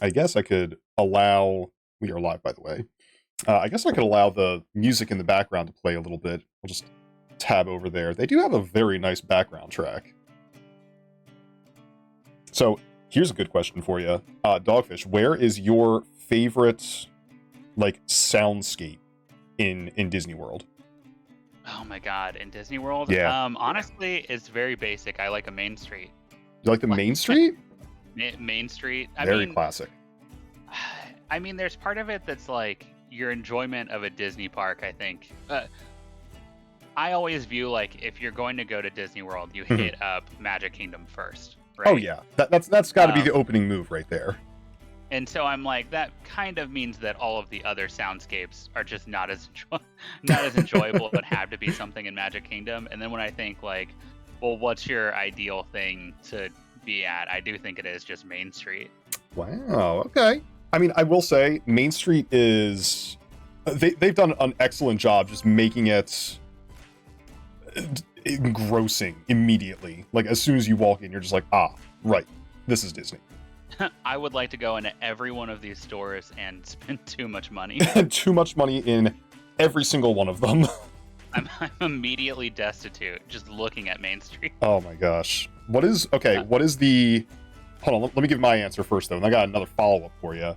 I guess I could allow. We are live, by the way. I guess I could allow the music in the background to play a little bit. I'll just tab over there. They do have a very nice background track. So here's a good question for you, Dogfish. Where is your favorite like soundscape in Disney World? Oh my God, in Disney World? Yeah, Honestly, it's very basic. I like a Main Street. you like the Like Main Street? Main Street. Very classic. I mean, there's part of it that's like your enjoyment of a Disney park, I think. I always view like if you're going to go to Disney World, you Mhm. hit up Magic Kingdom first, Oh right? yeah, that's got to be the Um, opening move right there. and so I'm like, that kind of means that all of the other soundscapes are just not as not as enjoyable, but have to be something in Magic Kingdom. And then when I think like, well, what's your ideal thing to be at? I do think it is just Main Street. Wow. Okay. I mean, I will say Main Street is they've done an excellent job just making it engrossing immediately. Like as soon as you walk in, you're just like, ah, right, this is Disney. I would like to go into every one of these stores and spend too much money. Too much money in every single one of them. I'm immediately destitute just looking at Main Street. Oh my gosh. What is okay? Uh, What is the? Hold on. Let me give my answer first though, and I got another follow up for you.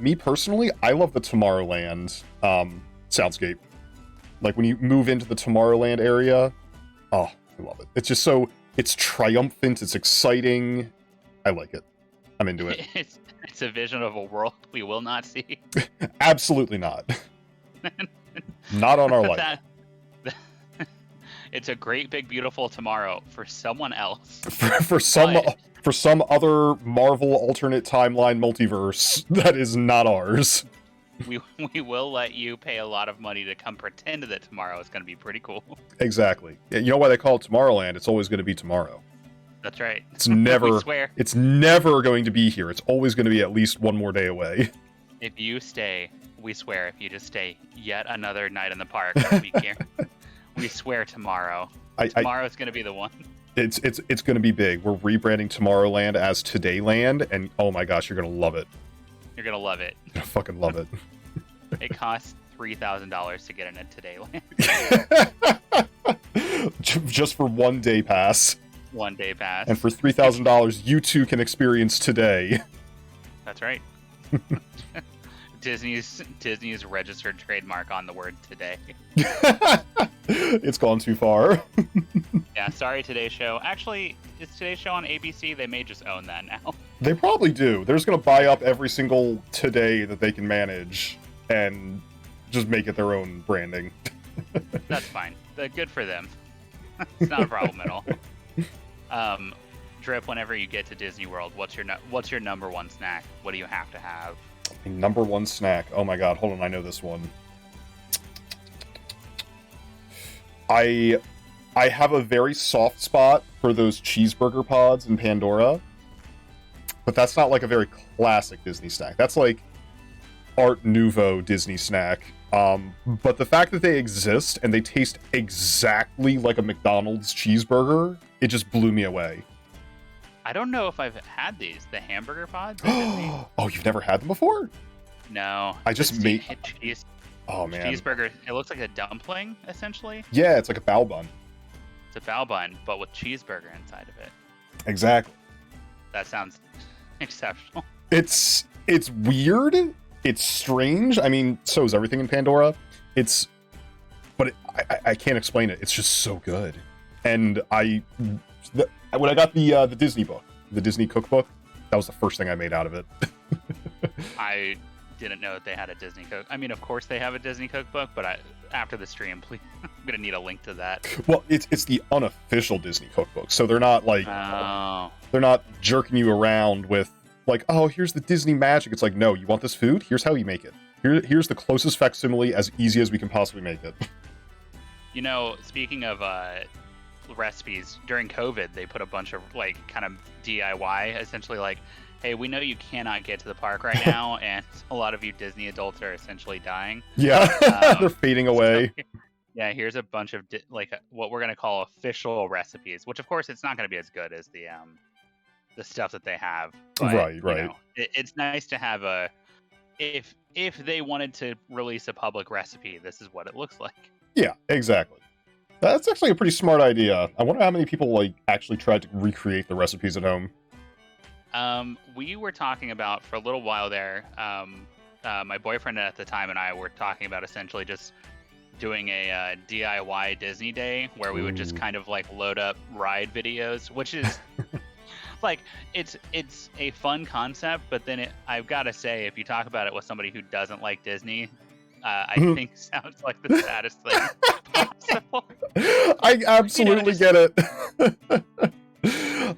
Me personally, I love the Tomorrowland soundscape. Like when you move into the Tomorrowland area, oh, I love it. It's just so it's triumphant. It's exciting. I like it. I'm into it. it's a vision of a world we will not see. Absolutely not. Not on our life. That it's a great big beautiful tomorrow for someone else. For some But for some other Marvel alternate timeline multiverse that is not ours. we we will let you pay a lot of money to come pretend that tomorrow is going to be pretty cool. Exactly. Yeah, you know why they call it Tomorrowland? It's always going to be tomorrow. That's right. It's We never swear. it's never going to be here. It's always going to be at least one more day away. If you stay, we swear. If you just stay yet another night in the park, we swear tomorrow. I Tomorrow's going to be the one. it's going to be big. We're rebranding Tomorrowland as Todayland, and oh my gosh, you're going to love it. You're going to love it. You're going to fucking love it. It costs $3,000 to get in a Today Land. Just for 1 day pass. 1 day pass. And for $3,000, you too can experience today. That's right. Disney's registered trademark on the word today. It's gone too far. Yeah, sorry, Today Show. Actually, is Today Show on ABC? They may just own that now. They probably do. They're just going to buy up every single today that they can manage and just make it their own branding. That's fine. Good for them. It's not a problem at all. Drip, whenever you get to Disney World, what's your number one snack? What do you have to have? Number one snack. Oh my god, hold on, I know this one. I have a very soft spot for those cheeseburger pods in Pandora, but that's not like a very classic Disney snack. That's like Art Nouveau Disney snack. But the fact that they exist and they taste exactly like a McDonald's cheeseburger, it just blew me away. I don't know if I've had these. The hamburger pods? at Disney? Oh, you've never had them before? No. I just made. cheese Oh man. cheeseburger. It looks like a dumpling, essentially. Yeah, it's like a bao bun. It's a bao bun, but with cheeseburger inside of it. Exactly. That sounds exceptional. It's weird. It's strange. I mean, so is everything in Pandora. But I can't explain it. It's just so good. And when I got the Disney book, the Disney cookbook, that was the first thing I made out of it. I didn't know that they had a Disney cook. I mean, of course they have a Disney cookbook, but after the stream, please, I'm gonna need a link to that. Well, it's the unofficial Disney cookbook, so they're not like Oh, they're not jerking you around with like, oh, here's the Disney magic. It's like, no, you want this food? Here's how you make it. Here's the closest facsimile as easy as we can possibly make it. you know, speaking of recipes, during COVID, they put a bunch of like kind of DIY, essentially like, hey, we know you cannot get to the park right now, and a lot of you Disney adults are essentially dying. Yeah, they're fading away. So, yeah, here's a bunch of what we're gonna call official recipes, which of course it's not gonna be as good as the stuff that they have. But, Right. you know, it's nice to have a if they wanted to release a public recipe, this is what it looks like. Yeah, exactly. That's actually a pretty smart idea. I wonder how many people like actually tried to recreate the recipes at home. We were talking about for a little while there. My boyfriend at the time and I were talking about essentially just doing a DIY Disney day where we would just kind of like load up ride videos, which is like it's a fun concept, but then I've got to say, if you talk about it with somebody who doesn't like Disney, I think sounds like the saddest thing possible. I absolutely get it.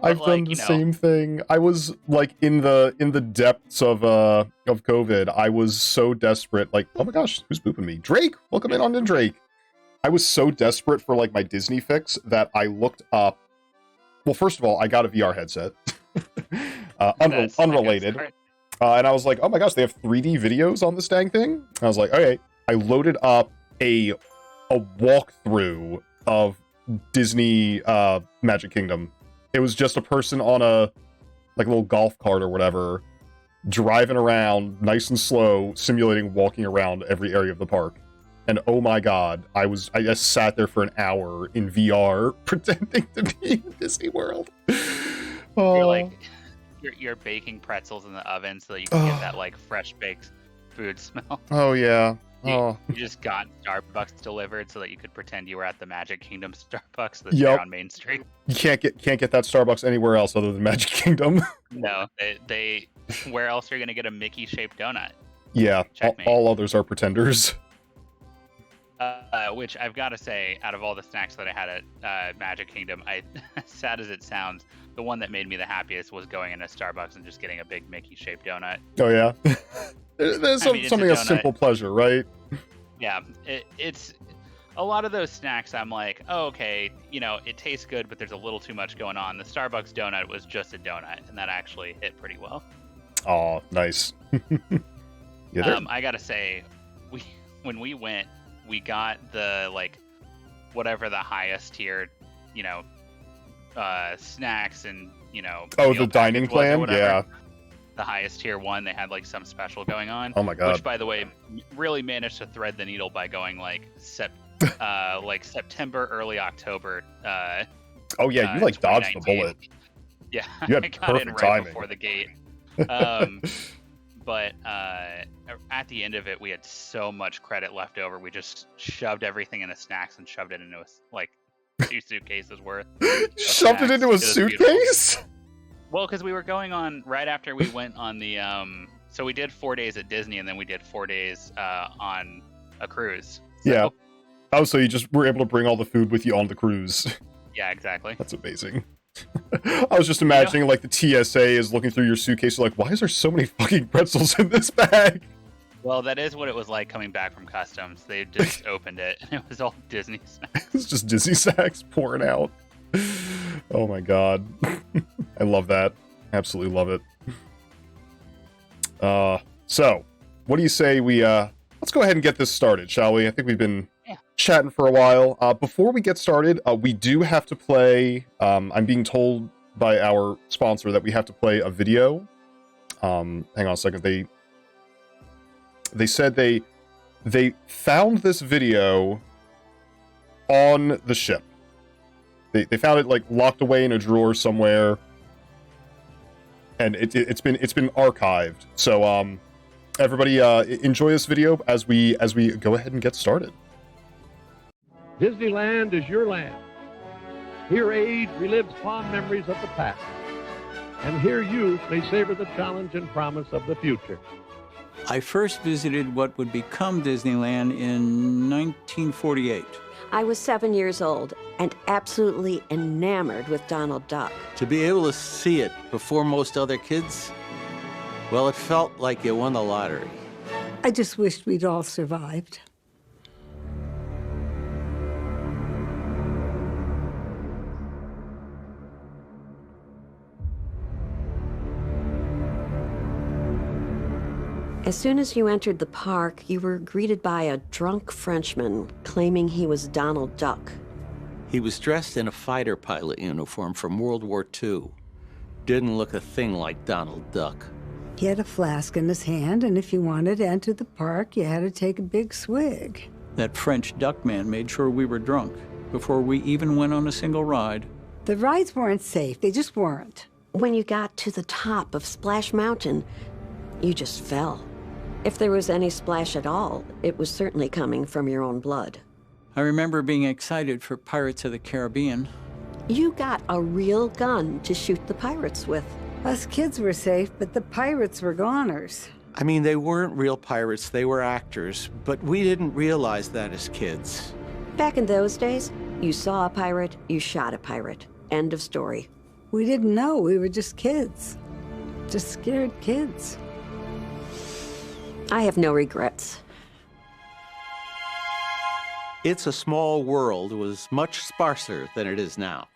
I've done the same thing. I was like in the depths of COVID. I was so desperate. Like, oh my gosh, who's booping me? Drake, welcome in on to Drake. I was so desperate for like my Disney fix that I looked up. Well, first of all, I got a VR headset, unrelated, and I was like, oh my gosh, they have 3D videos on this dang thing. I was like, okay. I loaded up a walkthrough of Disney Magic Kingdom. It was just a person on a like little golf cart or whatever, driving around nice and slow, simulating walking around every area of the park. And oh my god, I just sat there for an hour in VR pretending to be in Disney World. You're like you're baking pretzels in the oven so that you can get that like fresh baked food smell. Oh yeah. You just got Starbucks delivered so that you could pretend you were at the Magic Kingdom Starbucks that's there on Main Street. You can't get that Starbucks anywhere else other than Magic Kingdom. No, they where else are you gonna get a Mickey shaped donut? Yeah, all others are pretenders. Which I've got to say, out of all the snacks that I had at Magic Kingdom, as sad as it sounds, the one that made me the happiest was going into Starbucks and just getting a big Mickey shaped donut. Oh yeah. There's something a simple pleasure, right? Yeah, it's a lot of those snacks. I'm like, oh, okay, you know, it tastes good, but there's a little too much going on. The Starbucks donut was just a donut, and that actually hit pretty well. Oh, nice. I gotta say, when we went, we got the like whatever the highest tier, you know, snacks and you know. Oh, the dining plan, yeah. The highest tier one, they had like some special going on. Oh my god! Which, by the way, really managed to thread the needle by going like September, early October. Oh yeah, you like dodged the bullet. Yeah, you had I got in right timing before the gate. But at the end of it, we had so much credit left over. We just shoved everything into snacks and shoved it into like 2 suitcases worth. Shoved it into a suitcase? Well, because we were going on right after we went on the so we did 4 days at Disney and then we did 4 days on a cruise. So, yeah. Oh, so you just were able to bring all the food with you on the cruise. Yeah, exactly. That's amazing. I was just imagining like the TSA is looking through your suitcase like, why is there so many fucking pretzels in this bag? Well, that is what it was like coming back from customs. They just opened it and it was all Disney snacks. It's just Disney snacks pouring out. Oh my god. I love that. Absolutely love it. So, what do you say we let's go ahead and get this started, shall we? I think we've been chatting for a while. Before we get started, we do have to play, I'm being told by our sponsor that we have to play a video. Hang on a second. They said they found this video on the ship. They found it like locked away in a drawer somewhere, and it's been archived. So everybody enjoy this video as we go ahead and get started. Disneyland is your land. Here age relives fond memories of the past, and here youth may savor the challenge and promise of the future. I first visited what would become Disneyland in 1948. I was 7 years old and absolutely enamored with Donald Duck. To be able to see it before most other kids, well, it felt like you won the lottery. I just wished we'd all survived. As soon as you entered the park, you were greeted by a drunk Frenchman claiming he was Donald Duck. He was dressed in a fighter pilot uniform from World War II. didn't look a thing like Donald Duck. He had a flask in his hand, and if you wanted to enter the park, you had to take a big swig. That French duck man made sure we were drunk before we even went on a single ride. The rides weren't safe, they just weren't. When you got to the top of Splash Mountain, you just fell. If there was any splash at all, it was certainly coming from your own blood. I remember being excited for Pirates of the Caribbean. You got a real gun to shoot the pirates with. Us kids were safe, but the pirates were goners. I mean, they weren't real pirates, they were actors, but we didn't realize that as kids. Back in those days, you saw a pirate, you shot a pirate. End of story. We didn't know, we were just kids. Just scared kids. I have no regrets. It's a Small World was much sparser than it is now.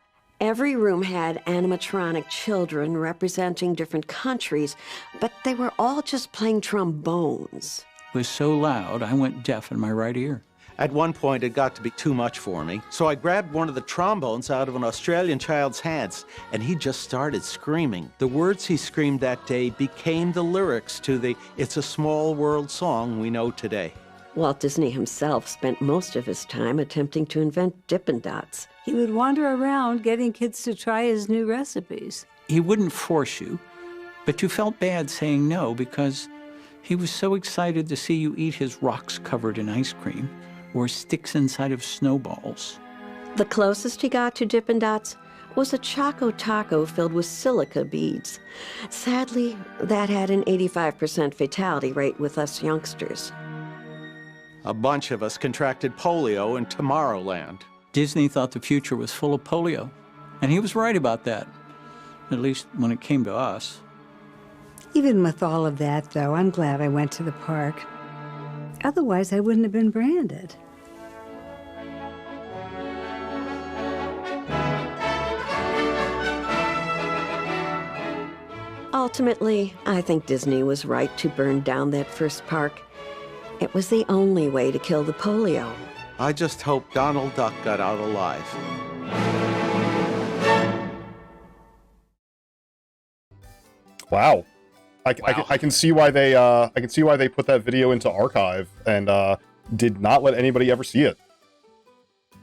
Every room had animatronic children representing different countries, but they were all just playing trombones. It was so loud, I went deaf in my right ear. At one point, it got to be too much for me, so I grabbed one of the trombones out of an Australian child's hands, and he just started screaming. The words he screamed that day became the lyrics to the It's a Small World song we know today. Walt Disney himself spent most of his time attempting to invent Dippin' Dots. He would wander around getting kids to try his new recipes. He wouldn't force you, but you felt bad saying no because he was so excited to see you eat his rocks covered in ice cream or sticks inside of snowballs. The closest he got to Dippin' Dots was a Choco Taco filled with silica beads. Sadly, that had an 85% fatality rate with us youngsters. A bunch of us contracted polio in Tomorrowland. Disney thought the future was full of polio, and he was right about that, at least when it came to us. Even with all of that, though, I'm glad I went to the park. Otherwise, I wouldn't have been branded. Ultimately, I think Disney was right to burn down that first park. It was the only way to kill the polio. I just hope Donald Duck got out alive. Wow. I can see why they put that video into archive and did not let anybody ever see it.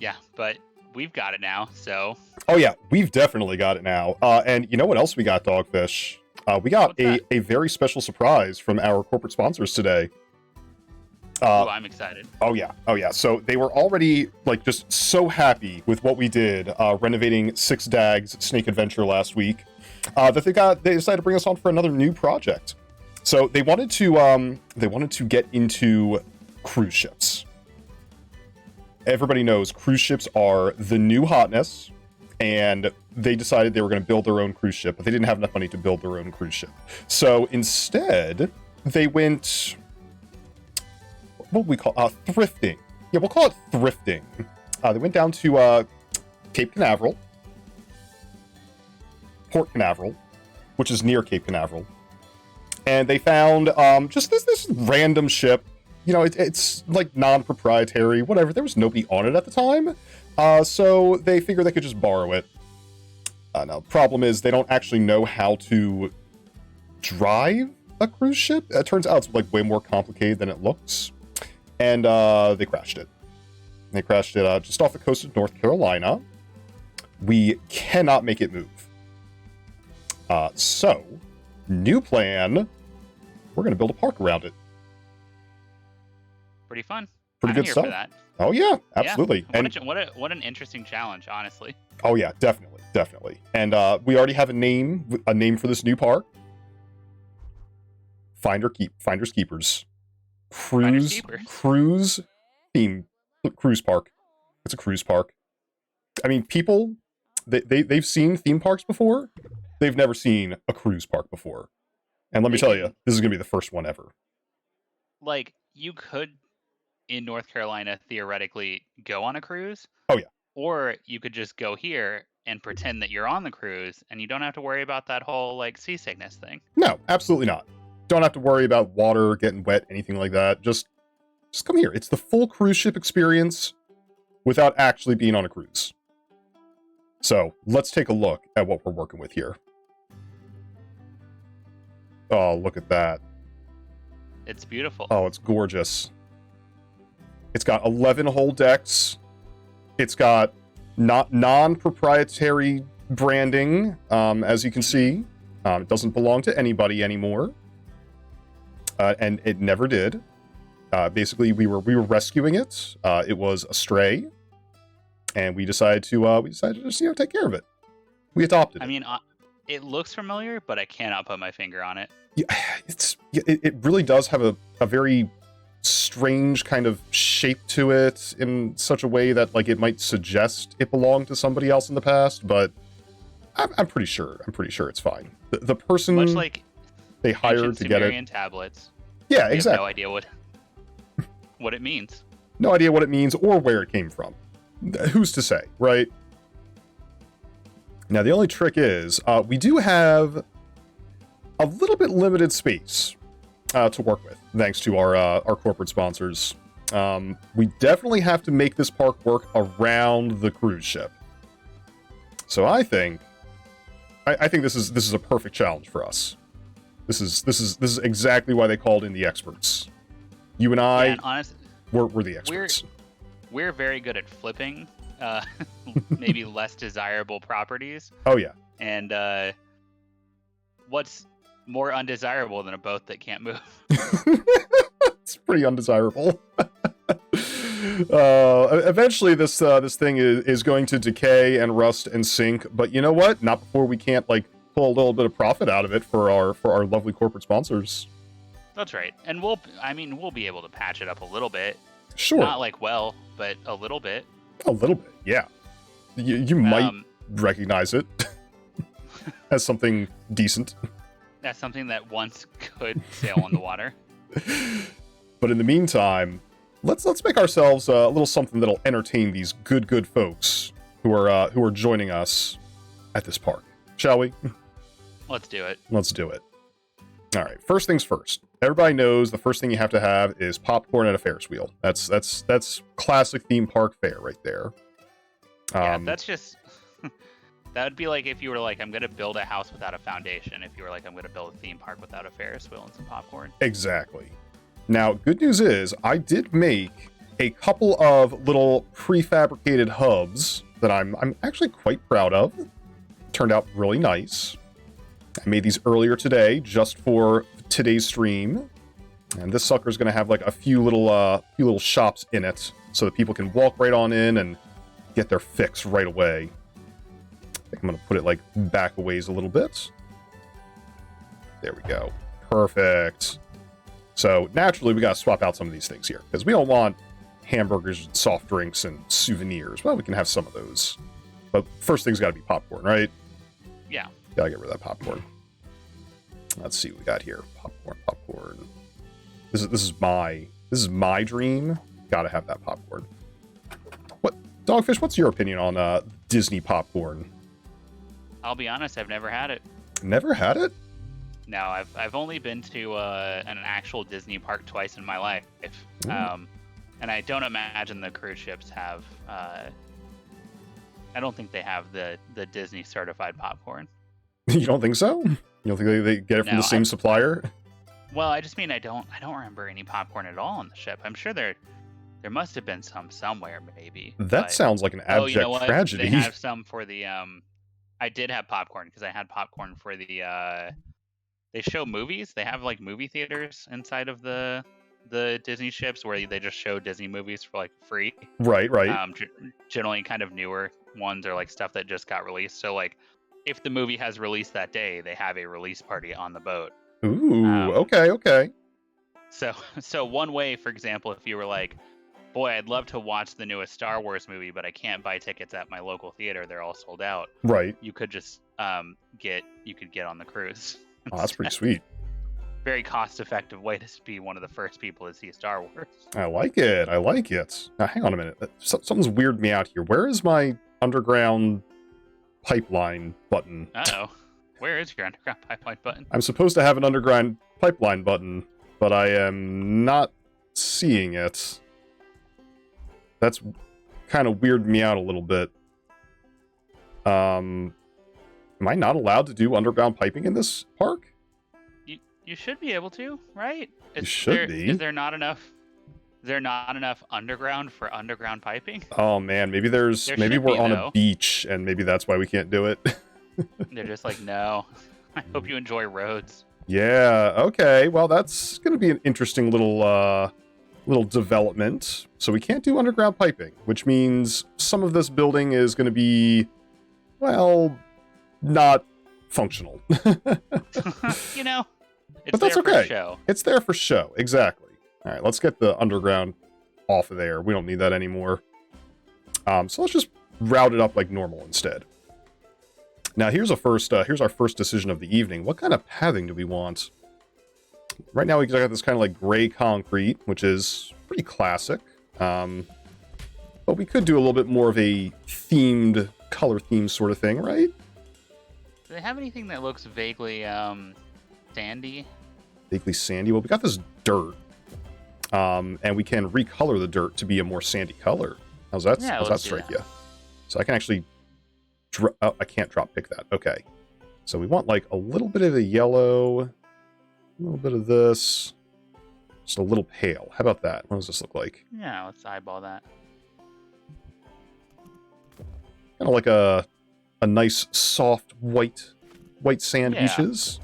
Yeah, but we've got it now, so. Oh yeah, we've definitely got it now. And you know what else we got, Dogfish? We got a very special surprise from our corporate sponsors today. I'm excited. Oh yeah. So they were already like just so happy with what we did renovating Six Dags Snake Adventure last week that they decided to bring us on for another new project. So they wanted to get into cruise ships. Everybody knows cruise ships are the new hotness, and they decided they were going to build their own cruise ship, but they didn't have enough money to build their own cruise ship. So instead, they went, what we call thrifting. Yeah, we'll call it thrifting. They went down to Cape Canaveral, Port Canaveral, which is near Cape Canaveral, and they found just this random ship. You know, it's like non-proprietary, whatever. There was nobody on it at the time, so they figured they could just borrow it. Now, the problem is they don't actually know how to drive a cruise ship. It turns out it's like way more complicated than it looks. And they crashed it. They crashed it just off the coast of North Carolina. We cannot make it move. So, new plan. We're going to build a park around it. Pretty fun. Pretty I'm good here stuff. For that. Oh yeah, absolutely. Yeah. And What an interesting challenge, honestly. oh yeah, definitely. And we already have a name for this new park. Finders Keepers. Cruise theme cruise park. It's a cruise park. I mean, people they've seen theme parks before. They've never seen a cruise park before. And let me tell you, this is gonna be the first one ever. Like, you could, in North Carolina, theoretically go on a cruise. Oh yeah. Or you could just go here and pretend that you're on the cruise, and you don't have to worry about that whole like seasickness thing. No, absolutely not. Don't have to worry about water getting wet, anything like that. Just come here. It's the full cruise ship experience without actually being on a cruise. So let's take a look at what we're working with here. Oh, look at that. It's beautiful. Oh, it's gorgeous. It's got 11 hull decks. It's got non-proprietary branding, as you can see. It doesn't belong to anybody anymore. And it never did. Basically, we were rescuing it. It was a stray, and we decided to just take care of it. We adopted it. I mean, it looks familiar, but I cannot put my finger on it. Yeah, it really does have a very strange kind of shape to it in such a way that like it might suggest it belonged to somebody else in the past, but I'm pretty sure it's fine. The person Much like they hired to get it. Sumerian tablets. Yeah, We exactly. have no idea what it means. No idea what it means or where it came from. Who's to say, right? Now, the only trick is we do have a little bit limited space to work with, thanks to our corporate sponsors. We definitely have to make this park work around the cruise ship. So I think this is a perfect challenge for us. This is exactly why they called in the experts. You and I, And honestly, we're the experts. we're very good at flipping maybe less desirable properties. Oh yeah. And what's more undesirable than a boat that can't move? It's pretty undesirable. Eventually, this thing is going to decay and rust and sink. But you know what? Not before we can't like pull a little bit of profit out of it for our lovely corporate sponsors. That's right. And we'll be able to patch it up a little bit. Sure. Not like well, but a little bit. A little bit, yeah. You might recognize it as something decent. That's something that once could sail on the water. But in the meantime, let's make ourselves a little something that'll entertain these good folks who are joining us at this park. Shall we? Let's do it. Let's do it. All right. First things first. Everybody knows the first thing you have to have is popcorn at a Ferris wheel. That's classic theme park fare right there. Yeah, that's just that would be like if you were like, I'm gonna build a house without a foundation. If you were like, I'm gonna build a theme park without a Ferris wheel and some popcorn. Exactly. Now, good news is I did make a couple of little prefabricated hubs that I'm actually quite proud of. Turned out really nice. I made these earlier today just for today's stream. And this sucker's going to have like a few little shops in it so that people can walk right on in and get their fix right away. I think I'm going to put it like back a ways a little bit. There we go. Perfect. So naturally we got to swap out some of these things here because we don't want hamburgers and soft drinks and souvenirs. Well, we can have some of those. But first thing's got to be popcorn, right? Yeah. Gotta get rid of that popcorn. Let's see what we got here. Popcorn. This is my dream. Gotta have that popcorn. What, Dogfish? What's your opinion on Disney popcorn? I'll be honest, I've never had it. Never had it? No, I've only been to an actual Disney park twice in my life, and I don't imagine the cruise ships have. I don't think they have the Disney certified popcorn. You don't think so? You don't think they get it from the same supplier? Well, I just mean I don't remember any popcorn at all on the ship. I'm sure there must have been some somewhere, maybe. That sounds like an abject you know what? tragedy. They have some for the I did have popcorn because I had popcorn for the they show movies. They have like movie theaters inside of the Disney ships where they just show Disney movies for like free. Right. Generally kind of newer ones or like stuff that just got released. So like if the movie has released that day, they have a release party on the boat. Ooh, okay. So one way, for example, if you were like, boy, I'd love to watch the newest Star Wars movie, but I can't buy tickets at my local theater. They're all sold out. Right. You could just get on the cruise. Oh, that's pretty sweet. Very cost-effective way to be one of the first people to see Star Wars. I like it. Now, hang on a minute. Something's weirded me out here. Where is my underground pipeline button? Uh-oh. Where is your underground pipeline button? I'm supposed to have an underground pipeline button, but I am not seeing it. That's kind of weirded me out a little bit. Am I not allowed to do underground piping in this park? You should be able to, right? You should be. Is there not enough? Is there not enough underground for underground piping? Oh man, maybe There maybe should we're be, on though. a beach and maybe that's why we can't do it. They're just like, no. I hope you enjoy roads. Yeah, okay. Well, that's going to be an interesting little development. So we can't do underground piping, which means some of this building is going to be, well, not functional. You know, it's But that's there okay. for show. It's there for show, exactly. All right, let's get the underground off of there. We don't need that anymore. So let's just route it up like normal instead. Now here's our first decision of the evening. What kind of pathing do we want? Right now we got this kind of like gray concrete, which is pretty classic. But we could do a little bit more of a color themed sort of thing, right? Do they have anything that looks vaguely sandy? Vaguely sandy. Well, we got this dirt. And we can recolor the dirt to be a more sandy color. How's that strike you? So I can actually I can't drop pick that. Okay. So we want like a little bit of the yellow, a little bit of this, just a little pale. How about that? What does this look like? Yeah, let's eyeball that. Kind of like a nice soft white sand Yeah. beaches.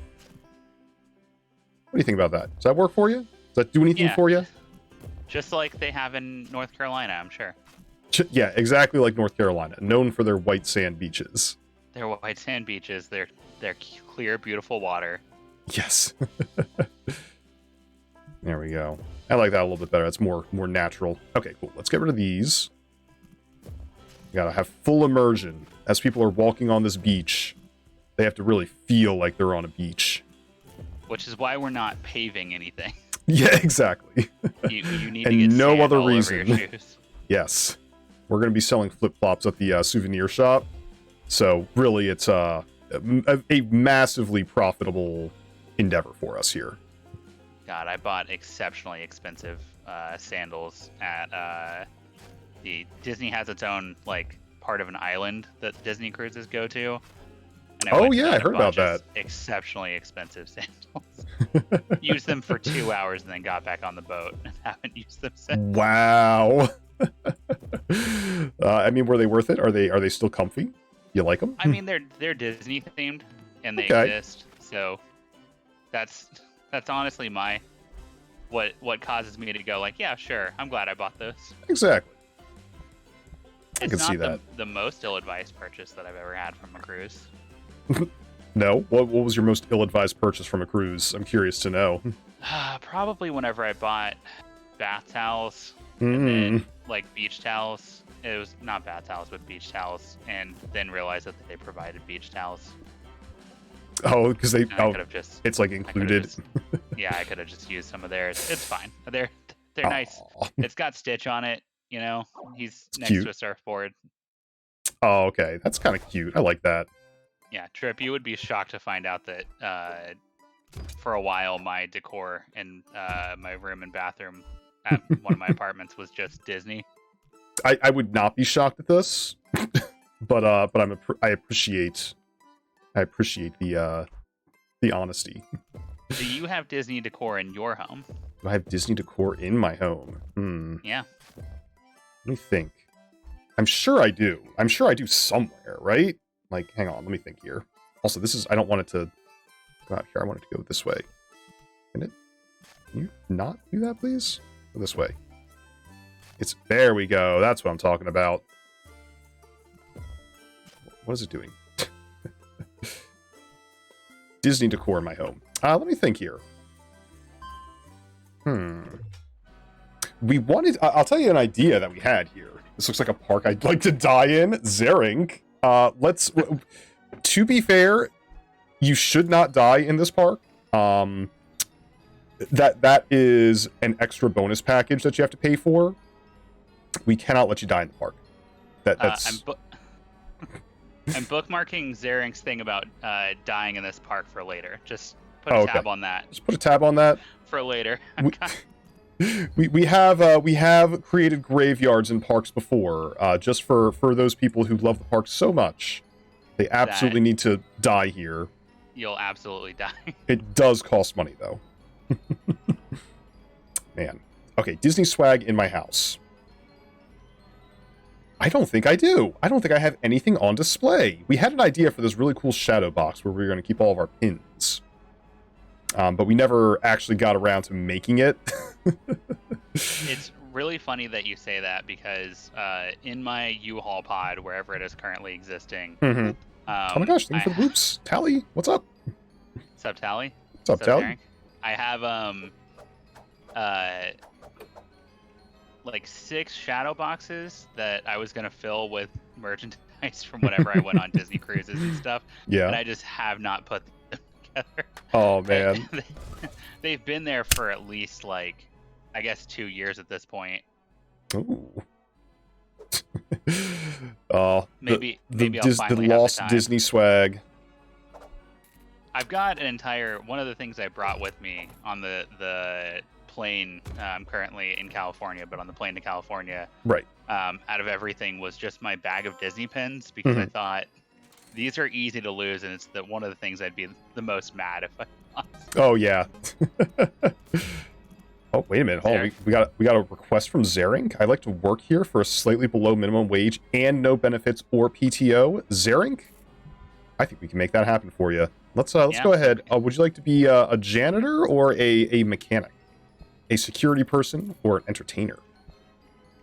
What do you think about that? Does that work for you? Does that do anything Yeah. for you? Just like they have in North Carolina, I'm sure. Yeah, exactly like North Carolina, known for their white sand beaches. They're white sand beaches. They're clear, beautiful water. Yes. There we go. I like that a little bit better. It's more natural. Okay, cool. Let's get rid of these. We gotta have full immersion. As people are walking on this beach, they have to really feel like they're on a beach. Which is why we're not paving anything. Yeah, exactly. You need And to get no sand other all over reason. your shoes. Yes. We're going to be selling flip-flops at the souvenir shop. So really, it's a massively profitable endeavor for us here. God, I bought exceptionally expensive sandals at Disney has its own like part of an island that Disney cruises go to. And Oh, went to yeah, I and heard bought about just that. Exceptionally expensive sandals. Used them for 2 hours and then got back on the boat and haven't used them since. Wow. I mean, were they worth it? Are they still comfy? You like them? I mean, they're Disney themed and they Okay. exist, so that's honestly what causes me to go like, yeah, sure, I'm glad I bought those. Exactly. I It's can see not that. the most ill-advised purchase that I've ever had from a cruise. No? What was your most ill-advised purchase from a cruise? I'm curious to know. Probably whenever I bought bath towels and then like beach towels. It was not bath towels, but beach towels, and then realized that they provided beach towels. Oh, because they... And I Oh, could have just it's like I could've included. just- yeah, I could have just used some of theirs. It's fine. They're nice. Aw. It's got Stitch on it. You know, he's It's next cute. to a surfboard. Oh, okay. That's kind of cute. I like that. Yeah, Trip, you would be shocked to find out that for a while my decor in my room and bathroom at one of my apartments was just Disney. I would not be shocked at this, but I appreciate the honesty. Do you have Disney decor in your home? Do I have Disney decor in my home? Yeah. Let me think. I'm sure I do. I'm sure I do somewhere, right? Like, hang on, let me think here. Also, I don't want it to go out here. I want it to go this way. Can you not do that, please? Go this way. There we go. That's what I'm talking about. What is it doing? Disney decor in my home. Let me think here. We wanted... I'll tell you an idea that we had here. This looks like a park I'd like to die in. Zerink. Let's... To be fair, you should not die in this park. That is an extra bonus package that you have to pay for. We cannot let you die in the park. That's... I'm bookmarking Zerink's thing about dying in this park for later. Just put a tab on that Just put a tab on that. for later. We have created graveyards in parks before, just for those people who love the park so much. They absolutely need to die here. you'll absolutely die. It does cost money, though. Man. Okay, Disney swag in my house. I don't think I do. I don't think I have anything on display. We had an idea for this really cool shadow box where we were going to keep all of our pins. But we never actually got around to making it. It's really funny that you say that because in my U-Haul pod, wherever it is currently existing... Oh my gosh, thank you for the whoops. Tally, what's up? What's up, Tally? What's up, Tally? Derek? I have like 6 shadow boxes that I was gonna fill with merchandise from whenever I went on Disney cruises and stuff. Yeah. And I just have not put them together. Oh man. They've been there for at least like, I guess 2 years at this point. Ooh. Oh, maybe I'll the finally have lost the time. Disney swag. I've got an entire one of the things I brought with me on the plane. I'm currently in California, but on the plane to California, Right. Out of everything was just my bag of Disney pins because I thought these are easy to lose, and it's one of the things I'd be the most mad if I lost. Oh yeah. Oh wait a minute. Hold on. We got a request from Zerink. I'd like to work here for a slightly below minimum wage and no benefits or PTO. Zerink, I think we can make that happen for you. Let's go ahead. Would you like to be a janitor or a mechanic, a security person, or an entertainer,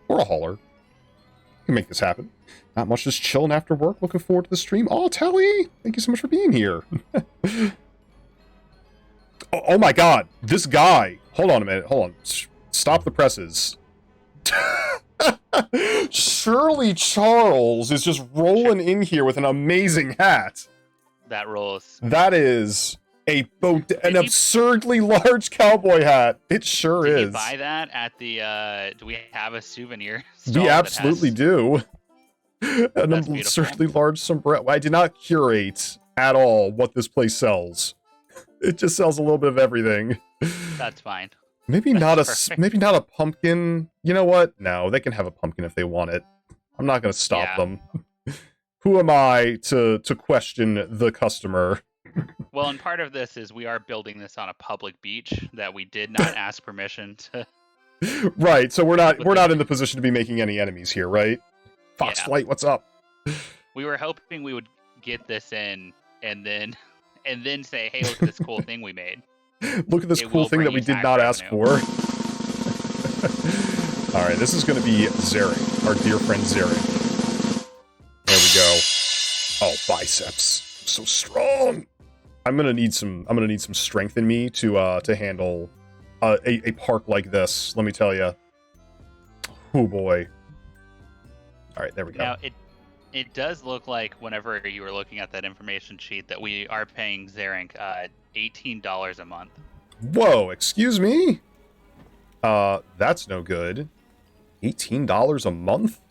or a hauler? We can make this happen. Not much, just chilling after work. Looking forward to the stream. Oh, Tally, thank you so much for being here. Oh my God, this guy. Hold on a minute. Hold on. Stop the presses. Shirley Charles is just rolling in here with an amazing hat. That rolls. That is an absurdly large cowboy hat. It sure is. Did you buy that at the? Do we have a souvenir stall? We absolutely do. An That's absurdly large sombrero. I did not curate at all what this place sells. It just sells a little bit of everything. That's fine. Maybe not a pumpkin. You know what? No, they can have a pumpkin if they want it. I'm not going to stop them. Who am I to question the customer? Well, and part of this is we are building this on a public beach that we did not ask permission to. Right, so we're not in the position to be making any enemies here, right? Fox Flight, what's up? We were hoping we would get this in and then say, hey, look at this cool thing we made. Look at this cool thing that we did not ask for. Alright, this is going to be Zarek, our dear friend Zarek. There we go. Oh, biceps. So strong. I'm going to need some strength in me to handle a park like this, let me tell you. Oh boy. Alright, there we go. Now, it does look like whenever you were looking at that information sheet that we are paying Zarink $18 a month. Whoa, excuse me? That's no good. $18 a month?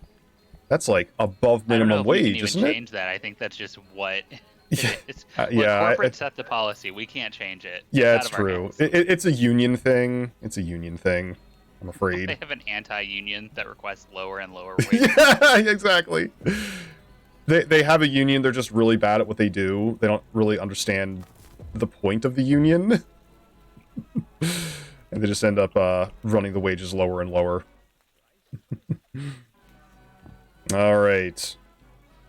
That's like above minimum wage, isn't it? Change that. I think that's just what it's. Corporate set the policy. We can't change it. Yeah, it's true. It's a union thing. It's a union thing. I'm afraid. They have an anti-union that requests lower and lower wages. Yeah, exactly. They have a union. They're just really bad at what they do. They don't really understand the point of the union. And they just end up running the wages lower and lower. All right.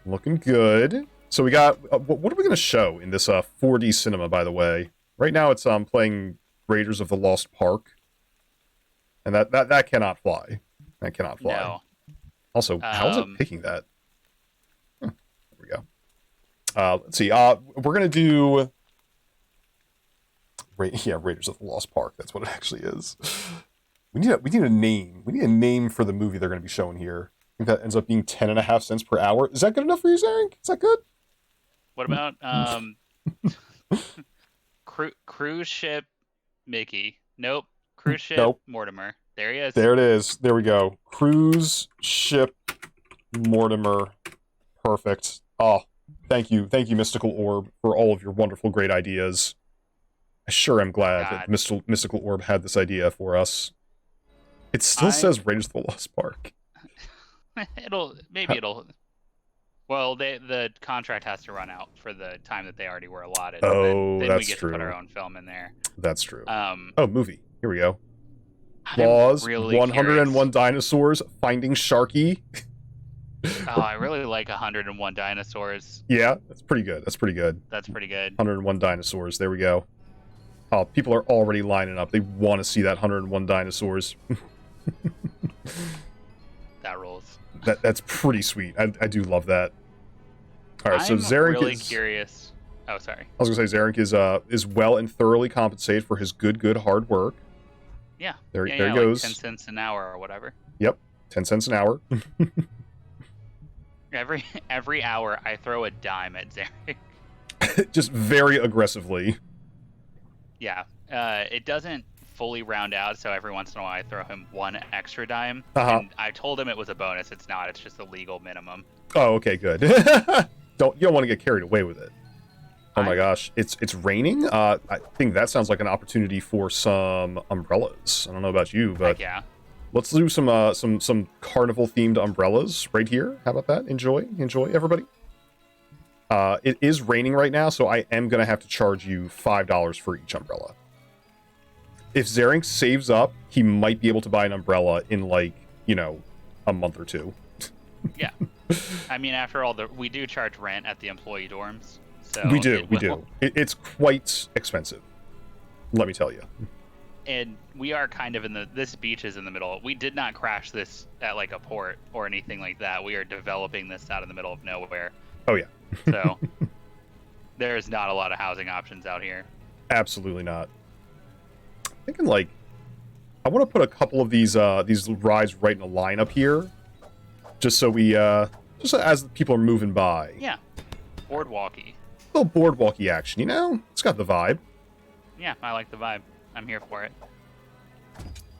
Looking good. So we got... what are we going to show in this 4D cinema, by the way? Right now it's playing Raiders of the Lost Park. And that cannot fly. That cannot fly. No. Also, how is it picking that? There we go. Let's see. We're going to do... Raiders of the Lost Park. That's what it actually is. We need a name. We need a name for the movie they're going to be showing here. I think that ends up being 10.5 cents per hour. Is that good enough for you, Zarek? Is that good? What about cruise ship Mickey? Nope. Cruise ship Mortimer. There he is. There it is. There we go. Cruise ship Mortimer. Perfect. Oh, thank you, Mystical Orb, for all of your wonderful, great ideas. I sure am glad that Mystical Orb had this idea for us. It still says Raiders of the Lost Park. It'll Well, the contract has to run out for the time that they already were allotted. Oh, then we that's get to put our true. own film in there. That's true. Um, Oh, movie. Here we go. I'm Laws, really 101 curious. dinosaurs, Finding Sharky. Oh, I really like 101 Dinosaurs. Yeah, that's pretty good. That's pretty good. That's pretty good. 101 dinosaurs. There we go. Oh, people are already lining up. They want to see that 101 dinosaurs. That rules. That's pretty sweet. I do love that. All right, so I'm Zarek really is. curious. Oh, sorry. I was gonna say Zarek is well and thoroughly compensated for his good hard work. Yeah. There yeah, he like goes. 10 cents an hour or whatever. Yep, 10 cents an hour. Every hour, I throw a dime at Zarek. Just very aggressively. Yeah. It doesn't fully round out, so every once in a while I throw him one extra dime. Uh-huh. And I told him it was a bonus. It's not. It's just the legal minimum. Oh, okay, good. You don't want to get carried away with it. Oh my gosh, it's raining. I think that sounds like an opportunity for some umbrellas. I don't know about you, but Heck yeah. let's do some carnival themed umbrellas right here. How about that? Enjoy, everybody. It is raining right now, so I am gonna have to charge you $5 for each umbrella. If Zarek saves up, he might be able to buy an umbrella in like, a month or two. Yeah. I mean, after all, we do charge rent at the employee dorms. So We do. It's quite expensive. Let me tell you. And we are kind of this beach is in the middle. We did not crash this at like a port or anything like that. We are developing this out in the middle of nowhere. Oh yeah. So there's not a lot of housing options out here. Absolutely not. Thinking like, I want to put a couple of these rides right in a line up here, just so we just as people are moving by. Yeah, boardwalky. A little boardwalky action, It's got the vibe. Yeah, I like the vibe. I'm here for it.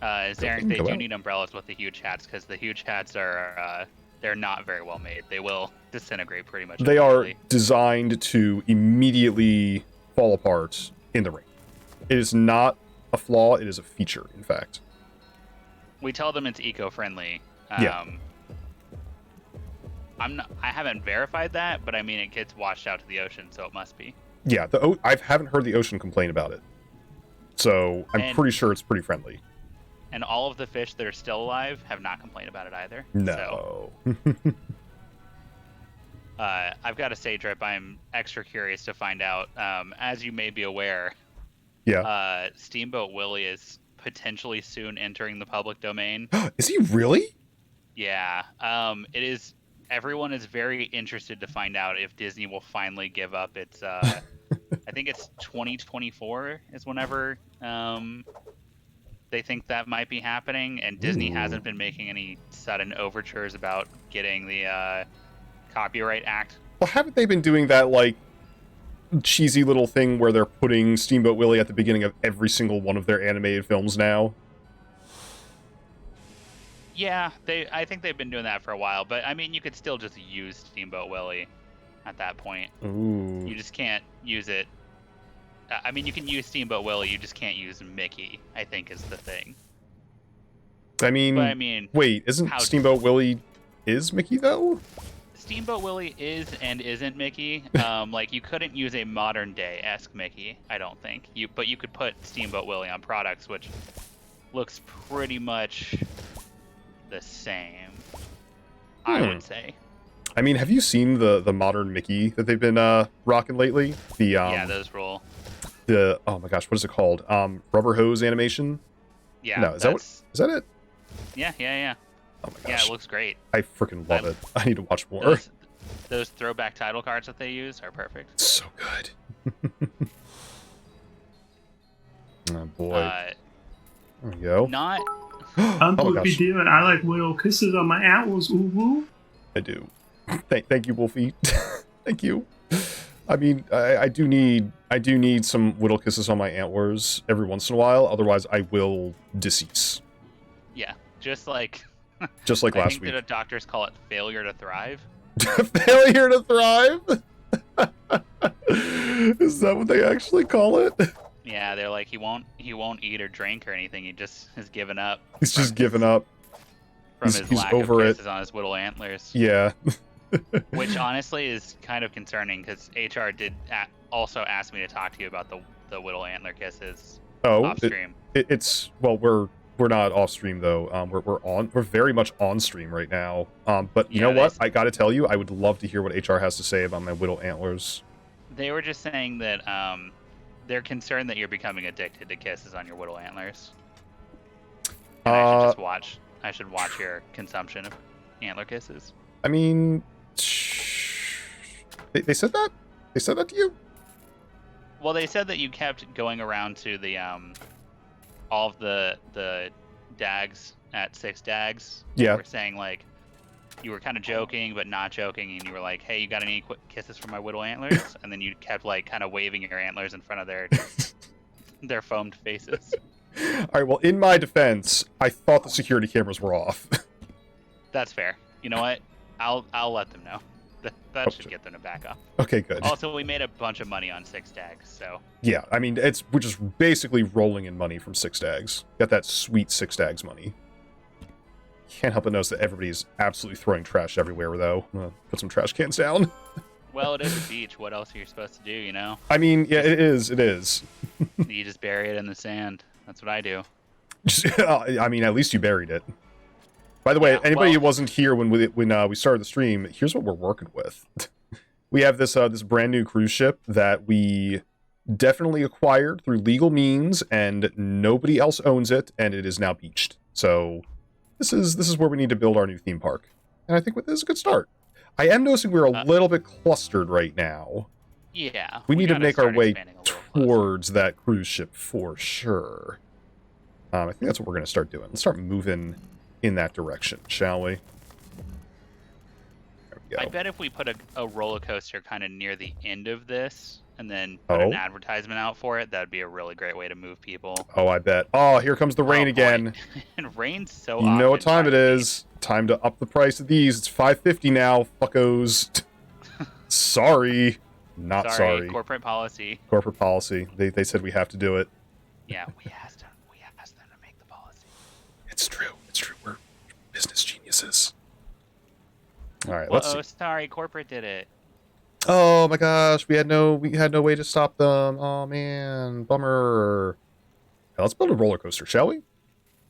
Zarek, they Go do out. need umbrellas with the huge hats because the huge hats are they're not very well made. They will disintegrate pretty much. They are immediately. designed to immediately fall apart in the rain. It is not a flaw; it is a feature, in fact. We tell them it's eco-friendly. Yeah. I haven't verified that, but I mean it gets washed out to the ocean, so it must be. Yeah, I haven't heard the ocean complain about it, so I'm pretty sure it's pretty friendly. And all of the fish that are still alive have not complained about it either. No. So, I've got to say, Drip, I'm extra curious to find out. As you may be aware, Yeah. Steamboat Willie is potentially soon entering the public domain. Is he really? Yeah. It is. Everyone is very interested to find out if Disney will finally give up its. I think it's 2024 is whenever they think that might be happening, and Disney hasn't been making any sudden overtures about getting the Copyright Act. Well, haven't they been doing that, like, cheesy little thing where they're putting Steamboat Willie at the beginning of every single one of their animated films now? Yeah, I think they've been doing that for a while, but I mean, you could still just use Steamboat Willie at that point. Ooh. You just can't use it. I mean, you can use Steamboat Willie, you just can't use Mickey, I think is the thing. I mean, wait, isn't Steamboat Willie is Mickey, though? Steamboat Willie is and isn't Mickey. Like, you couldn't use a modern day-esque Mickey, I don't think. But you could put Steamboat Willie on products, which looks pretty much the same, I would say. I mean, have you seen the modern Mickey that they've been rocking lately? Yeah, those rule. Oh my gosh, what is it called? Rubber hose animation? Yeah. No, is that it? Yeah. Oh my gosh. Yeah, it looks great. I freaking love it. I need to watch more. Those throwback title cards that they use are perfect. So good. Oh boy. There we go. Not. I'm supposed to be doing. I like little kisses on my apples. Ooh woo. I do. Thank you, Wolfie. Thank you. I mean, I do need some whittle kisses on my antlers every once in a while. Otherwise, I will decease. Yeah, just like last I week. think that doctors call it failure to thrive. Failure to thrive? Is that what they actually call it? Yeah, they're like he won't eat or drink or anything. He just has given up. He's just given up. From He's his lack over of it. kisses on his whittle antlers. Yeah. Which honestly is kind of concerning because HR did also ask me to talk to you about the Whittle Antler Kisses off stream. It's well, we're not off stream though. We're very much on stream right now. But you know what? I got to tell you, I would love to hear what HR has to say about my Whittle Antlers. They were just saying that they're concerned that you're becoming addicted to kisses on your Whittle Antlers. And I should watch your consumption of antler kisses. I mean, they said that? They said that to you? Well, they said that you kept going around to the all of the dags at Six Dags. Yeah. You were saying like you were kind of joking but not joking, and you were like, "Hey, you got any kisses for my Whittle Antlers?" And then you kept like kind of waving your antlers in front of their foamed faces. All right. Well, in my defense, I thought the security cameras were off. That's fair. You know what? I'll let them know. That should get them to back up. Okay, good. Also, we made a bunch of money on Six Dags, so... Yeah, I mean, we're just basically rolling in money from Six Dags. Got that sweet Six Dags money. Can't help but notice that everybody's absolutely throwing trash everywhere, though. Put some trash cans down. Well, it is a beach. What else are you supposed to do, you know? I mean, yeah, it is. You just bury it in the sand. That's what I do. I mean, at least you buried it. By the way, anybody who wasn't here when we started the stream, here's what we're working with. We have this this brand new cruise ship that we definitely acquired through legal means, and nobody else owns it, and it is now beached. So this is where we need to build our new theme park, and I think this is a good start. I am noticing we're a little bit clustered right now. Yeah, we need to make our way towards that cruise ship for sure. I think that's what we're going to start doing. Let's start moving in that direction, shall we? There we go. I bet if we put a roller coaster kind of near the end of this and then put an advertisement out for it, that'd be a really great way to move people. Oh, I bet. Oh, here comes the rain again. It rains so often. You know what time it is. Time to up the price of these. It's $5.50 now, fuckos. Sorry. Not sorry. Corporate policy. Corporate policy. They said we have to do it. Yeah, we asked them to make the policy. It's true. We're business geniuses. All right, let's see. Oh, sorry, corporate did it. Oh my gosh, we had no way to stop them. Oh man, bummer. Now, let's build a roller coaster, shall we?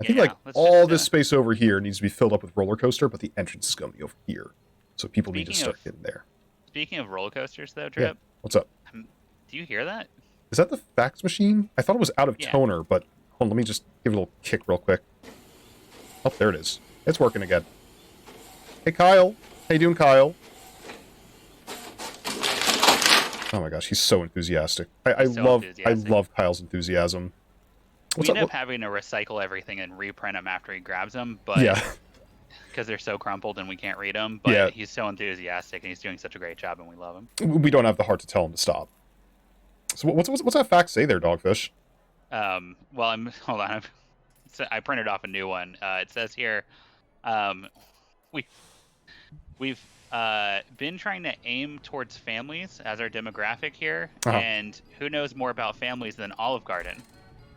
I think all this space over here needs to be filled up with roller coaster, but the entrance is going to be over here, so people need to start getting there. Speaking of roller coasters, though, Drip. Yeah. What's up? Do you hear that? Is that the fax machine? I thought it was out of toner, but hold on, let me just give it a little kick real quick. Oh, there it is. It's working again. Hey, Kyle. How you doing, Kyle? Oh my gosh, he's so enthusiastic. I love Kyle's enthusiasm. We end up having to recycle everything and reprint them after he grabs them, but because they're so crumpled and we can't read them. But he's so enthusiastic and he's doing such a great job, and we love him. We don't have the heart to tell him to stop. So what's that fax say there, Dogfish? Well, hold on. I printed off a new one. It says here, we've been trying to aim towards families as our demographic here, and who knows more about families than Olive Garden?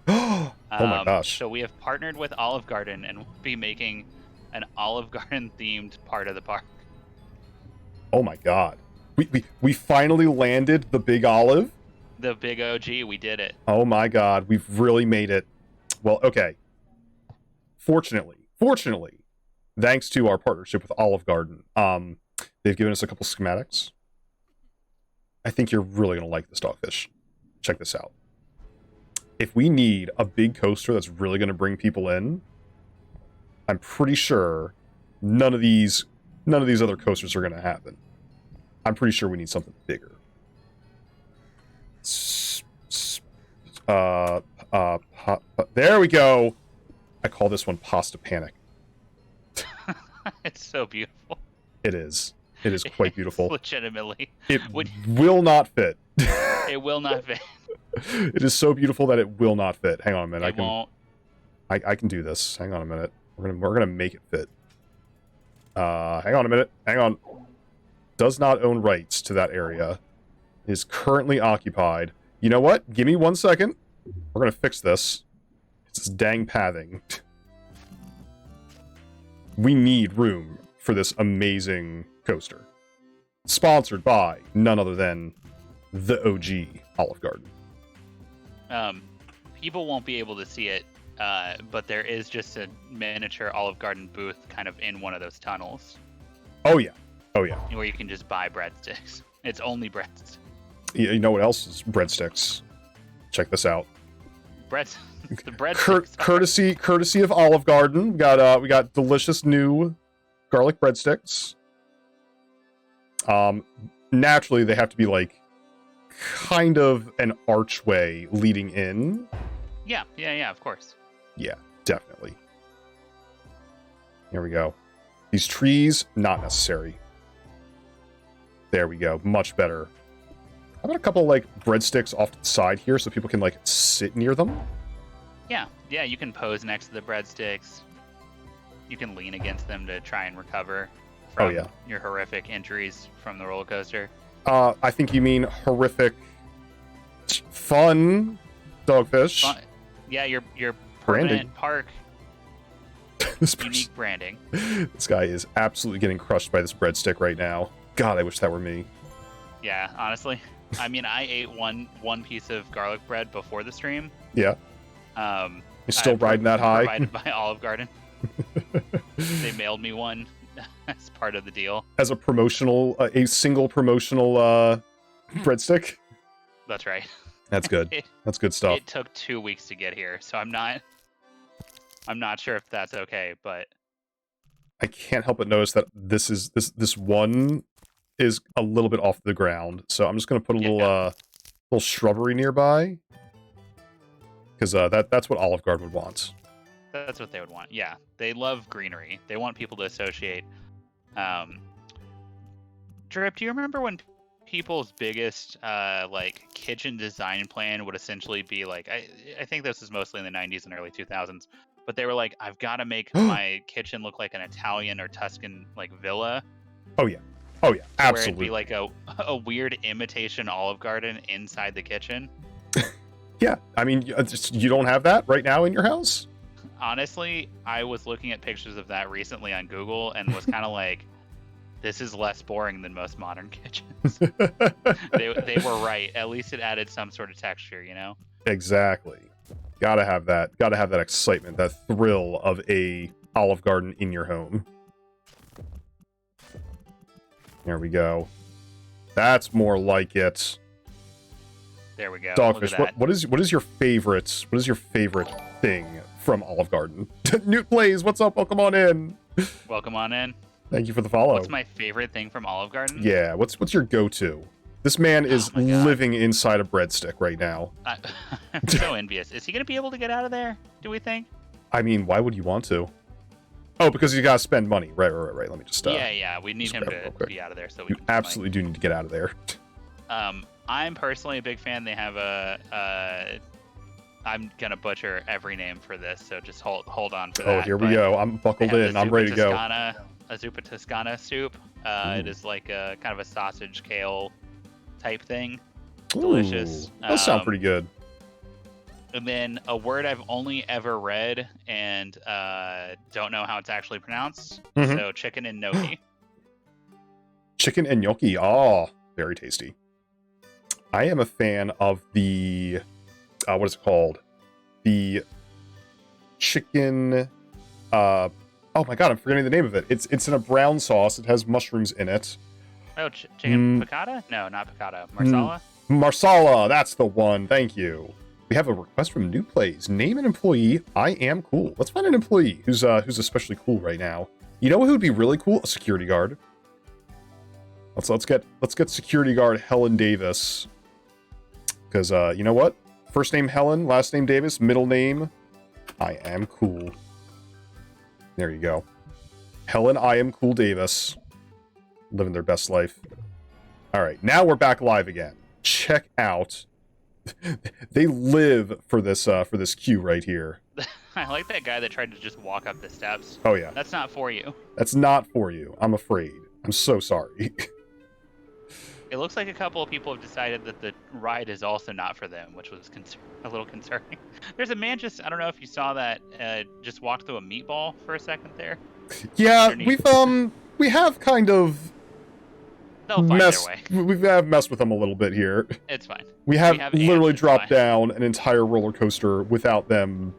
Oh my gosh! So we have partnered with Olive Garden, and we'll be making an Olive Garden themed part of the park. Oh my god! We finally landed the Big Olive. The big OG, we did it. Oh my god, we've really made it. Well, okay. Fortunately, thanks to our partnership with Olive Garden, they've given us a couple schematics. I think you're really going to like this, Dogfish. Check this out. If we need a big coaster that's really going to bring people in, I'm pretty sure none of these other coasters are going to happen. I'm pretty sure we need something bigger. There we go. I call this one Pasta Panic. It's so beautiful. It is. It is quite beautiful. Legitimately. It will not fit. It will not fit. It is so beautiful that it will not fit. Hang on a minute. I can do this. Hang on a minute. We're gonna make it fit. Hang on a minute. Hang on. Does not own rights to that area. Is currently occupied. You know what? Give me 1 second. We're gonna fix this. It's this dang pathing. We need room for this amazing coaster. sponsored by none other than the OG Olive Garden. People won't be able to see it, but there is just a miniature Olive Garden booth kind of in one of those tunnels. Oh yeah. Where you can just buy breadsticks. It's only breadsticks. You know what else is breadsticks? Check this out. The breadsticks. Courtesy of Olive Garden. We got delicious new garlic breadsticks. Naturally they have to be like kind of an archway leading in. Yeah, of course. Yeah, definitely. Here we go. These trees, not necessary. There we go. Much better. How about a couple like breadsticks off to the side here so people can like sit near them? Yeah, you can pose next to the breadsticks. You can lean against them to try and recover from your horrific injuries from the roller coaster. I think you mean horrific fun dogfish. Yeah, your branding. permanent park unique branding. This guy is absolutely getting crushed by this breadstick right now. God, I wish that were me. Yeah, honestly. I mean, I ate one piece of garlic bread before the stream. Yeah. You're still riding that high? Provided by Olive Garden. They mailed me one as part of the deal. As a single promotional breadstick? That's right. That's good. That's good stuff. It took 2 weeks to get here, so I'm not sure if that's okay, but I can't help but notice that this one is a little bit off the ground, so I'm just gonna put a little shrubbery nearby, because that's what Olive Garden would want. That's what they would want. Yeah, they love greenery. They want people to associate. Drip, do you remember when people's biggest like kitchen design plan would essentially be like, I think this was mostly in the 90s and early 2000s, but they were like, I've got to make my kitchen look like an Italian or Tuscan like villa. Oh yeah, absolutely. Where it'd be like a weird imitation Olive Garden inside the kitchen. Yeah, I mean, you don't have that right now in your house? Honestly, I was looking at pictures of that recently on Google and was kind of like, this is less boring than most modern kitchens. They were right. At least it added some sort of texture, you know? Exactly. Gotta have that excitement, that thrill of a Olive Garden in your home. There we go. That's more like it. There we go. Dogfish, what is your favorite thing from Olive Garden? Newt Blaze, what's up? Welcome on in. Welcome on in. Thank you for the follow. What's my favorite thing from Olive Garden? Yeah, what's your go-to? This man is living inside a breadstick right now. I'm so envious. Is he going to be able to get out of there, do we think? I mean, why would you want to? Oh, because you gotta spend money. Right. Let me just... Yeah, we need him to be out of there. So we You absolutely do need to get out of there. I'm personally a big fan. They have I'm going to butcher every name for this, so just hold on for that. Oh, here we go. I'm buckled in. I'm ready to go. A zuppa Toscana soup. It is like a kind of a sausage kale type thing. Delicious. Ooh, that sounds pretty good. And then a word I've only ever read and don't know how it's actually pronounced. Mm-hmm. So chicken and gnocchi. Chicken and gnocchi. Oh, very tasty. I am a fan of the what is it called? The chicken. Oh my god, I'm forgetting the name of it. It's in a brown sauce. It has mushrooms in it. Oh, chicken piccata? No, not piccata. Marsala? Marsala, that's the one. Thank you. We have a request from New Plays. Name an employee. I am cool. Let's find an employee who's especially cool right now. You know who would be really cool? A security guard. Let's get security guard Helen Davis. Because you know what? First name Helen, last name Davis, middle name I am cool. There you go. Helen I am cool Davis. Living their best life. All right, now we're back live again. Check out. They live for this queue right here. I like that guy that tried to just walk up the steps. Oh yeah. That's not for you. That's not for you. I'm afraid. I'm so sorry. It looks like a couple of people have decided that the ride is also not for them, which was a little concerning. There's a man just, I don't know if you saw that, just walked through a meatball for a second there. Yeah, underneath. we have kind of They'll find their way. We have messed with them a little bit here. It's fine. We have literally ants, dropped it's fine. down an entire roller coaster without them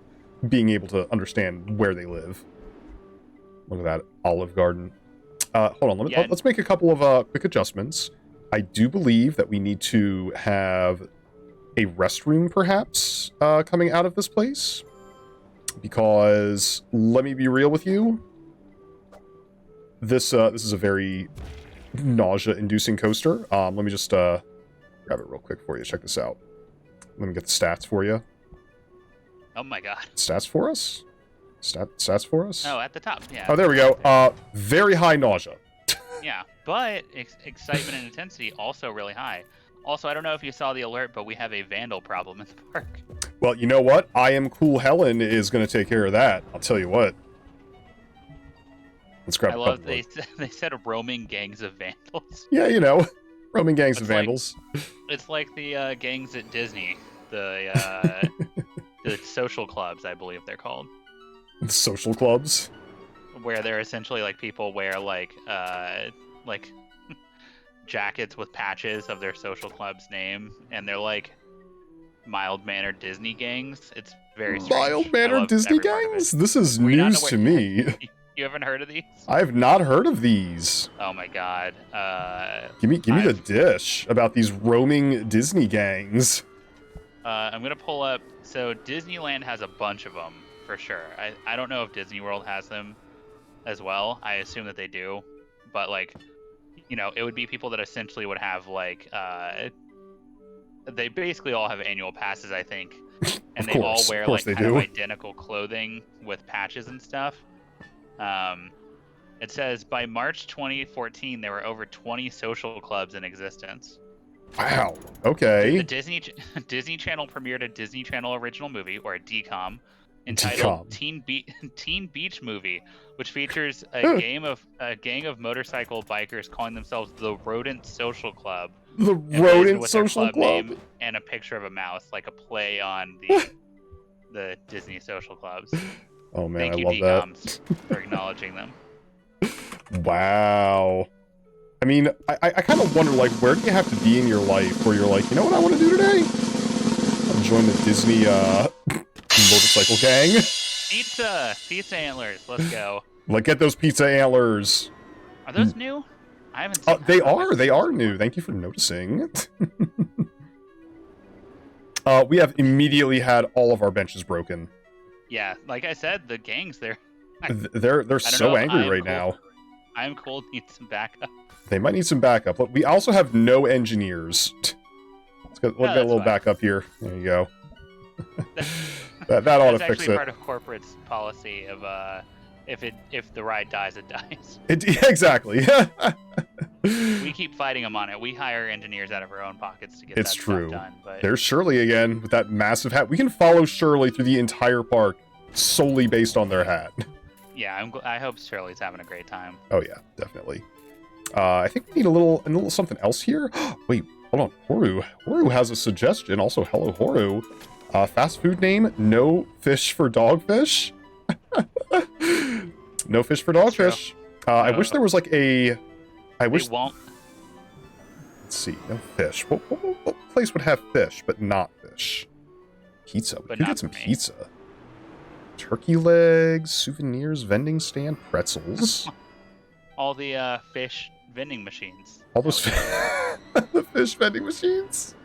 being able to understand where they live. Look at that Olive Garden. Hold on, let's make a couple of quick adjustments. I do believe that we need to have a restroom, perhaps, coming out of this place. Because, let me be real with you, this is a very nausea-inducing coaster. Let me just grab it real quick for you. Check this out. Let me get the stats for you. Oh my god. Stats for us? Stats for us? Oh, at the top, yeah. Oh, there we go. Very high nausea. Yeah, but excitement and intensity also really high. Also, I don't know if you saw the alert, but we have a vandal problem in the park. Well, you know what? I Am Cool Helen is going to take care of that. I'll tell you what. Let's grab I a love couple they said roaming gangs of vandals. Yeah, you know, roaming gangs It's of like- vandals. It's like the gangs at Disney, the social clubs, I believe they're called, Social clubs. where they're essentially like people wear like jackets with patches of their social club's name, and they're like mild-mannered Disney gangs. It's very strange. I Mild-mannered love Disney every part of gangs? it. This is Were you not news to me. You haven't heard of these? I've not heard of these. Oh my god. Give me the dish about these roaming Disney gangs. I'm gonna pull up. So Disneyland has a bunch of them for sure. I don't know if Disney World has them as well. I assume that they do, but like, you know, it would be people that essentially would have like they basically all have annual passes, I think, and they all wear like kind of identical clothing with patches and stuff. It says by March 2014 there were over 20 social clubs in existence. Wow. Okay. The Disney Channel premiered a Disney Channel original movie, or a DCOM, entitled Teen Beach Movie, which features a gang of motorcycle bikers calling themselves the Rodent Social Club. The Rodent Social Club, and a picture of a mouse, like a play on the Disney social clubs. Oh man, Thank you, I love DCOMs, for acknowledging them. Wow. I mean, I kind of wonder, like, where do you have to be in your life where you're like, you know what I want to do today? I'll join the Disney motorcycle gang. Pizza antlers, let's go. Like, get those pizza antlers. Are those new? I haven't seen They are new. Thank you for noticing. We have immediately had all of our benches broken. Yeah, like I said, the gangs, they're so angry right now. I'm Cool needs some backup. They might need some backup. But we also have no engineers. Let's get a little fine. backup here. There you go. that ought to fix it. That's actually part of corporate's policy of if the ride dies, it dies. Exactly. We keep fighting them on it. We hire engineers out of our own pockets to get it's that true. stuff done. But There's Shirley again with that massive hat. We can follow Shirley through the entire park solely based on their hat. yeah, I hope Shirley's having a great time. Oh yeah, definitely. I think we need a little something else here. Wait, hold on. Horu has a suggestion. Also, hello, Horu. Fast food name: No Fish for Dogfish. No fish for dogfish. I wish there was like a. I wish. They won't. Let's see. No fish. What place would have fish but not fish? Pizza. We could get some pizza. Turkey legs, souvenirs, vending stand, pretzels. All the fish vending machines. All those the fish vending machines.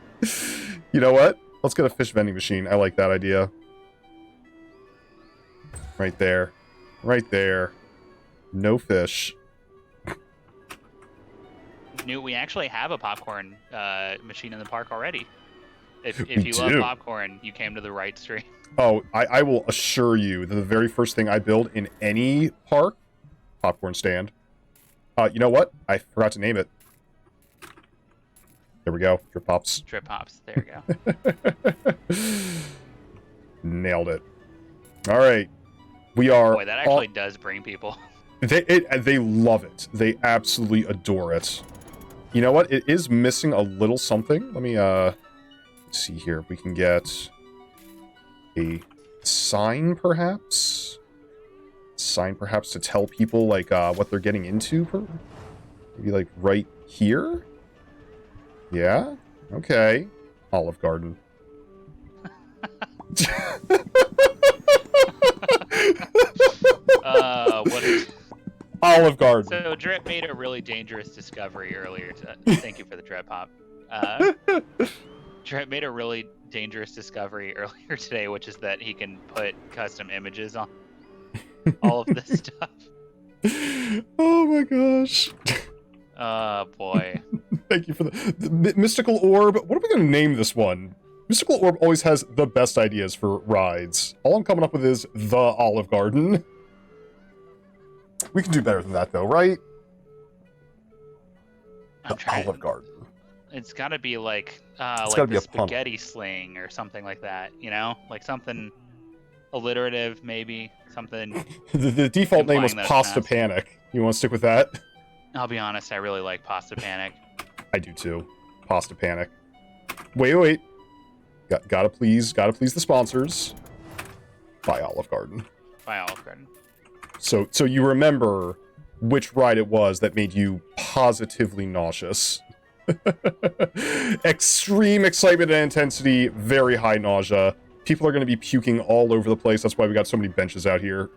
You know what? Let's get a fish vending machine. I like that idea. Right there. Right there. No fish. We actually have a popcorn machine in the park already. If We you love do. popcorn, you came to the right stream. Oh, I will assure you that the very first thing I build in any park, popcorn stand. You know what? I forgot to name it. There we go. Drip Pops. Drip Pops. There we go. Nailed it. All right. We are... Boy, that actually does bring people. They love it. They absolutely adore it. You know what? It is missing a little something. Let me see here. If we can get a sign, perhaps. Sign, perhaps, to tell people like what they're getting into. Maybe like right here? Yeah? Okay. Olive Garden. What is... Olive Garden. So Drip made a really dangerous discovery earlier. Thank you for the Drip Hop. Drip made a really dangerous discovery earlier today, which is that he can put custom images on all of this stuff. Oh my gosh. Oh boy. Thank you for the Mystical Orb. What are we going to name this one? Mystical Orb always has the best ideas for rides. All I'm coming up with is the Olive Garden. We can do better than that, though, right? The Olive Garden. It's got to be like gotta be the a pun. spaghetti sling or something like that. You know, like something alliterative, maybe something. The default name was implying Pasta that's Panic. You want to stick with that? I'll be honest, I really like Pasta Panic. I do too. Pasta Panic. Wait. Gotta please the sponsors. By Olive Garden. By Olive Garden. So you remember which ride it was that made you positively nauseous. Extreme excitement and intensity, very high nausea. People are going to be puking all over the place. That's why we got so many benches out here.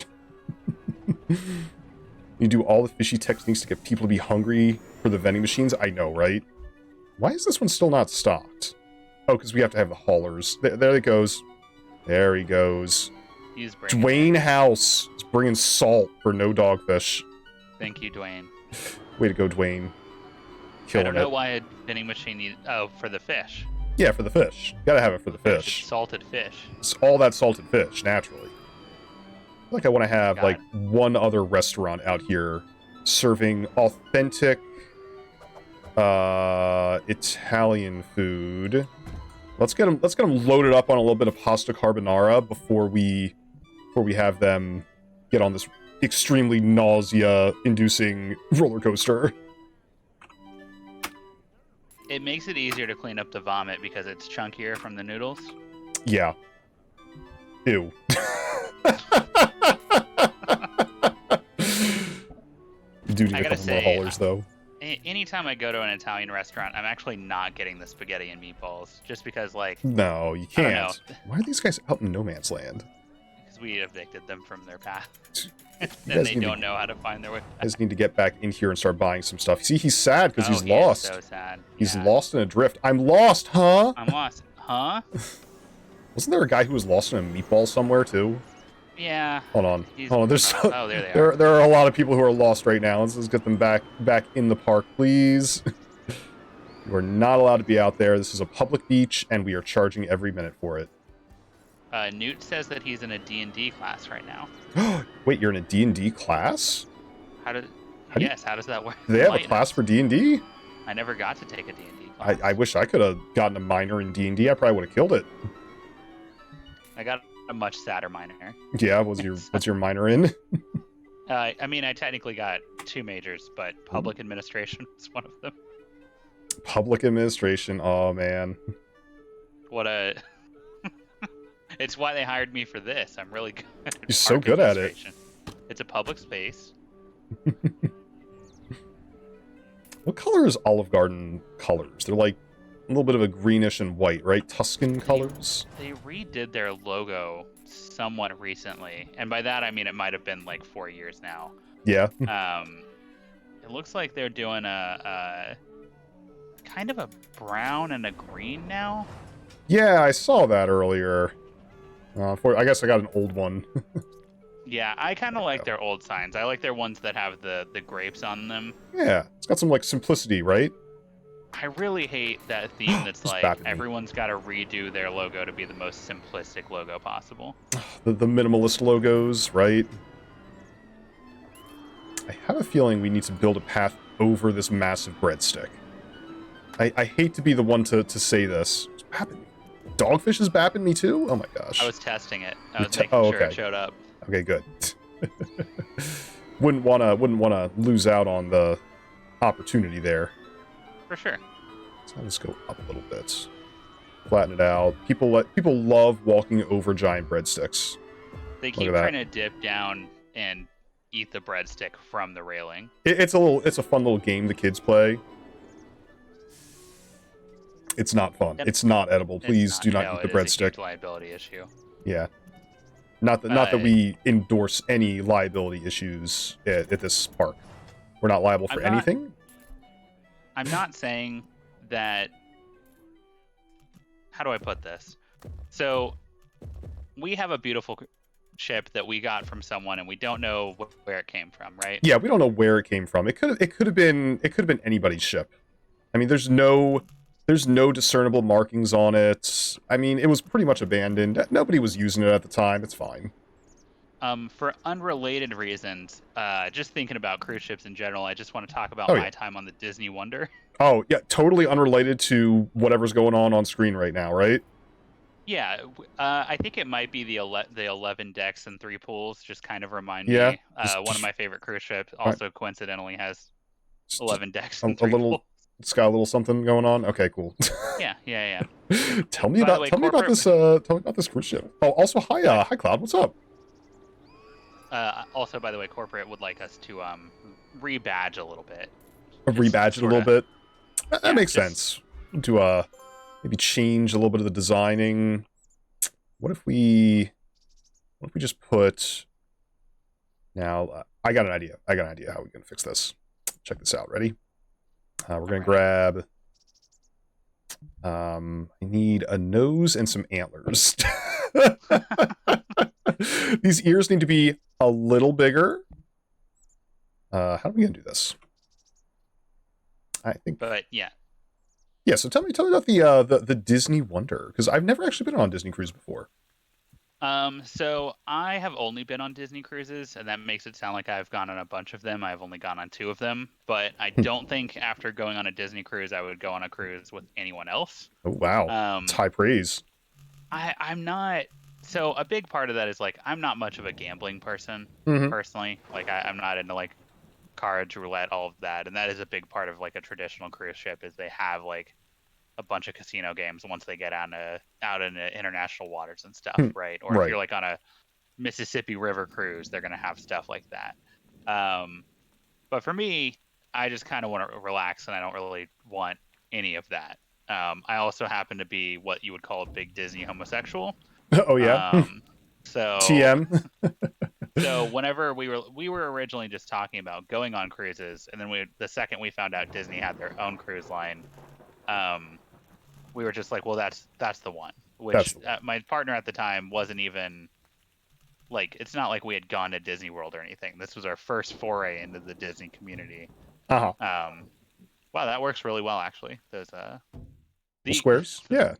You do all the fishy techniques to get people to be hungry for the vending machines. I know, right? Why is this one still not stocked? Oh, because we have to have the haulers. There it goes. There he goes. He's bringing Dwayne House is bringing salt for no dogfish. Thank you, Dwayne. Way to go, Dwayne. Killing I don't know it. why a vending machine needs... Oh, for the fish. Yeah, for the fish. Gotta have it for the It's fish. salted fish. It's all that salted fish, naturally. Like I want to have, God. like, one other restaurant out here serving authentic Italian food. Let's get them loaded up on a little bit of pasta carbonara before we have them get on this extremely nausea-inducing roller coaster. It makes it easier to clean up the vomit because it's chunkier from the noodles. Yeah. Ew. You do need I a gotta couple more say, haulers, though. Anytime I go to an Italian restaurant, I'm actually not getting the spaghetti and meatballs, just because, like, No, you I don't can't. know. Why are these guys out in no man's land? because we evicted them from their path, You and guys they need to- don't know how to find their way You back. guys need to get back in here and start buying some stuff. See, he's sad because he's he is lost. so sad. He's Yeah. lost in a drift. I'm lost, huh? I'm lost. Huh? Wasn't there a guy who was lost in a meatball somewhere, too? Yeah. Hold on. He's- Hold on. There's Oh, there they are. there are a lot of people who are lost right now. Let's just get them back in the park, please. You are not allowed to be out there. This is a public beach, and we are charging every minute for it. Newt says that he's in a D&D class right now. Wait, you're in a D&D class? How did? How do you- Yes. How does that work? Do they have a Enlighten class us. for D&D? I never got to take a D&D class. I wish I could have gotten a minor in D&D. I probably would have killed it. I got a much sadder minor. Yeah, what's your minor in? I mean, I technically got 2 majors, but public administration was one of them. Public administration. Oh, man. What a... It's why they hired me for this. I'm really good at You're so park good at it. administration. It's a public space. What color is Olive Garden colors? They're like a little bit of a greenish and white, right? Tuscan colors? They redid their logo somewhat recently, and by that I mean it might have been like 4 years now. Yeah. It looks like they're doing a kind of a brown and a green now. Yeah, I saw that earlier. I guess I got an old one. Yeah, I kind of like their old signs. I like their ones that have the grapes on them. Yeah, it's got some, like, simplicity, right? I really hate that theme that's Just like back at me. everyone's got to redo their logo to be the most simplistic logo possible. The minimalist logos, right? I have a feeling we need to build a path over this massive breadstick. I hate to be the one to say this. It's bapping me. Dogfish is bapping me too? Oh my gosh. I was testing it. I You're was making sure okay. it showed up. Okay, good. wouldn't wanna lose out on the opportunity there. For sure. So I'll just go up a little bit. Flatten it out. People love walking over giant breadsticks. They Look keep at that. trying to dip down and eat the breadstick from the railing. It's a fun little game the kids play. It's not fun. It's not edible. Please do not eat the breadstick. It's a huge breadstick. liability issue. Yeah. Not that we endorse any liability issues at this park. We're not liable for anything. I'm not saying that. How do I put this? So, we have a beautiful ship that we got from someone, and we don't know where it came from, right? Yeah, we don't know where it came from. It could have been anybody's ship. I mean, there's no discernible markings on it. I mean, it was pretty much abandoned. Nobody was using it at the time. It's fine. For unrelated reasons, just thinking about cruise ships in general, I just want to talk about my time on the Disney Wonder. Oh, yeah, totally unrelated to whatever's going on screen right now, right? Yeah, I think it might be the 11 decks and 3 pools. Just kind of remind me. One of my favorite cruise ships also coincidentally has 11 decks and 3 pools. It's got a little something going on. Okay, cool. Yeah. Tell me about this cruise ship. Oh, also hi Cloud, what's up? Also, by the way, corporate would like us to rebadge a little bit. Rebadge it a little bit. That makes sense. To maybe change a little bit of the designing. What if we just put... Now, I got an idea. How we're going to fix this. Check this out. Ready? We're going to grab... I need a nose and some antlers. These ears need to be a little bigger. How are we going to do this? I think... But, yeah. Yeah, so tell me about the Disney Wonder, because I've never actually been on a Disney cruise before. So I have only been on Disney cruises, and that makes it sound like I've gone on a bunch of them. I've only gone on 2 of them, but I don't think after going on a Disney cruise, I would go on a cruise with anyone else. Oh, wow. It's high praise. I'm not... So a big part of that is, like, I'm not much of a gambling person, personally. Like, I'm not into, like, cards, roulette, all of that, and that is a big part of, like, a traditional cruise ship, is they have, like, a bunch of casino games once they get out into international waters and stuff, right? Or if you're like on a Mississippi River cruise, they're gonna have stuff like that. But for me, I just kind of want to relax, and I don't really want any of that. I also happen to be what you would call a big Disney homosexual. Oh yeah. So TM. So whenever we were originally just talking about going on cruises, and then the second we found out Disney had their own cruise line, we were just like, well, that's the one. Which my partner at the time wasn't even like, it's not like we had gone to Disney World or anything. This was our first foray into the Disney community. Wow, that works really well, actually. There's the squares. Yeah.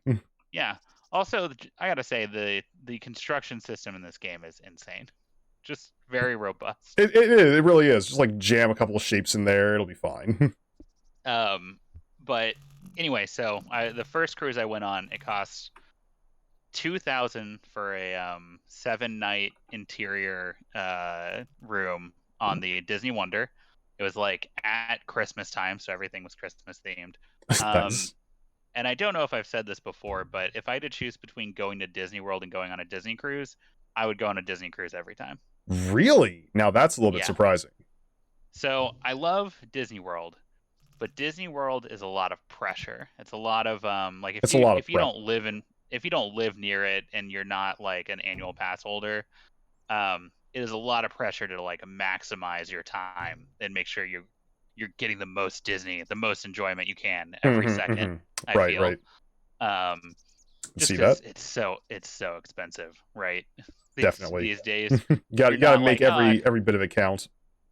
Yeah. Also, I gotta say the construction system in this game is insane. Just very robust. It is. It really is. Just like jam a couple of shapes in there, it'll be fine. But anyway, so the first cruise I went on, it cost $2,000 for a 7-night interior room on the Disney Wonder. It was like at Christmas time, so everything was Christmas themed. Nice. And I don't know if I've said this before, but if I had to choose between going to Disney World and going on a Disney cruise, I would go on a Disney cruise every time. Really? Now that's a little bit surprising. So I love Disney World, but Disney World is a lot of pressure. It's a lot of like if you don't live near it and you're not like an annual pass holder, it is a lot of pressure to like maximize your time and make sure you're getting the most Disney, the most enjoyment you can every second. I feel. Right. Just because it's so expensive, right? Definitely. These days, you gotta make like, every bit of it count.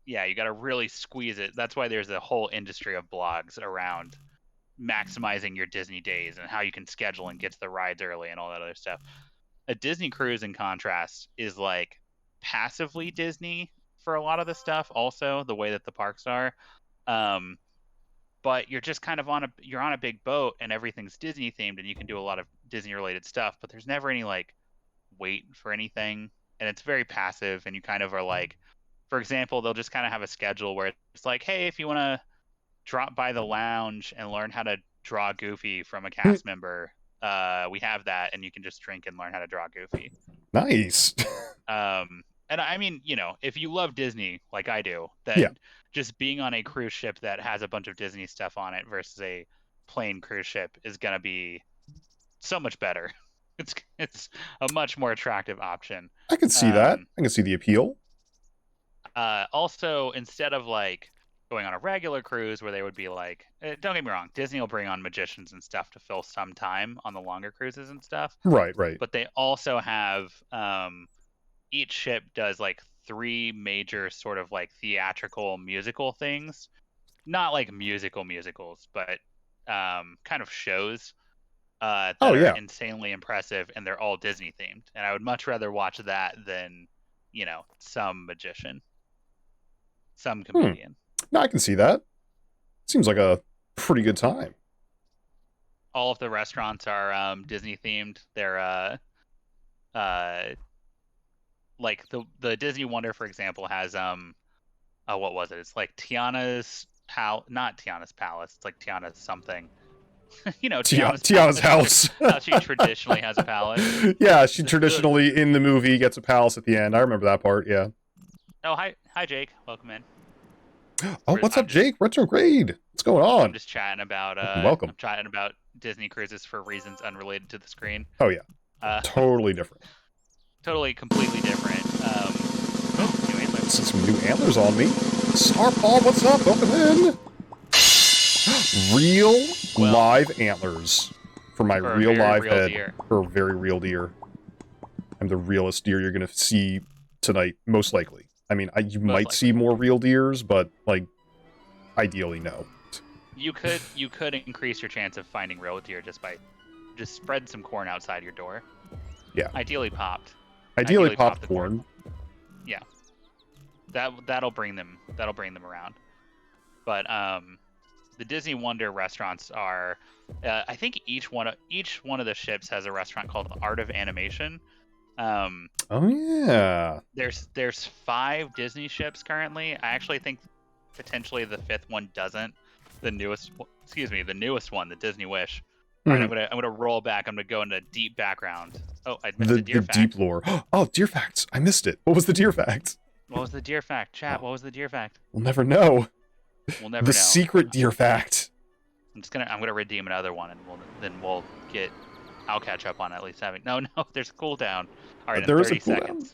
Yeah, you gotta really squeeze it. That's why there's a whole industry of blogs around maximizing your Disney days and how you can schedule and get to the rides early and all that other stuff. A Disney cruise, in contrast, is like passively Disney for a lot of the stuff. Also, the way that the parks are. But you're just kind of on a big boat and everything's Disney themed and you can do a lot of Disney related stuff, but there's never any like wait for anything, and it's very passive, and you kind of are like, for example, they'll just kind of have a schedule where it's like, hey, if you want to drop by the lounge and learn how to draw Goofy from a cast member, we have that, and you can just drink and learn how to draw Goofy. Nice. And I mean, if you love Disney like I do, Yeah. then just being on a cruise ship that has a bunch of Disney stuff on it versus a plain cruise ship is gonna be so much better. It's a much more attractive option. I can see that. I can see the appeal. Also, instead of like going on a regular cruise where they would be like, don't get me wrong, Disney will bring on magicians and stuff to fill some time on the longer cruises and stuff. Right. But they also have each ship does like 3 major sort of like theatrical musical things, not like musicals, but kind of shows that Oh, yeah. are insanely impressive, and they're all Disney themed. And I would much rather watch that than some magician, some comedian. No, I can see that. Seems like a pretty good time. All of the restaurants are Disney themed. They're like the Disney Wonder, for example, has what was it? It's like not Tiana's Palace. It's like Tiana's something. Tiana's house. How she traditionally has a palace. Yeah, she traditionally in the movie gets a palace at the end. I remember that part. Yeah. Oh, hi, Jake. Welcome in. Oh, what's up, Jake? Retrograde. What's going on? I'm just chatting about. Welcome. I'm chatting about Disney cruises for reasons unrelated to the screen. Oh yeah. Totally different. Totally, completely different. See some new antlers on me. Star Paul, what's up? Welcome in. Live antlers for my real live head. Deer. For a very real deer. I'm the realest deer you're gonna see tonight, most likely. I mean, you might see more real deers, but like, ideally, no. You could increase your chance of finding real deer just by spread some corn outside your door. Yeah. Ideally popped. Ideally popped corn. Yeah. That'll bring them around. But the Disney Wonder restaurants are, I think each one of the ships has a restaurant called Art of Animation. Oh yeah. There's 5 Disney ships currently. I actually think potentially the 5th one doesn't. The newest one, the Disney Wish. All right, I'm gonna roll back. I'm gonna go into deep background. Oh, I missed the deer fact. Deep lore. Oh, deer facts. I missed it. What was the deer fact? What was the deer fact, chat? What was the deer fact? We'll never know. We'll never know. The secret deer fact. I'm gonna redeem another one, and I'll catch up on at least having. No, there's a cooldown. All right, there in is 30 a cooldown.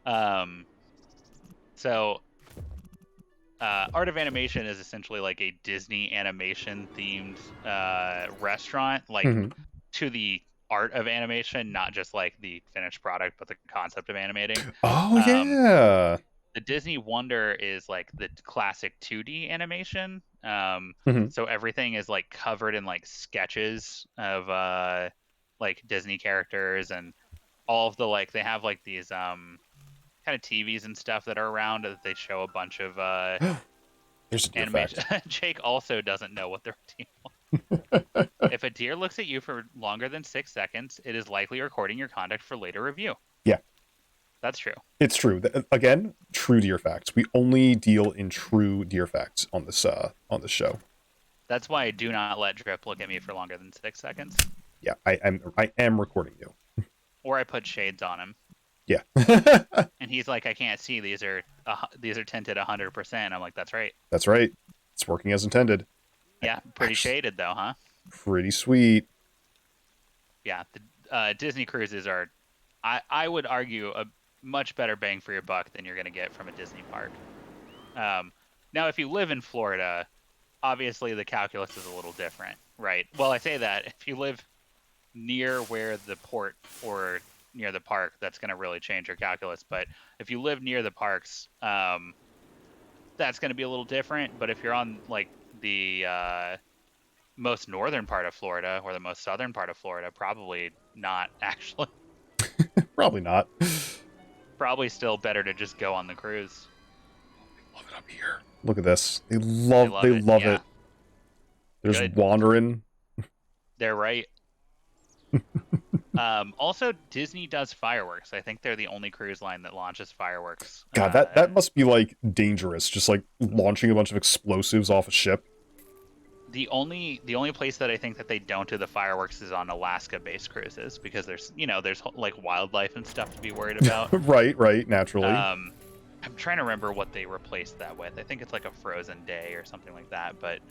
seconds. So, Art of Animation is essentially like a Disney animation themed restaurant, like to the art of animation, not just like the finished product, but the concept of animating. Oh yeah. The Disney Wonder is like the classic 2D animation. So everything is like covered in like sketches of like Disney characters, and all of the like they have like these kind of TVs and stuff that are around that they show a bunch of Here's a deer animation. fact. Jake also doesn't know what they're doing. If a deer looks at you for longer than 6 seconds, it is likely recording your conduct for later review. Yeah. That's true. It's true. Again, true deer facts. We only deal in true deer facts on this show. That's why I do not let Drip look at me for longer than 6 seconds. Yeah, I am recording you. Or I put shades on him. Yeah. And he's like, I can't see. These are tinted 100%. I'm like, that's right. That's right. It's working as intended. Yeah, pretty shaded though, huh? Pretty sweet. Yeah, the Disney cruises are, I would argue, a much better bang for your buck than you're going to get from a Disney park. Now, if you live in Florida, obviously the calculus is a little different, right? Well, I say that if you live near where the port or near the park, that's going to really change your calculus. But if you live near the parks, that's going to be a little different. But if you're on like the most northern part of Florida or the most southern part of Florida, probably not actually. Probably not. Probably still better to just go on the cruise. Love it up here. Look at this. They love yeah. it. They're just Good. wandering. They're right. Also, Disney does fireworks. I think they're the only cruise line that launches fireworks. God, that must be like dangerous. Just like launching a bunch of explosives off a ship. The only place that I think that they don't do the fireworks is on Alaska-based cruises, because there's like wildlife and stuff to be worried about. Right, naturally. I'm trying to remember what they replaced that with. I think it's like a frozen day or something like that. But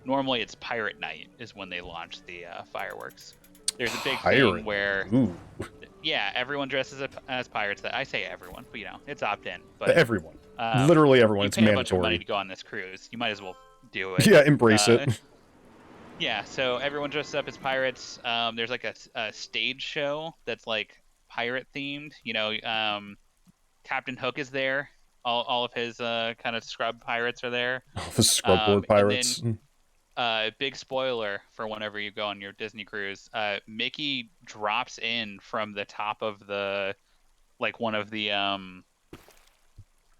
normally it's Pirate Night is when they launch the fireworks. There's a big thing where, yeah, everyone dresses up as pirates. That I say everyone, but it's opt-in. But everyone, literally everyone. You It's pay mandatory. a bunch of money to go on this cruise. You might as well do it. Yeah, embrace it. Yeah, so everyone dresses up as pirates. There's like a stage show that's like pirate themed. Captain Hook is there. All of his kind of scrub pirates are there. The scrub board pirates. And then, big spoiler for whenever you go on your Disney cruise, Mickey drops in from the top of one of the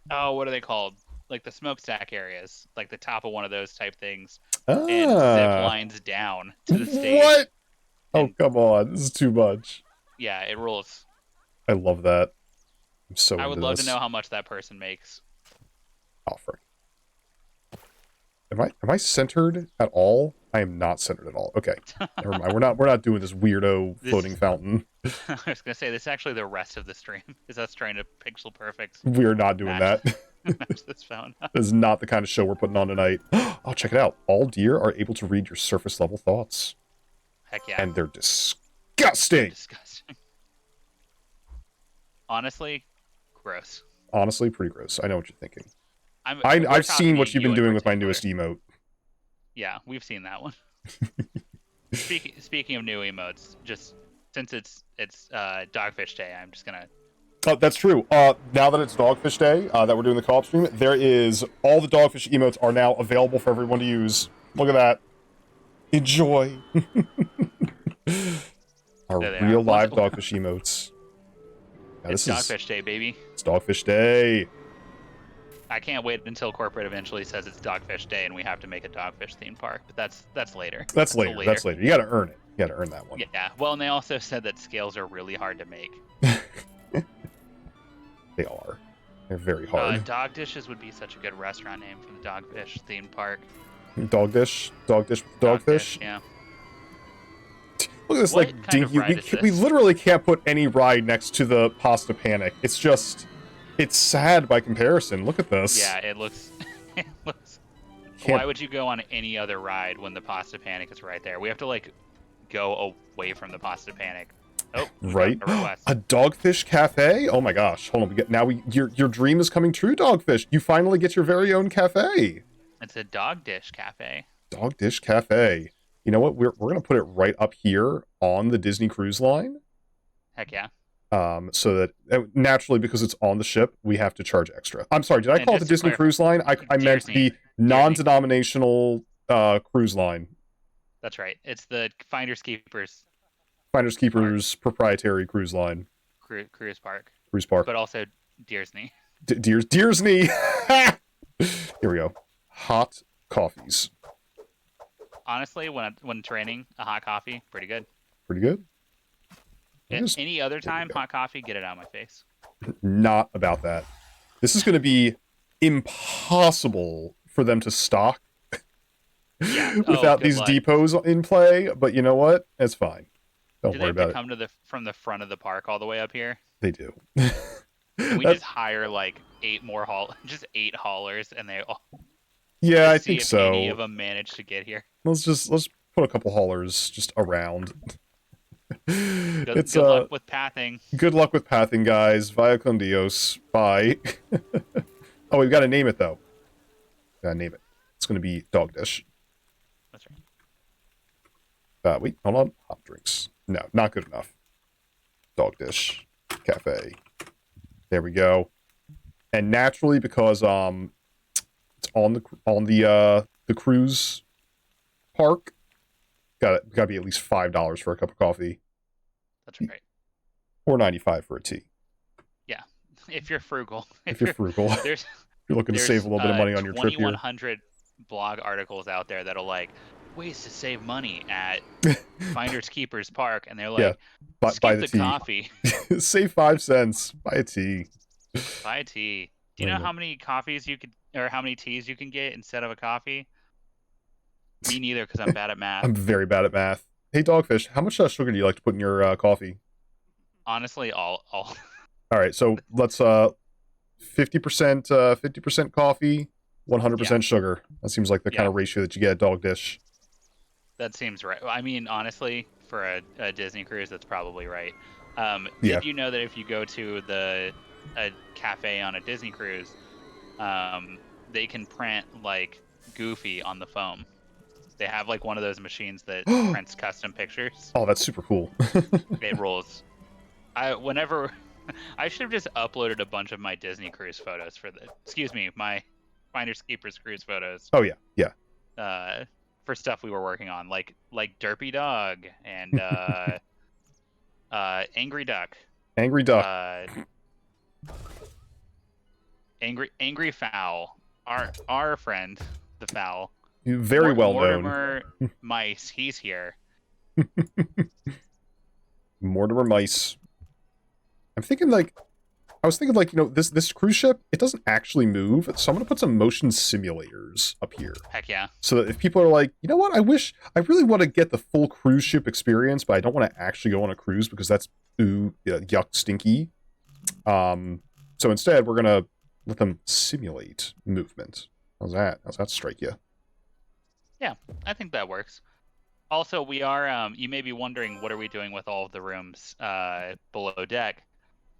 what are they called? Like the smokestack areas, like the top of one of those type things, and zip lines down to the stage. What? Oh, come on. This is too much. Yeah, it rules. I love that. I'm so I would love to know how much that person makes. Oh, frick. Am I centered at all? I am not centered at all. Okay. Never mind. We're not doing this weirdo floating fountain. I was gonna say this is actually the rest of the stream is us trying to pixel perfect. We are not doing that. Match this fountain. This is not the kind of show we're putting on tonight. Oh, check it out. All deer are able to read your surface level thoughts. Heck yeah. And they're disgusting. Honestly, gross. Honestly, pretty gross. I know what you're thinking. I've seen what you've been doing with my newest emote. Yeah, we've seen that one. Speaking of new emotes, just since it's Dogfish Day, I'm just gonna. Oh, that's true. Now that it's Dogfish Day, that we're doing the co-op stream, all the Dogfish emotes are now available for everyone to use. Look at that. Enjoy. Our real live Dogfish emotes. Now, it's Dogfish Day, baby. It's Dogfish Day. I can't wait until corporate eventually says it's Dogfish Day and we have to make a Dogfish themed park, but that's later. That's later. That's later. You got to earn it. You got to earn that one. Yeah. Well, and they also said that scales are really hard to make. They are. They're very hard. Dog Dishes would be such a good restaurant name for the Dogfish themed park. Dogfish, Dogfish. Yeah. Look at this, what like dinky. We literally can't put any ride next to the Pasta Panic. It's just, it's sad by comparison. Look at this. Yeah, it looks. Why would you go on any other ride when the Pasta Panic is right there? We have to like go away from the Pasta Panic. Oh, right. A Dogfish Cafe? Oh my gosh! Hold on. Your dream is coming true, Dogfish. You finally get your very own cafe. It's a Dog Dish Cafe. Dog Dish Cafe. You know what? We're gonna put it right up here on the Disney Cruise Line. Heck yeah. So that naturally, because it's on the ship, we have to charge extra. I'm sorry. Did I call it the Disney Cruise Line? I meant the non-denominational cruise line. That's right. It's the Finders Keepers proprietary cruise line. Cruise park. Cruise park. But also Deersney. Deersney. Here we go. Hot coffees. Honestly, when training, a hot coffee, pretty good. Pretty good. Any other time, hot coffee, get it out of my face. Not about that. This is going to be impossible for them to stock without these depots in play. But you know what? It's fine. Don't worry about it. Do they have to come from the front of the park all the way up here? They do. Can we just hire like 8 haulers, and they all? Yeah, I think so. Any of them manage to get here? Let's put a couple haulers just around. Good luck with pathing. Good luck with pathing, guys. Vaya con Dios. Bye. Oh, we've got to name it though. Gotta name it. It's gonna be Dog Dish. That's right. Wait, hold on. Hot drinks. No, not good enough. Dog Dish Cafe. There we go. And naturally, because it's on the cruise park, gotta be at least $5 for a cup of coffee. That's right. $4.95 for a tea. Yeah, if you're frugal. If you're frugal. You're looking to save a little bit of money on your trip here. 2,100 blog articles out there that'll like ways to save money at Finders Keepers Park, and they're like, skip the coffee. Save 5 cents. Buy a tea. Buy a tea. Do you know how many coffees you could, or how many teas you can get instead of a coffee? Me neither, because I'm bad at math. I'm very bad at math. Hey, Dogfish, how much sugar do you like to put in your coffee? Honestly, all. All right, so let's 50% coffee, 100% sugar. That seems like the kind of ratio that you get at Dog Dish. That seems right. I mean, honestly, for a Disney cruise, that's probably right. Yeah. Did you know that if you go to a cafe on a Disney cruise, they can print like Goofy on the foam? They have like one of those machines that prints custom pictures. Oh, that's super cool. It rolls. I should have just uploaded a bunch of my Disney cruise photos my Finders Keepers cruise photos. Oh yeah. For stuff we were working on, like Derpy Dog and Angry Duck. Angry Duck. Angry Fowl. Our friend, the Fowl. Very well known. Mortimer Mice, he's here. Mortimer Mice. I was thinking like, this cruise ship, it doesn't actually move, so I'm gonna put some motion simulators up here. Heck yeah. So that if people are like, you know what, I really want to get the full cruise ship experience, but I don't want to actually go on a cruise because that's yuck stinky. So instead we're gonna let them simulate movement. How's that strike you? Yeah, I think that works. Also, we are, you may be wondering, what are we doing with all of the rooms below deck?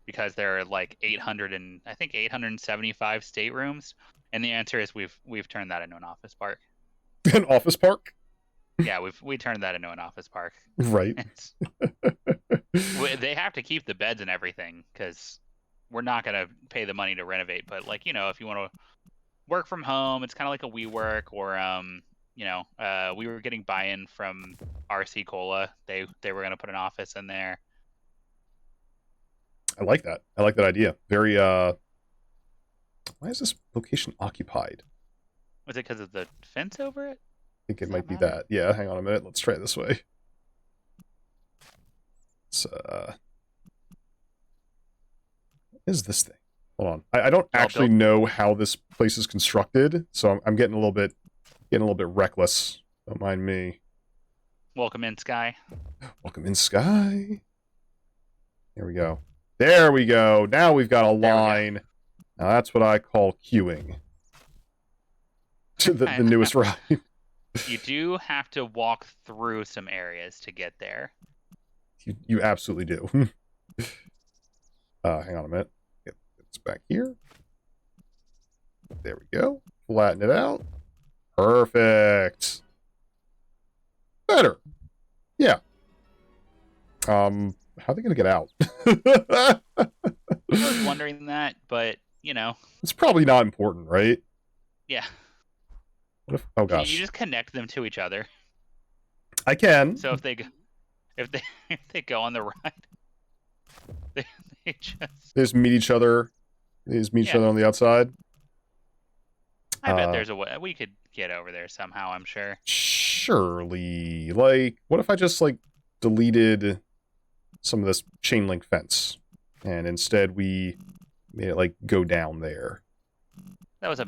Because there are like 875 staterooms, and the answer is we've turned that into an office park. An office park? Yeah, we turned that into an office park. Right. They have to keep the beds and everything, because we're not going to pay the money to renovate. But like, if you want to work from home, it's kind of like a WeWork, or we were getting buy-in from RC Cola. They were going to put an office in there. I like that. I like that idea. Very, why is this location occupied? Was it because of the fence over it? I think it might be that. Yeah, hang on a minute. Let's try it this way. What is this thing? Hold on. I don't actually know how this place is constructed, so I'm getting a little bit reckless. Don't mind me. Welcome in, Sky. Welcome in, Sky. There we go. There we go. Now we've got a line. Now that's what I call queuing. To the newest ride. You do have to walk through some areas to get there. You absolutely do. Hang on a minute. It's back here. There we go. Flatten it out. Perfect. Better. Yeah. How are they going to get out? I was wondering that, but, It's probably not important, right? Yeah. What if... Oh, gosh. Can you just connect them to each other? I can. So if they go on the ride, they just meet each other. They just meet each other on the outside. I bet there's a way. We could get over there somehow, I'm sure. Surely. Like, what if I just, deleted some of this chain link fence, and instead we made it, go down there? That was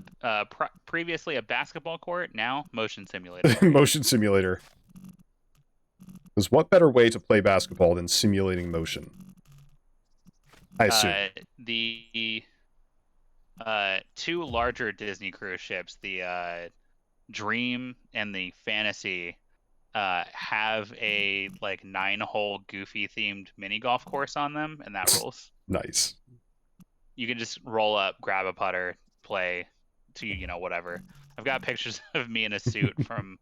previously a basketball court, now motion simulator. Motion simulator. Because what better way to play basketball than simulating motion? I assume. The two larger Disney cruise ships, the Dream and the Fantasy, have a 9-hole Goofy themed mini golf course on them, and that rules. Nice. You can just roll up, grab a putter, play to whatever. I've got pictures of me in a suit from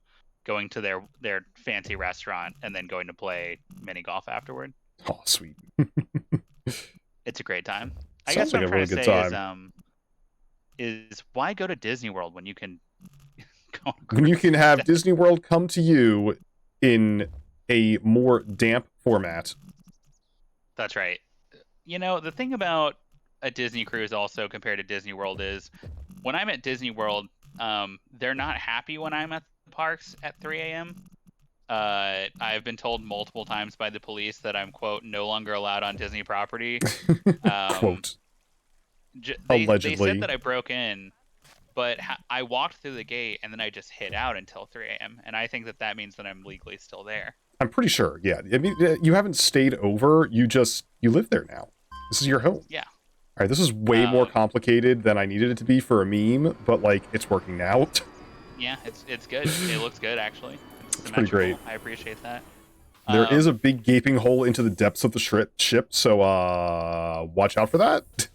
going to their fancy restaurant and then going to play mini golf afterward. Oh, sweet. It's a great time. I Sounds guess what like I'm a really trying to good say time. is why go to Disney World when you can go when you can have Disney World come to you in a more damp format. That's right. The thing about a Disney cruise also compared to Disney World is when I'm at Disney World, they're not happy when I'm at the parks at 3 a.m. I've been told multiple times by the police that I'm, quote, no longer allowed on Disney property. Quote. They Allegedly. said that I broke in, but I walked through the gate and then I just hid out until 3 a.m. And I think that means that I'm legally still there. I'm pretty sure. Yeah. I mean, you haven't stayed over. You live there now. This is your home. Yeah. All right. This is way more complicated than I needed it to be for a meme, but like it's working now. Yeah, it's good. It looks good actually. It's pretty great. I appreciate that. There is a big gaping hole into the depths of the ship, so watch out for that.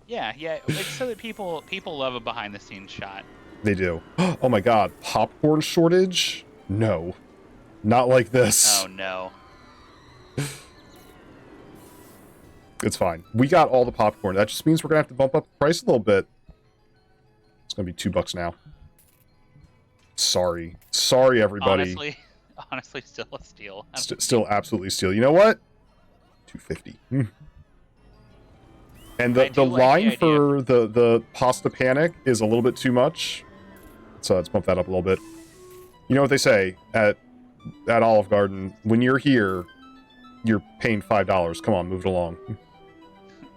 Yeah, like so that people love a behind the scenes shot. They do. Oh my god, popcorn shortage? No. Not like this. Oh no. It's fine. We got all the popcorn. That just means we're gonna have to bump up the price a little bit. It's gonna be $2 now. Sorry, everybody. Honestly, still a steal. Still absolutely steal. You know what? $2.50. And the line for the pasta panic is a little bit too much. So let's bump that up a little bit. You know what they say at Olive Garden? When you're here, you're paying $5. Come on, move it along.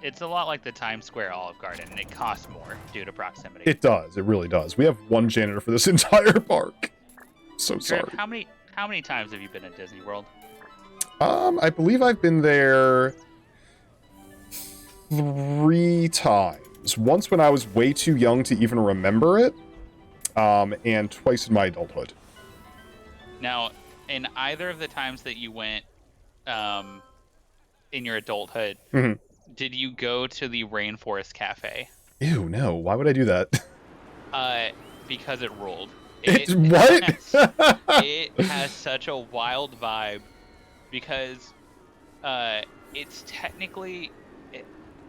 It's a lot like the Times Square Olive Garden, and it costs more due to proximity. It does. It really does. We have one janitor for this entire park. So sorry. How many times have you been at Disney World? I believe I've been there 3 times. Once when I was way too young to even remember it, and twice in my adulthood. Now, in either of the times that you went, in your adulthood, did you go to the Rainforest Cafe? Ew, no. Why would I do that? Because it ruled. What? It has such a wild vibe because it's technically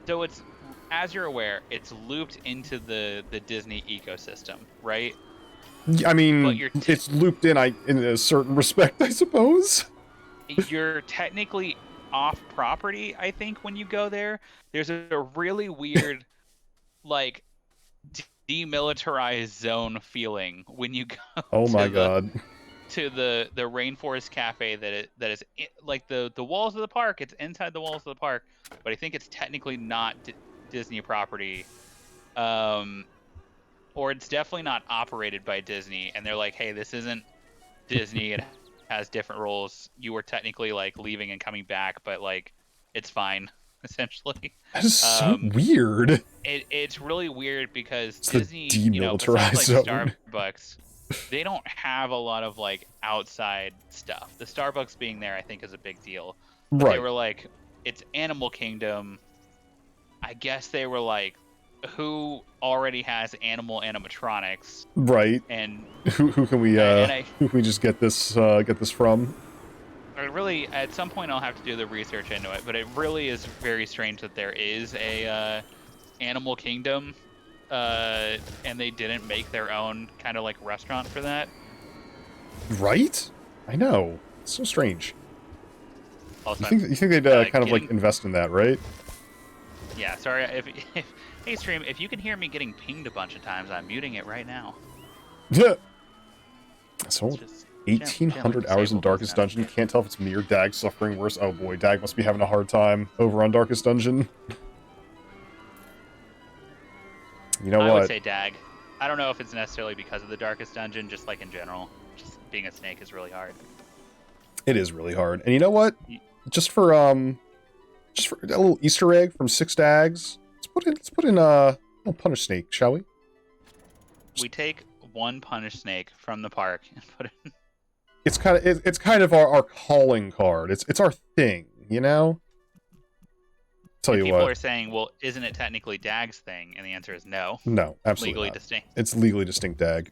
so it's, as you're aware, it's looped into the Disney ecosystem, right? I mean, it's looped in a certain respect, I suppose. You're technically off property, I think, when you go there. There's a really weird like demilitarized zone feeling when you go oh my god to the Rainforest Cafe that is like the walls of the park. It's inside the walls of the park, but I think it's technically not Disney property, or it's definitely not operated by Disney, and they're like, hey, this isn't Disney, it has different rules. You were technically like leaving and coming back, but like it's fine. Essentially, that is so weird. It's really weird because it's Disney, besides like Starbucks, they don't have a lot of like outside stuff. The Starbucks being there, I think, is a big deal. But they were like, it's Animal Kingdom. I guess they were like, who already has animatronics? Right. And who can we who can we just get this from? Really, at some point I'll have to do the research into it, but it really is very strange that there is a Animal Kingdom, and they didn't make their own kind of like restaurant for that. Right? I know. It's so strange. Also, you think they'd kind of like invest in that, right? Yeah. Sorry, if hey stream, if you can hear me getting pinged a bunch of times, I'm muting it right now. Yeah. So 1,800 hours in Darkest Dungeon. Can't tell if it's me or Dag suffering worse. Oh boy, Dag must be having a hard time over on Darkest Dungeon. You know what? I would say Dag. I don't know if it's necessarily because of the Darkest Dungeon, just like in general. Just being a snake is really hard. It is really hard. And you know what? Just for a little Easter egg from 6 Dags, let's put in a little Punish Snake, shall we? We take one Punish Snake from the park and put it in. It's kind of our calling card. It's our thing, you know? Tell you what. People are saying, well, isn't it technically Dag's thing? And the answer is no. No, absolutely legally not. Distinct. It's legally distinct Dag.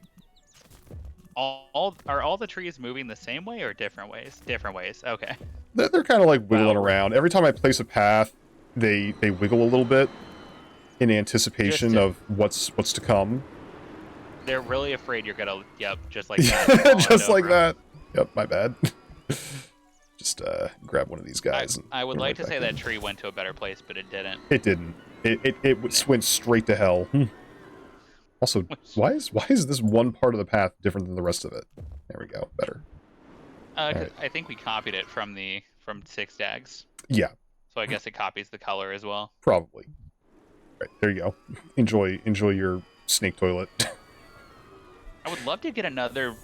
Are all the trees moving the same way or different ways? Different ways. Okay. They're kind of like wiggling around. Every time I place a path, they wiggle a little bit in anticipation of what's to come. They're really afraid you're gonna. Yep, just like that. Just like that. Yep, my bad. Just grab one of these guys. I would like to say that tree went to a better place, but it didn't. It didn't. It went straight to hell. Also, why is this one part of the path different than the rest of it? There we go. Better. Right. I think we copied it from 6 Dags. Yeah. So I guess it copies the color as well. Probably. Right, there you go. Enjoy your snake toilet. I would love to get another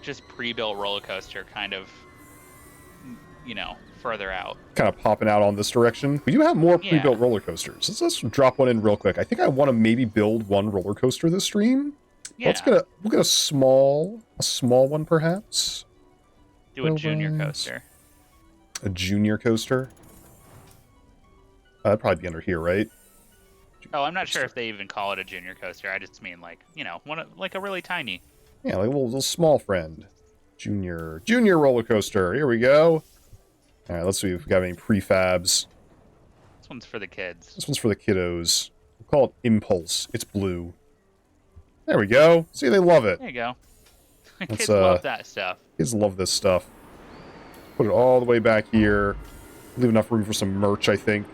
just pre-built roller coaster kind of, further out. Kind of popping out on this direction. We do have more Yeah. pre-built roller coasters. Let's drop one in real quick. I think I want to maybe build one roller coaster this stream. Yeah. We'll get a small one perhaps. Do a junior coaster. A junior coaster? That'd probably be under here, right? Oh, I'm not sure if they even call it a junior coaster. I just mean like a really tiny. Yeah, like a little small friend. Junior roller coaster. Here we go. All right, let's see if we got any prefabs. This one's for the kids. This one's for the kiddos. We'll call it Impulse. It's blue. There we go. See, they love it. There you go. Kids love that stuff. Kids love this stuff. Put it all the way back here. Leave enough room for some merch, I think.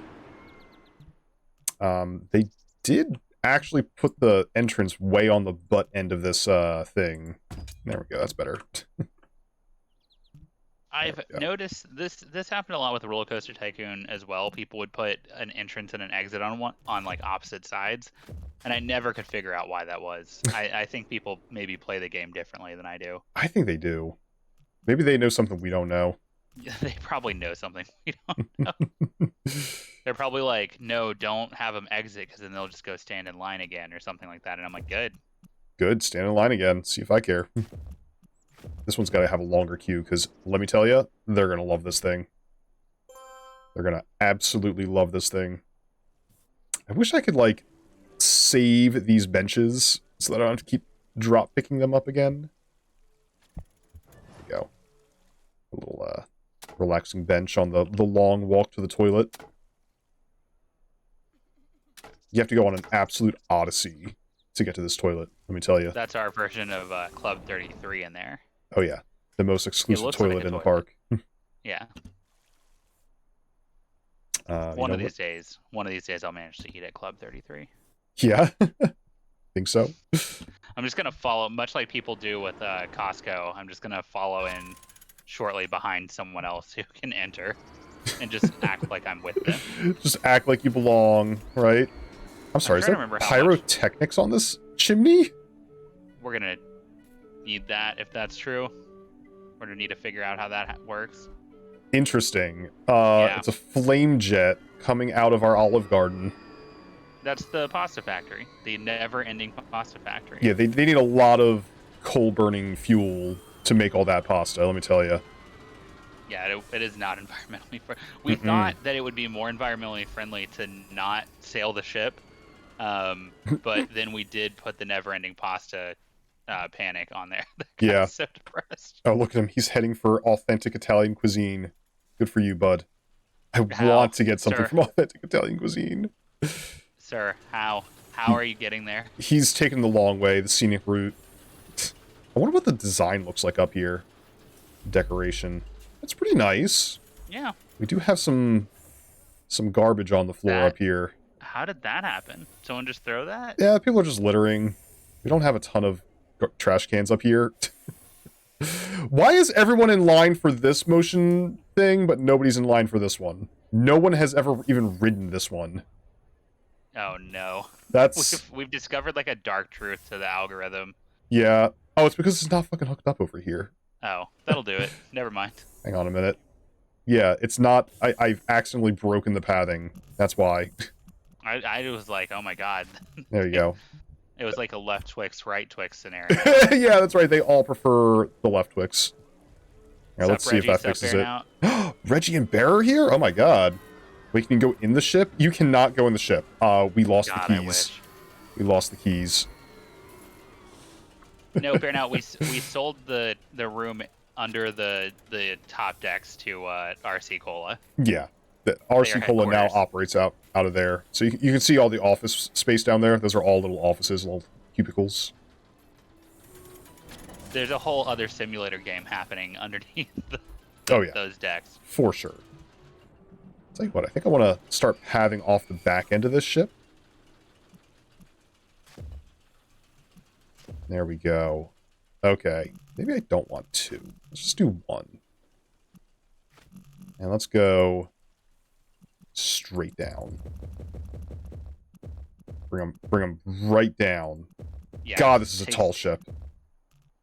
They did actually put the entrance way on the butt end of this thing. There we go. That's better. I've noticed this happened a lot with Roller Coaster Tycoon as well. People would put an entrance and an exit on like opposite sides, and I never could figure out why that was. I think people maybe play the game differently than I do. I think they do. Maybe they know something we don't know. Yeah, they probably know something we don't know. They're probably like, no, don't have them exit because then they'll just go stand in line again or something like that. And I'm like, good, stand in line again. See if I care. This one's got to have a longer queue, because let me tell you, they're going to love this thing. They're going to absolutely love this thing. I wish I could, like, save these benches so that I don't have to keep drop picking them up again. There we go. A little, relaxing bench on the long walk to the toilet. You have to go on an absolute odyssey to get to this toilet, let me tell you. That's our version of Club 33 in there. Oh, yeah. The most exclusive toilet like in the park. Yeah. One of these days I'll manage to eat at Club 33. Yeah. Think so? I'm just going to follow, much like people do with Costco, I'm just going to follow in shortly behind someone else who can enter and just act like I'm with them. Just act like you belong, right? I'm sorry, is there pyrotechnics on this chimney? We're going to need that if that's true. We're going to need to figure out how that works. Interesting. Yeah. It's a flame jet coming out of our Olive Garden. That's the pasta factory. The never-ending pasta factory. Yeah, they need a lot of coal-burning fuel to make all that pasta, let me tell you. Yeah, it is not environmentally friendly. We thought that it would be more environmentally friendly to not sail the ship, but then we did put the never-ending pasta panic on there. Yeah. So depressed. Oh, look at him. He's heading for authentic Italian cuisine. Good for you, bud. I want to get something from authentic Italian cuisine. Sir, how are you getting there? He's taking the long way, the scenic route. I wonder what the design looks like up here. Decoration. That's pretty nice. Yeah. We do have some garbage on the floor up here. How did that happen? Someone just throw that? Yeah, people are just littering. We don't have a ton of trash cans up here. Why is everyone in line for this motion thing, but nobody's in line for this one? No one has ever even ridden this one. Oh, no. That's... We've discovered, like, a dark truth to the algorithm. Yeah. Oh, it's because it's not fucking hooked up over here. Oh, that'll do it. Never mind. Hang on a minute. Yeah, it's not... I've accidentally broken the pathing. That's why. I was like, oh my god. There you go. It was like a left Twix, right Twix scenario. Yeah, that's right. They all prefer the left Twix. Yeah, let's see if that fixes it. Reggie and Bear are here? Oh my god. We can go in the ship? You cannot go in the ship. We lost the keys. I wish. We lost the keys. No, Bear, now we sold the room under the top decks to RC Cola. Yeah. The RC Cola now operates out of there. So you can see all the office space down there. Those are all little offices, little cubicles. There's a whole other simulator game happening underneath those decks. For sure. Tell you what, I think I want to start pathing off the back end of this ship. There we go. Okay. Maybe I don't want two. Let's just do one. And let's go straight down. Bring them right down. Yeah, God, this is a tall ship.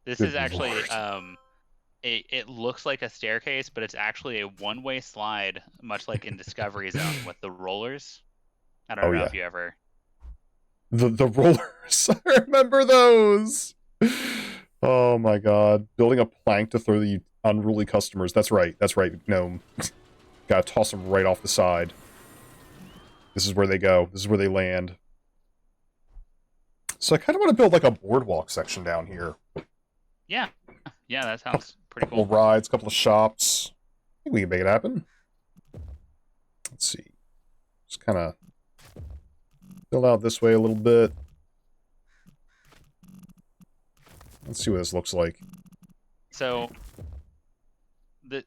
This Good is actually Lord. it looks like a staircase, but it's actually a one-way slide, much like in Discovery Zone with the rollers. I don't Oh know yeah, if you ever. the rollers. I remember those. Oh my god, building a plank to throw the unruly customers. That's right. That's right. Gnome. Gotta toss them right off the side. This is where they go. This is where they land. So I kind of want to build like a boardwalk section down here. Yeah, yeah, that sounds pretty Couple cool. rides, couple of shops. I think we can make it happen. Let's see. Just kind of fill out this way a little bit. Let's see what this looks like. So,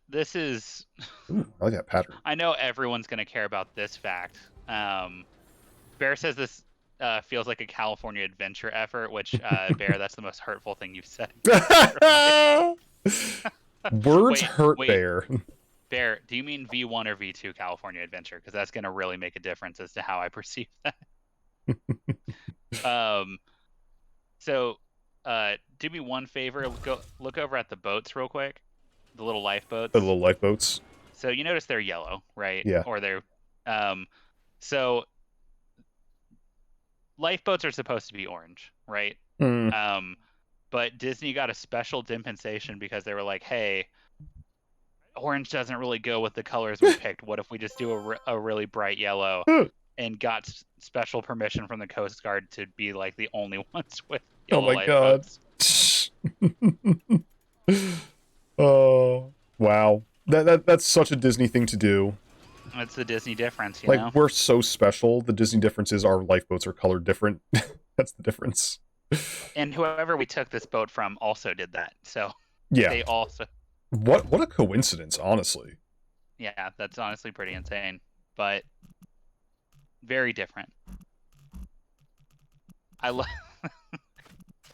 this is. Ooh, I like that pattern. I know everyone's gonna care about this fact. Bear says this feels like a California adventure effort, which Bear, that's the most hurtful thing you've said. Words Wait, hurt, wait. Bear. Bear, do you mean V1 or V2 California Adventure? Because that's gonna really make a difference as to how I perceive that. So, do me one favor. Go look over at the boats real quick. The little lifeboats. The little lifeboats. So you notice they're yellow, right? Yeah. Or they're, so lifeboats are supposed to be orange, right? Mm. But Disney got a special dispensation because they were like, hey, orange doesn't really go with the colors we picked. What if we just do a really bright yellow? And got special permission from the Coast Guard to be like the only ones with yellow lifeboats. God. Oh, wow. That's such a Disney thing to do. That's the Disney difference, you like, know? we're so special. The Disney difference is our lifeboats are colored different. That's the difference. And whoever we took this boat from also did that. So yeah, they also. What a coincidence, honestly. Yeah, that's honestly pretty insane, but very different. I love.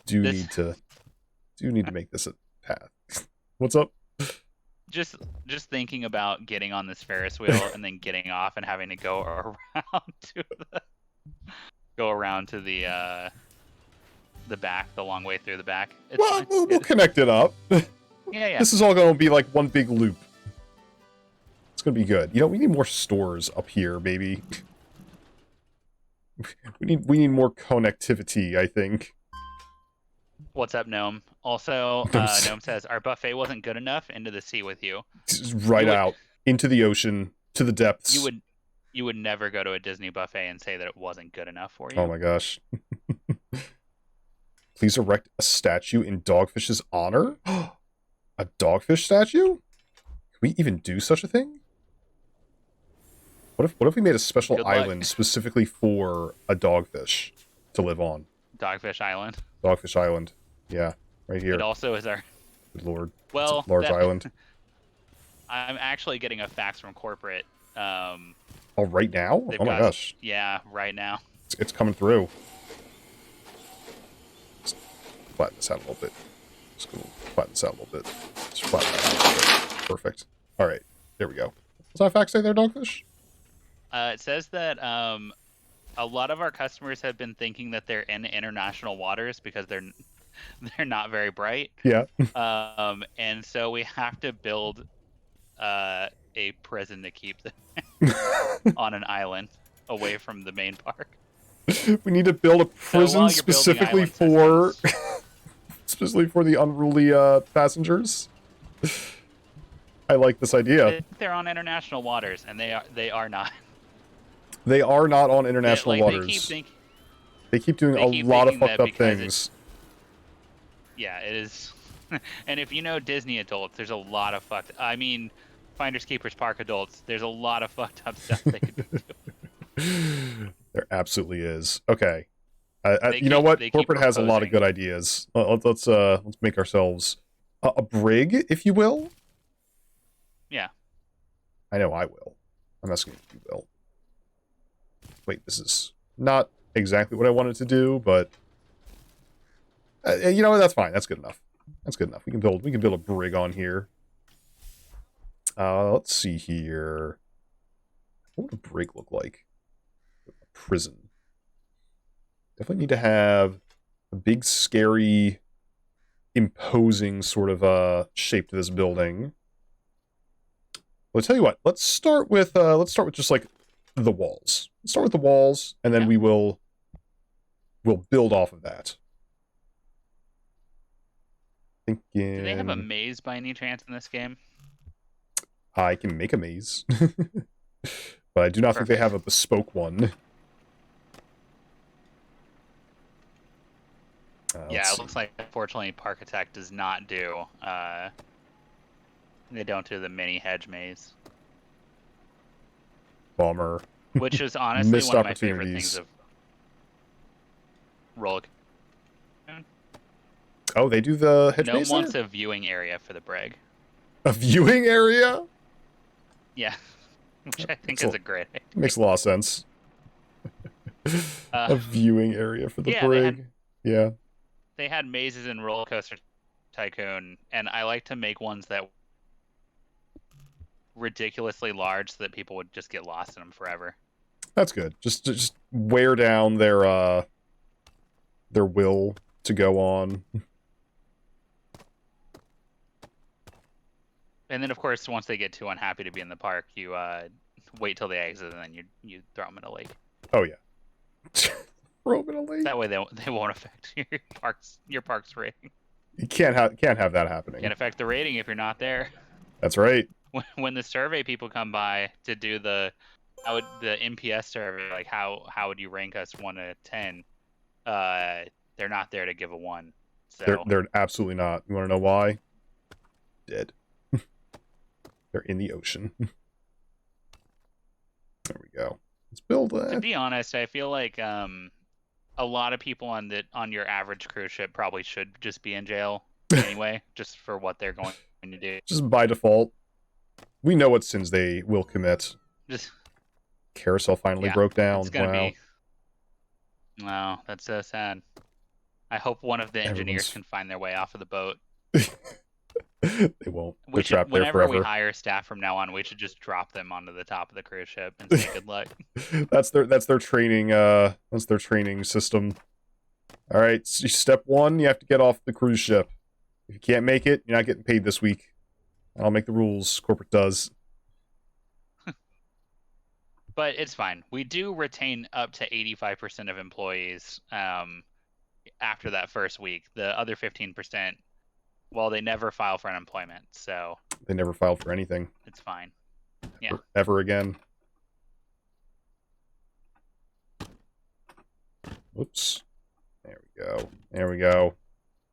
Do need to make this a path. What's up? Just thinking about getting on this Ferris wheel and then getting off and having to go around to the back, the long way through the back. Well, we'll connect it up. Yeah. This is all going to be like one big loop. It's going to be good. You know, we need more stores up here, maybe. We need more connectivity, I think. What's up, Gnome? Also, Gnome says, our buffet wasn't good enough. Into the sea with you. Right out. Into the ocean. To the depths. You would never go to a Disney buffet and say that it wasn't good enough for you. Oh my gosh. Please erect a statue in Dogfish's honor? A dogfish statue? Can we even do such a thing? What if we made a special island specifically for a dogfish to live on? Dogfish Island. Dogfish Island. Yeah, right here. It also is our... Good lord. Well, large island. I'm actually getting a fax from corporate. Oh, right now? Oh my gosh. Yeah, right now. It's coming through. Just flatten this out a little bit. Just gonna flatten this out a little bit. Just flatten that out a little bit. Perfect. All right, there we go. What's that fax say there, Dogfish? It says that a lot of our customers have been thinking that they're in international waters because they're not very bright. Yeah. And so we have to build a prison to keep them on an island away from the main park. We need to build a prison specifically for the unruly passengers. I like this idea. They're on international waters, and they are not. They are not on international waters. They keep doing a lot of fucked up things. Yeah, it is. And if you know Disney adults, there's a lot of fucked... I mean, Finders Keepers Park adults, there's a lot of fucked up stuff they could be doing. There absolutely is. Okay. You know what? Corporate has a lot of good ideas. Let's make ourselves a brig, if you will. Yeah. I know I will. I'm asking if you will. Wait, this is not exactly what I wanted to do, but you know what? That's fine. That's good enough. That's good enough. We can build a brig on here. Let's see here. What would a brig look like? A prison. Definitely need to have a big, scary imposing sort of shape to this building. Well, I'll tell you what. Let's start with just like the walls. Let's start with the walls, and then we'll build off of that. Thinking. Do they have a maze by any chance in this game? I can make a maze, but I do not think they have a bespoke one. Yeah, it looks like, unfortunately, Parkitect does not do. They don't do the mini hedge maze. Bummer. Which is honestly Missed one of my favorite opportunities. things of roller. Oh, they do the hedge No one maze wants there? a viewing area for the brig. A viewing area? Yeah, which I think is a great idea. Makes a lot of sense. A viewing area for the brig. Yeah. They had mazes in Roller Coaster Tycoon, and I like to make ones that ridiculously large so that people would just get lost in them forever. That's good. Just wear down their will to go on. And then, of course, once they get too unhappy to be in the park, you wait till they exit, and then you throw them in a lake. Oh yeah. Throw them in a lake. That way they won't affect your park's rating. You can't have that happening. Can't affect the rating if you're not there. That's right. When the survey people come by to do the NPS survey, like how would you rank us 1 to 10? They're not there to give a 1. So They're absolutely not. You want to know why? Dead. They're in the ocean. There we go. Let's build that. To be honest, I feel like a lot of people on your average cruise ship probably should just be in jail anyway, just for what they're going to do. Just by default. We know what sins they will commit. Just Carousel finally broke down. It's gonna wow. be. Wow, that's so sad. I hope one of the engineers can find their way off of the boat. They won't. They're trapped there forever. Whenever we hire staff from now on, we should just drop them onto the top of the cruise ship and say good luck. That's their training. That's their training system. All right, so step 1, you have to get off the cruise ship. If you can't make it, you're not getting paid this week. I don't make the rules. Corporate does. But it's fine. We do retain up to 85% of employees after that first week. The other 15%, well, they never file for unemployment, so They never filed for anything. it's fine. Yeah. Ever again. Whoops. There we go. There we go.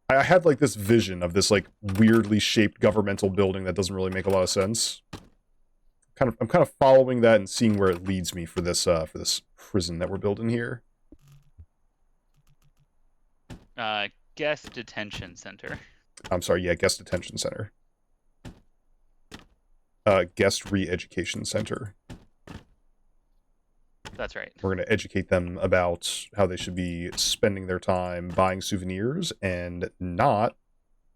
I had like this vision of this like weirdly shaped governmental building that doesn't really make a lot of sense. I'm kind of following that and seeing where it leads me for this prison that we're building here. Guest detention center. I'm sorry, yeah, guest detention center. Guest re-education center. That's right. We're going to educate them about how they should be spending their time buying souvenirs and not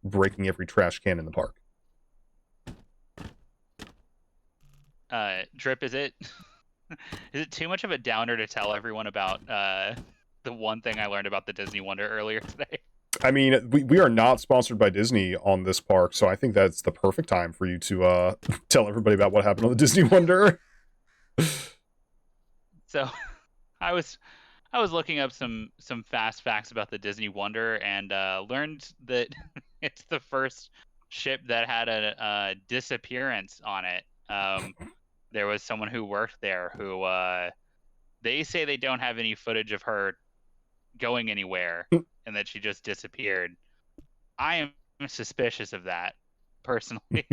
breaking every trash can in the park. Drip, is it too much of a downer to tell everyone about the one thing I learned about the Disney Wonder earlier today? I mean, we are not sponsored by Disney on this park, so I think that's the perfect time for you to tell everybody about what happened on the Disney Wonder. So, I was looking up some fast facts about the Disney Wonder and learned that it's the first ship that had a disappearance on it. There was someone who worked there who they say they don't have any footage of her going anywhere and that she just disappeared. I am suspicious of that, personally.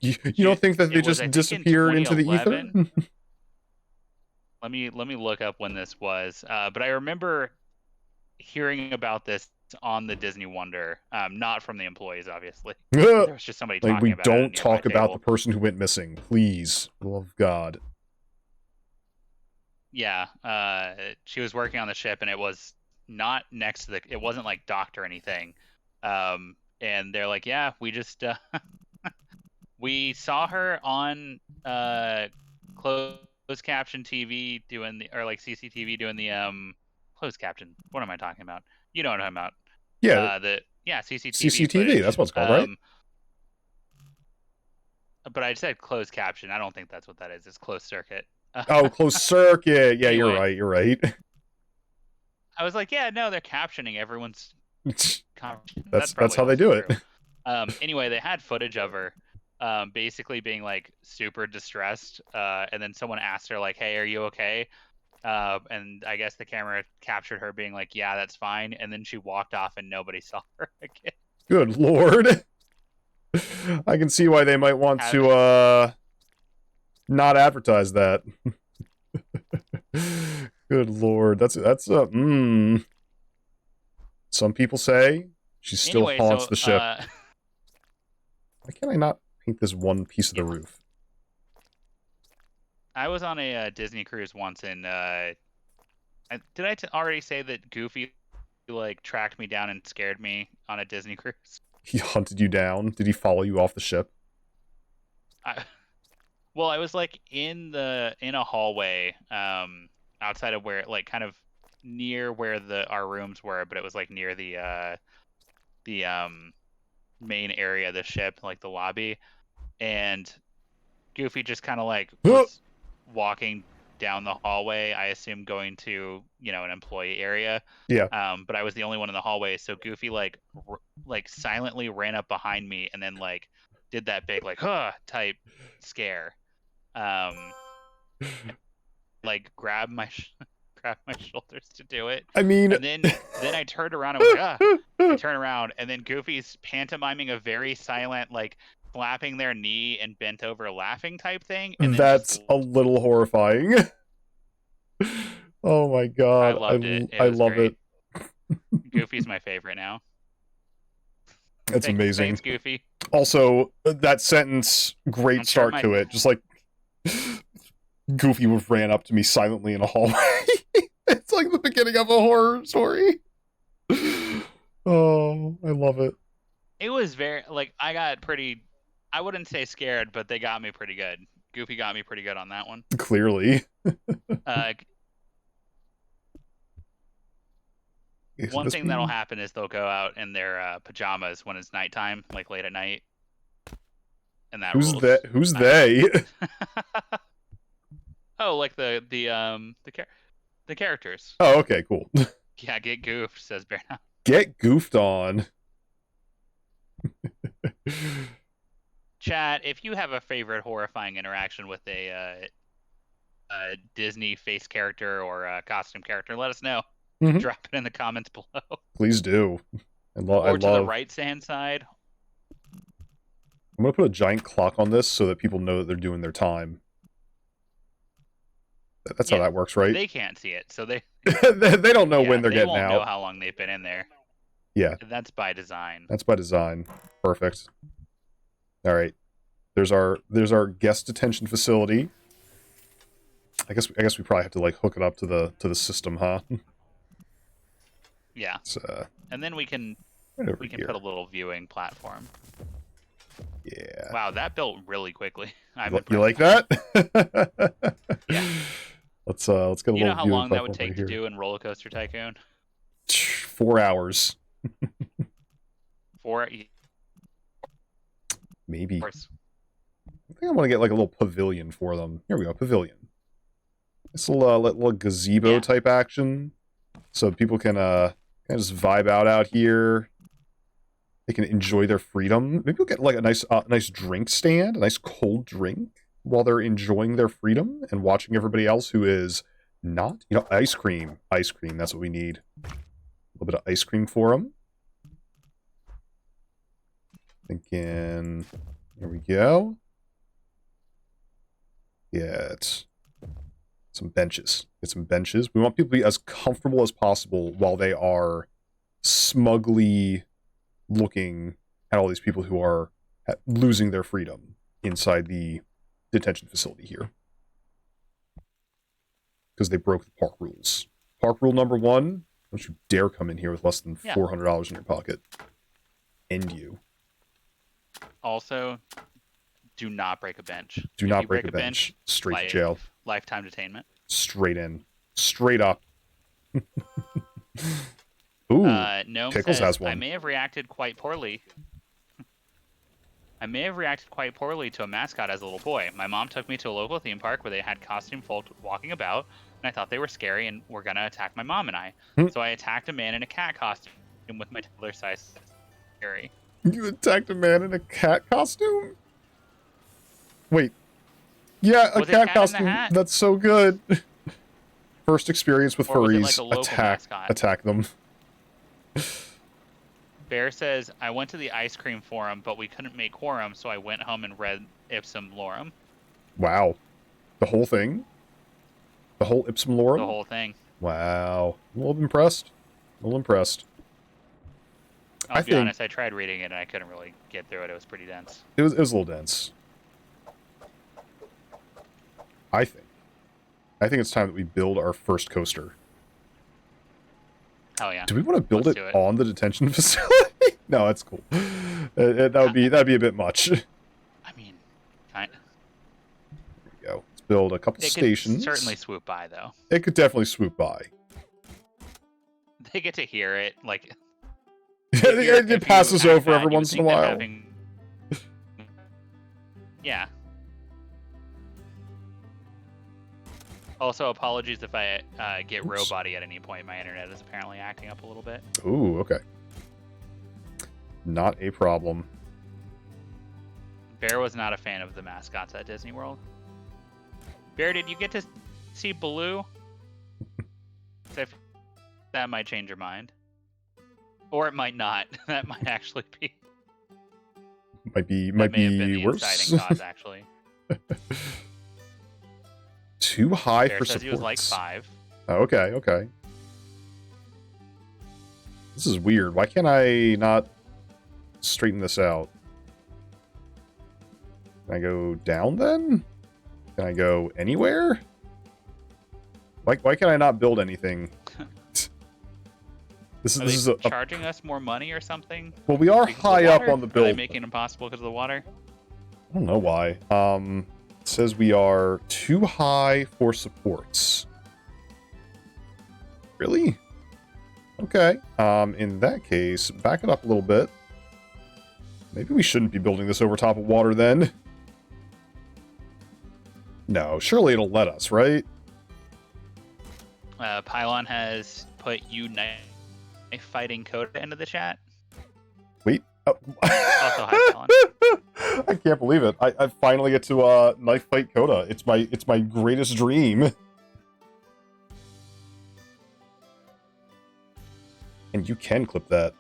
You don't think that they just disappeared into the ether? Let me look up when this was. But I remember hearing about this on the Disney Wonder, not from the employees, obviously. There was just somebody talking we about don't it talk about the person who went missing, please. Love of God. Yeah, she was working on the ship, and it was not next to it wasn't like docked or anything. And they're like, yeah, we just we saw her on closed caption TV doing or like CCTV doing the closed caption. What am I talking about? You know what I'm talking about. Yeah, CCTV. CCTV. Footage. That's what it's called, right? But I said closed caption. I don't think that's what that is. It's closed circuit. Oh, closed circuit. Yeah, Anyway. you're right. I was like, yeah, no, they're captioning everyone's conversation. That's how they do it. Anyway, they had footage of her basically being like super distressed, and then someone asked her like, hey, are you okay? And I guess the camera captured her being like, yeah, that's fine, and then she walked off and nobody saw her again. Good lord. I can see why they might want to not advertise that. Good lord. That's some people say she still haunts the ship. Why can't I not paint this one piece of the roof? I was on a Disney cruise once, and did I already say that Goofy like tracked me down and scared me on a Disney cruise? He hunted you down? Did he follow you off the ship? Well, I was like in a hallway outside of where, like, kind of near where our rooms were, but it was like near the main area of the ship, like the lobby, and Goofy just kind of like was walking down the hallway, I assume going to, an employee area. Yeah. But I was the only one in the hallway, so Goofy like silently ran up behind me and then like did that big like huh type scare. Like grabbed my shoulders to do it. I mean, and then I turned around and was like, ah. I turn around and then Goofy's pantomiming a very silent like slapping their knee and bent over laughing type thing. And that's a little horrifying. Oh my god. I loved it. I love great. it. Goofy's my favorite now. That's amazing. Thanks, Goofy. Also, that sentence, great start to it. Just like Goofy ran up to me silently in a hallway. It's like the beginning of a horror story. Oh, I love it. It was very, like, I got pretty, I wouldn't say scared, but they got me pretty good. Goofy got me pretty good on that one. Clearly. One thing that'll happen is they'll go out in their pajamas when it's nighttime, like late at night. And that Who's they? Oh, like the characters. Oh, okay, cool. Yeah, get goofed, says Bear now. Get goofed on. Chat, if you have a favorite horrifying interaction with a Disney face character or a costume character, let us know. Mm-hmm. Drop it in the comments below. Please do. Or to the right-hand side. I'm going to put a giant clock on this so that people know that they're doing their time. That's how that works, right? They can't see it, so they they don't know when they're getting out. They won't know how long they've been in there. Yeah. That's by design. That's by design. Perfect. All right. There's our guest detention facility. I guess we probably have to like hook it up to the system, huh? Yeah. And then we can put a little viewing platform. Yeah. Wow, that built really quickly. You like that? Yeah. Let's get a little. You know how long that would right take to do in Roller Coaster Tycoon? 4 hours. 4. Maybe. I think I want to get like a little pavilion for them. Here we go, pavilion. This little gazebo type action, so people can kind of just vibe out here. They can enjoy their freedom. Maybe we'll get like a nice drink stand, a nice cold drink while they're enjoying their freedom and watching everybody else who is not. Ice cream. Ice cream. That's what we need. A little bit of ice cream for them. Thinking. Here we go. Get some benches. Get some benches. We want people to be as comfortable as possible while they are smugly looking at all these people who are losing their freedom inside the detention facility here. Because they broke the park rules. Park rule number 1, don't you dare come in here with less than $400 in your pocket. End you. Also, do not break a bench. Do not break a bench. Straight to jail. Lifetime detainment. Straight in. Straight up. Ooh, Gnome Pickles says, has one. I may have reacted quite poorly. I may have reacted quite poorly to a mascot as a little boy. My mom took me to a local theme park where they had costume folk walking about, and I thought they were scary and were gonna attack my mom and I. So I attacked a man in a cat costume with my toddler-sized scary. You attacked a man in a cat costume? Wait. Yeah, a Was it cat Cat in the costume. Hat? That's so good. First experience with Or was it furries. like a local mascot? Attack them. Bear says, I went to the ice cream forum, but we couldn't make quorum, so I went home and read Ipsum Lorem. Wow. The whole thing? The whole Ipsum Lorem? The whole thing. Wow. I'm a little impressed. I'll be honest, I tried reading it and I couldn't really get through it. It was pretty dense. It was a little dense. I think it's time that we build our first coaster. Oh yeah. Do we want to build Let's it do it. on the detention facility? No, that's cool. That'd be a bit much. I mean, kind of. There we go. Let's build a couple stations. Could certainly swoop by though. It could definitely swoop by. They get to hear it, like it passes over every once in a while. Yeah. Also, apologies if I get robot-y at any point. My internet is apparently acting up a little bit. Ooh, okay. Not a problem. Bear was not a fan of the mascots at Disney World. Bear, did you get to see Baloo? That might change your mind. Or it might not. That might actually be. Might be may have been the worse. inciting cause, actually. Too high Bear for says supports. he was like 5. Oh, okay. This is weird. Why can't I not straighten this out? Can I go down then? Can I go anywhere? Why can I not build anything? This is charging us more money or something? Well, we are Because high up on the Are build. they making it impossible because of the water? I don't know why. It says we are too high for supports. Really? Okay. In that case, back it up a little bit. Maybe we shouldn't be building this over top of water then. No, surely it'll let us, right? Pylon has put Unite Fighting Coda into the chat. Wait. Oh. Also, hi, Pylon. I can't believe it. I finally get to knife fight Coda. It's my greatest dream. And you can clip that.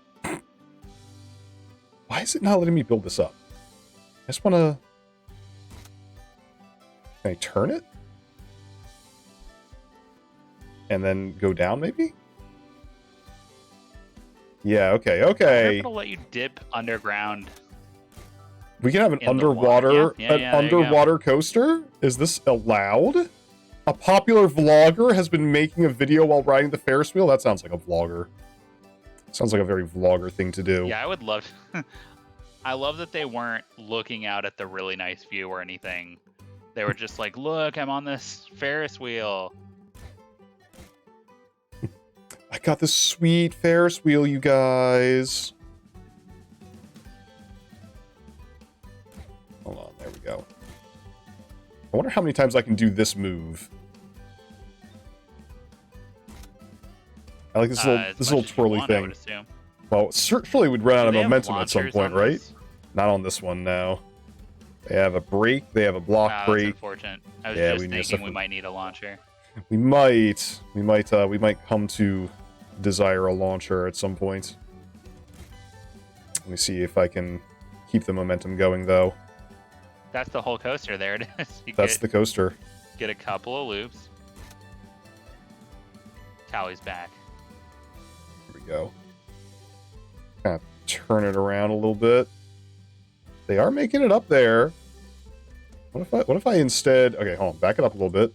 Why is it not letting me build this up? I just want to... Can I turn it? And then go down, maybe? Yeah, okay. They're gonna let you dip underground. We can have an underwater coaster? Is this allowed? A popular vlogger has been making a video while riding the Ferris wheel? That sounds like a vlogger. Sounds like a very vlogger thing to do. Yeah, I would love... I love that they weren't looking out at the really nice view or anything. They were just like, look, I'm on this Ferris wheel. I got this sweet Ferris wheel, you guys. Hold on, there we go. I wonder how many times I can do this move. I like this little twirly thing. I would assume. Well, certainly we'd run out of Do they have momentum at some launchers point, on right? this? Not on this one, no. They have a brake, they have a block That's brake. unfortunate. I was Yeah, just we need thinking stuff we with- might need a launcher. We might come to desire a launcher at some point. Let me see if I can keep the momentum going, though. That's the whole coaster. There it is. That's the coaster. Get a couple of loops. Callie's back. Here we go. Kind of turn it around a little bit. They are making it up there. What if I instead... Okay, hold on. Back it up a little bit.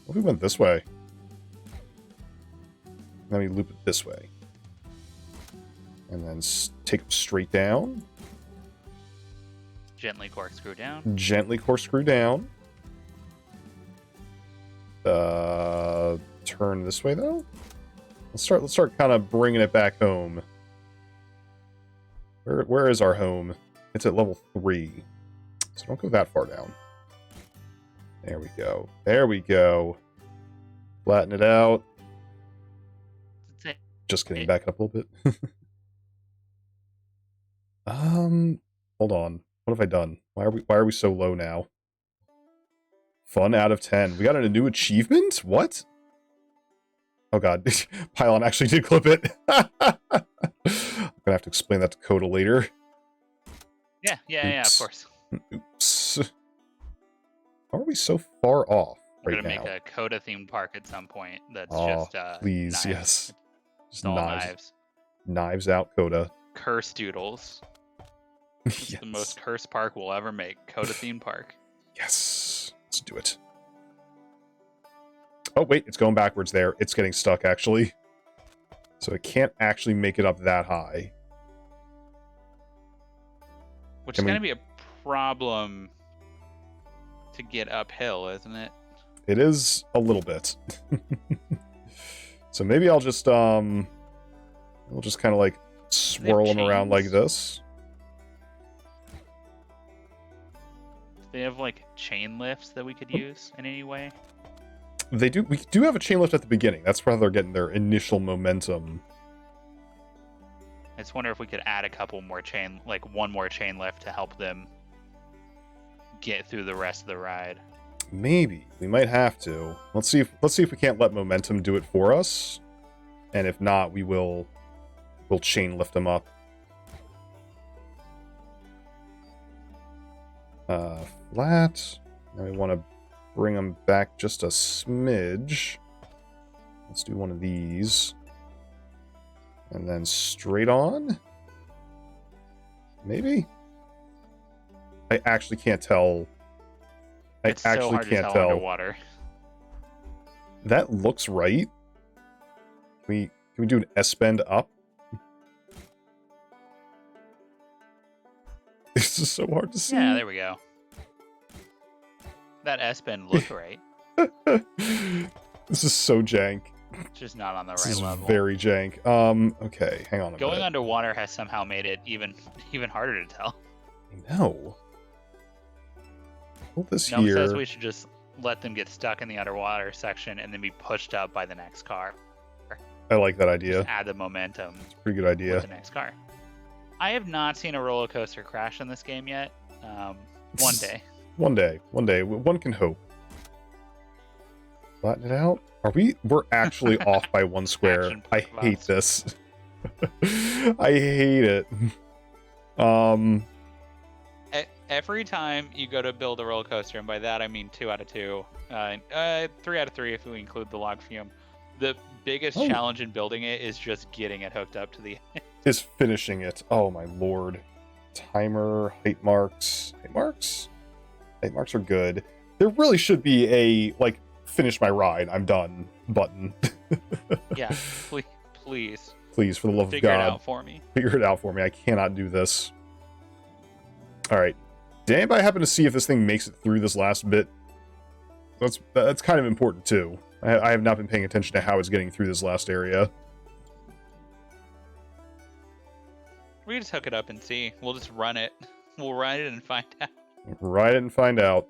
What if we went this way? Then we loop it this way. And then take it straight down. Gently corkscrew down. Gently corkscrew down. Turn this way, though? Let's start kind of bringing it back home. Where is our home? It's at level 3. So don't go that far down. There we go. There we go. Flatten it out. Just kidding, back it up a little bit. Hold on. What have I done? Why are we so low now? Fun out of 10. We got a new achievement? What? Oh god. Pylon actually did clip it. I'm gonna have to explain that to Coda later. Yeah, of course. Oops. How are we so far off We're right gonna now? make a Coda themed park at some point that's Oh, just please, knives. yes. Just all knives. Knives out, Coda. Curse doodles. It's Yes. the most cursed park we'll ever make. Coda themed park. Yes. Let's do it. Oh, wait. It's going backwards there. It's getting stuck, actually. So it can't actually make it up that high. Which is going to be a problem to get uphill, isn't it? It is a little bit. So maybe I'll just, we'll just kind of like swirl them around like this. Do they have like chain lifts that we could use in any way? They do. We do have a chain lift at the beginning. That's where they're getting their initial momentum. I just wonder if we could add a couple more one more chain lift to help them get through the rest of the ride. Maybe we might have to. Let's see if we can't let momentum do it for us, and if not, we'll chain lift them up. Flat. Now we want to bring them back just a smidge. Let's do one of these, and then straight on. Maybe. I actually can't tell. It's so hard to tell underwater. That looks right. Can we do an S-bend up? This is so hard to see. Yeah, there we go. That S-bend looked right. This is so jank. It's just not on the This right is level. very jank. Okay, hang on a Going minute. underwater has somehow made it even harder to tell. No. Hold this Gnome here. says we should just let them get stuck in the underwater section and then be pushed up by the next car. I like that idea. Just add the momentum. Pretty good idea. With the next car. I have not seen a roller coaster crash in this game yet. One day. One day. One can hope. Flatten it out. We're actually off by one square. Action I hate this. I hate it. Every time you go to build a roller coaster, and by that I mean 2 out of 2, 3 out of 3 if we include the log fume, the biggest challenge in building it is just getting it hooked up to the end. Is finishing it. Oh my lord. Timer, height marks. Height marks? Height marks are good. There really should be a, like, finish my ride, I'm done button. Yeah, please. Please, for the love of God. Figure it out for me. Figure it out for me. I cannot do this. Alright. Did anybody happen to see if this thing makes it through this last bit? That's kind of important, too. I have not been paying attention to how it's getting through this last area. We can just hook it up and see. We'll just run it. We'll run it and find out. Ride it and find out.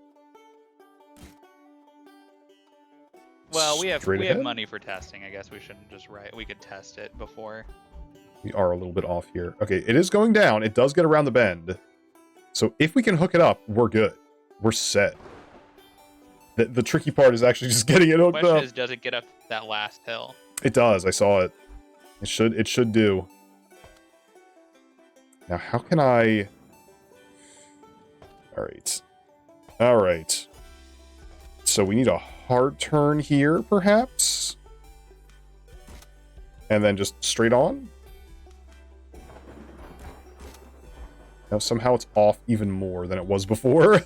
Well, we have Straight ahead? money for testing. I guess we shouldn't just we could test it before. We are a little bit off here. Okay, it is going down. It does get around the bend. So if we can hook it up, we're good. We're set. The tricky part is actually just getting it hooked The question up. is, does it get up that last hill? It does. I saw it. It should do. Now, how can I... Alright. So we need a hard turn here, perhaps? And then just straight on? Now, somehow it's off even more than it was before.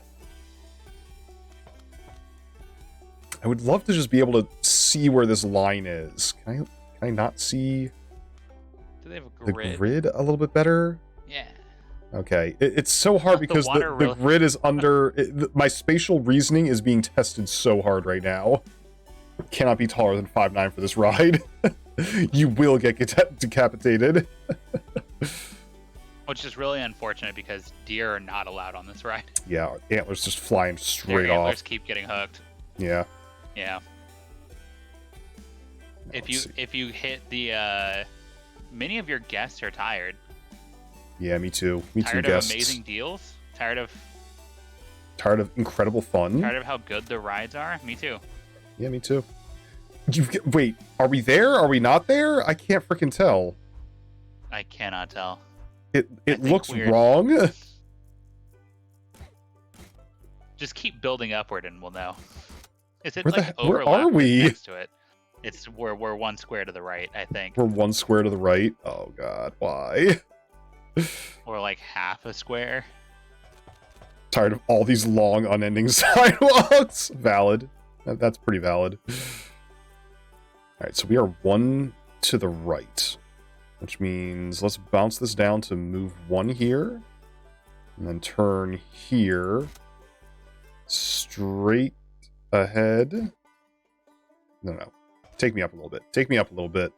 I would love to just be able to see where this line is. Can I not see Do they have a grid? the grid a little bit better? Yeah. Okay. It's so hard The because water the really- grid is under... my spatial reasoning is being tested so hard right now. Cannot be taller than 5'9" for this ride. You will get decapitated. Which is really unfortunate because deer are not allowed on this ride. Yeah, antlers just flying straight Their antlers off. keep getting hooked. Yeah. Yeah. If you hit the many of your guests are tired. Yeah, me too. Me too, Tired guests. of amazing deals? Tired of incredible fun? Tired of how good the rides are? Me too. Yeah, me too. Wait, are we there? Are we not there? I can't freaking tell. I cannot tell. It looks wrong. Just keep building upward and we'll know. Is it Where overlapped are we? next to it? It's we're one square to the right, I think. We're one square to the right. Oh god, why? Or like half a square. Tired of all these long, unending sidewalks. Valid. That's pretty valid. Alright, so we are one to the right. Which means let's bounce this down to move one here. And then turn here. Straight ahead. No. Take me up a little bit. Take me up a little bit.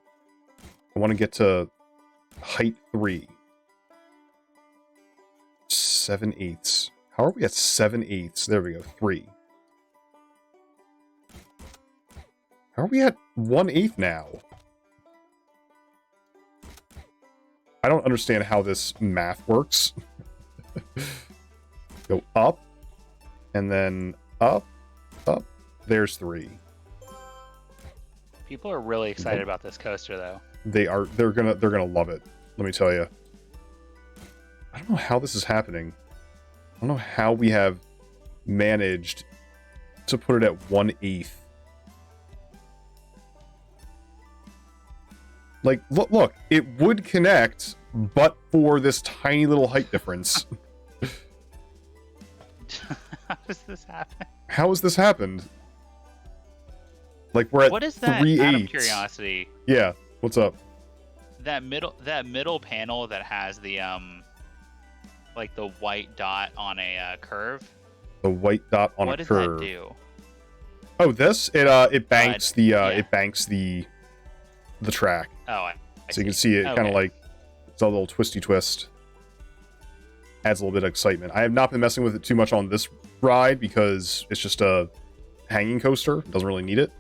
I want to get to height 3. 7/8. How are we at 7/8? There we go. 3. How are we at 1/8 now? I don't understand how this math works. Go up, and then up, up. There's 3. People are really excited about this coaster though. They're gonna love it. Let me tell you. I don't know how this is happening. I don't know how we have managed to put it at 1/8. Like, look, it would connect, but for this tiny little height difference. How does this happen? How has this happened? Like, we're at What is that? 3/8. Out of curiosity. Yeah, what's up? That middle panel that has the like the white dot on a curve. The white dot on what a does curve. that do? Oh, this it banks yeah. it banks the track. Oh, I So you can see it kind of like it's a little twisty twist. Adds a little bit of excitement. I have not been messing with it too much on this ride because it's just a hanging coaster. Doesn't really need it.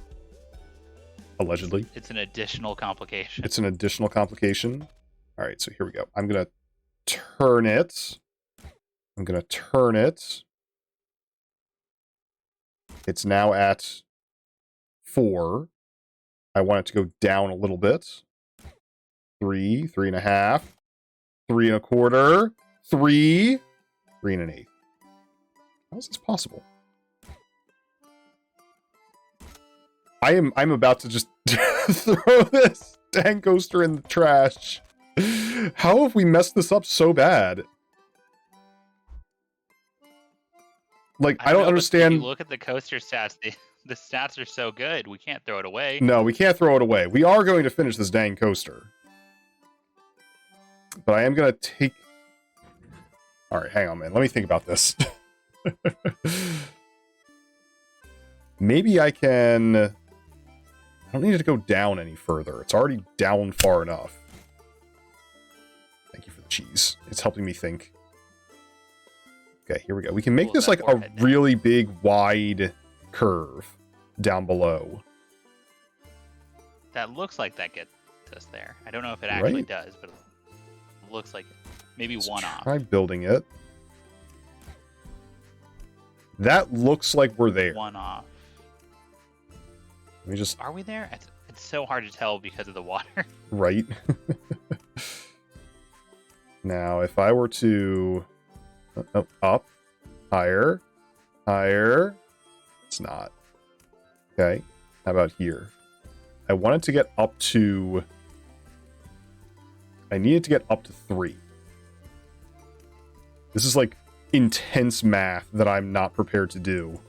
Allegedly. It's an additional complication. It's an additional complication. All right, so here we go. I'm going to turn it. It's now at 4. I want it to go down a little bit. 3, 3.5, 3 1/4, 3, 3 1/8. How is this possible? I'm about to just throw this dang coaster in the trash. How have we messed this up so bad? Like, I don't know, understand. If you look at the coaster stats, the stats are so good. We can't throw it away. No, we can't throw it away. We are going to finish this dang coaster. But I am going to take... Alright, hang on, man. Let me think about this. Maybe I can... I don't need it to go down any further. It's already down far enough. Thank you for the cheese. It's helping me think. Okay, here we go. We can make this like a really big, wide curve down below. That looks like that gets us there. I don't know if it actually does, but it looks like it. Maybe one off. Try building it. That looks like we're there. One off. Let me just... Are we there? It's so hard to tell because of the water. Right. Now, if I were to... up, higher, higher. It's not. Okay. How about here? I wanted to get up to... I needed to get up to 3. This is like intense math that I'm not prepared to do.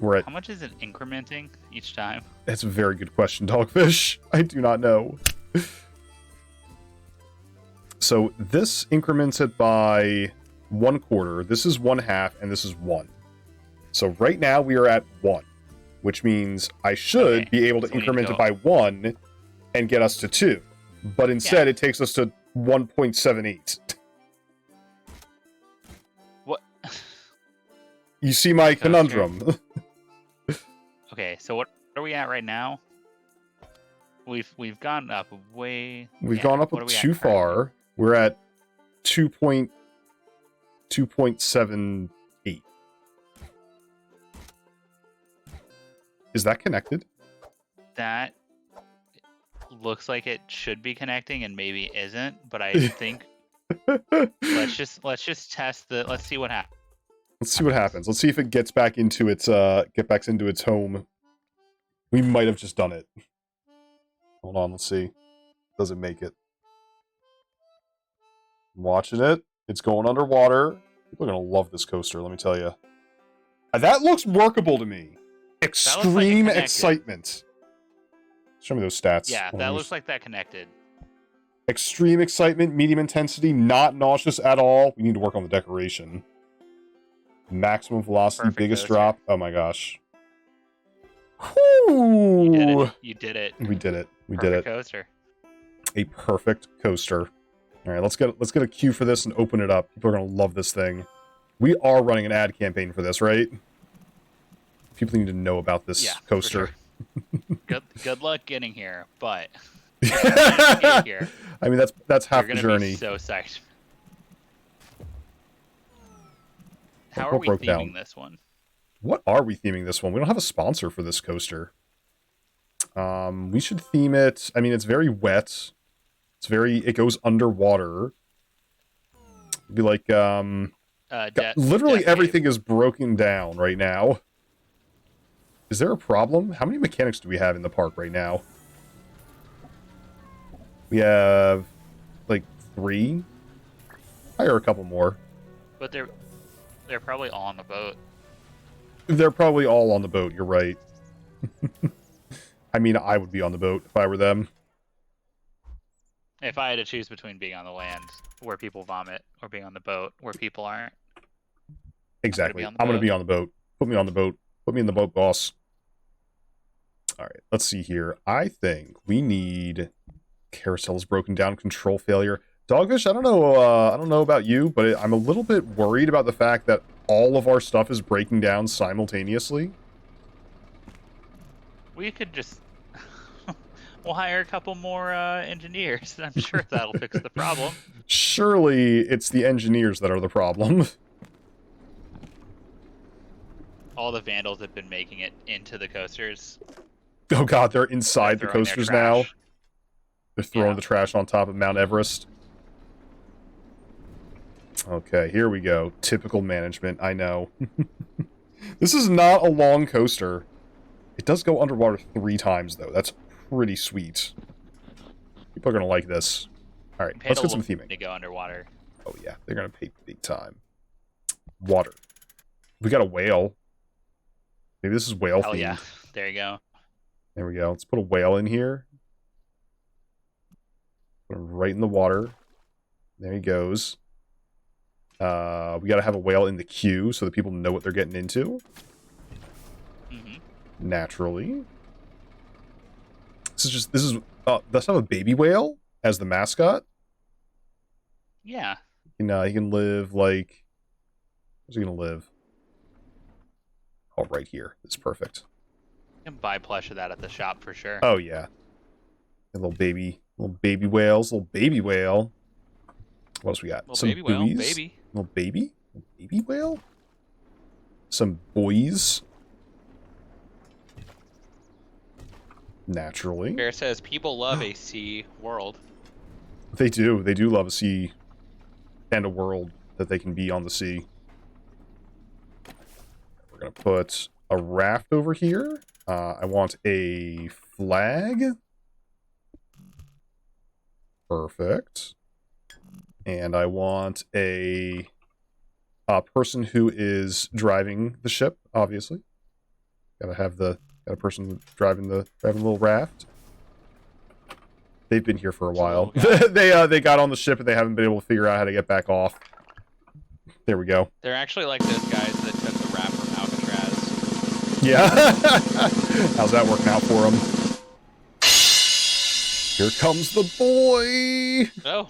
We're at... How much is it incrementing each time? That's a very good question, Dogfish. I do not know. So this increments it by 1/4. This is 1/2, and this is 1. So right now we are at 1. which means I should be able to so we need to increment go- it by 1 and get us to 2. But instead, it takes us to 1.78. What? You see my conundrum. Okay, so what are we at right now? We've gone up way. We've gone up what are we at too currently? far. We're at 2.78. Is that connected? That looks like it should be connecting and maybe isn't, but I think let's just test the. Let's see what happens. Let's see what happens. Let's see if it gets back into its home. We might have just done it. Hold on, let's see. Does it make it? I'm watching it. It's going underwater. People are gonna love this coaster, let me tell you. That looks workable to me. Extreme excitement. Show me those stats. Yeah, that looks like that connected. Extreme excitement, medium intensity, not nauseous at all. We need to work on the decoration. Maximum velocity, Perfect biggest coaster. drop. Oh my gosh. Whew. You did it. We did it. We Perfect did it. Coaster. A perfect coaster. All right, let's get a queue for this and open it up. People are gonna love this thing. We are running an ad campaign for this, right? People need to know about this coaster. For sure. Good luck getting here, but get here. I mean, that's half the You're gonna journey. be so psyched. How What are we broke theming down? this one? What are we theming this one? We don't have a sponsor for this coaster. We should theme it. I mean, it's very wet. It goes underwater. It'd be like, literally Death everything is broken down right now. Is there a problem? How many mechanics do we have in the park right now? We have, like, 3? Hire a couple more. But they're probably all on the boat. They're probably all on the boat, you're right. I mean, I would be on the boat if I were them. If I had to choose between being on the land where people vomit or being on the boat where people aren't. Exactly. I'm I'm going to be on the boat. Put me on the boat. Put me in the boat, boss. All right, let's see here. I think we need carousel is broken down, control failure. Dogfish, I don't know about you, but I'm a little bit worried about the fact that all of our stuff is breaking down simultaneously. We could just we'll hire a couple more engineers. I'm sure that'll fix the problem. Surely it's the engineers that are the problem. All the vandals have been making it into the coasters. Oh god, they're inside the throwing their coasters now. trash. They're throwing the trash on top of Mount Everest. Okay, here we go. Typical management, I know. This is not a long coaster. It does go underwater 3 times, though. That's pretty sweet. People are going to like this. All right, let's get some theming. To go underwater. Oh, yeah. They're going to pay big time. Water. We got a whale. Maybe this is whale themed. Oh, yeah. There you go. There we go. Let's put a whale in here. Put him right in the water. There he goes. We got to have a whale in the queue so that people know what they're getting into. Naturally. Let's have a baby whale as the mascot. Yeah. He can live like, where's he gonna live? Oh, right here. It's perfect. You can buy plush of that at the shop for sure. Oh yeah. A little baby whales, little baby whale. What else we got? Little Some baby whale, buoys. baby. Little baby whale. Some buoys. Naturally. Bear says people love a sea world. They do. They do love a sea and a world that they can be on the sea. We're going to put a raft over here. I want a flag. Perfect. And I want a person who is driving the ship, obviously. Got a person driving the little raft. They've been here for a while. They got on the ship and they haven't been able to figure out how to get back off. There we go. They're actually like those guys that took the raft from Yeah. How's that working out for him? Here comes the boy. Oh.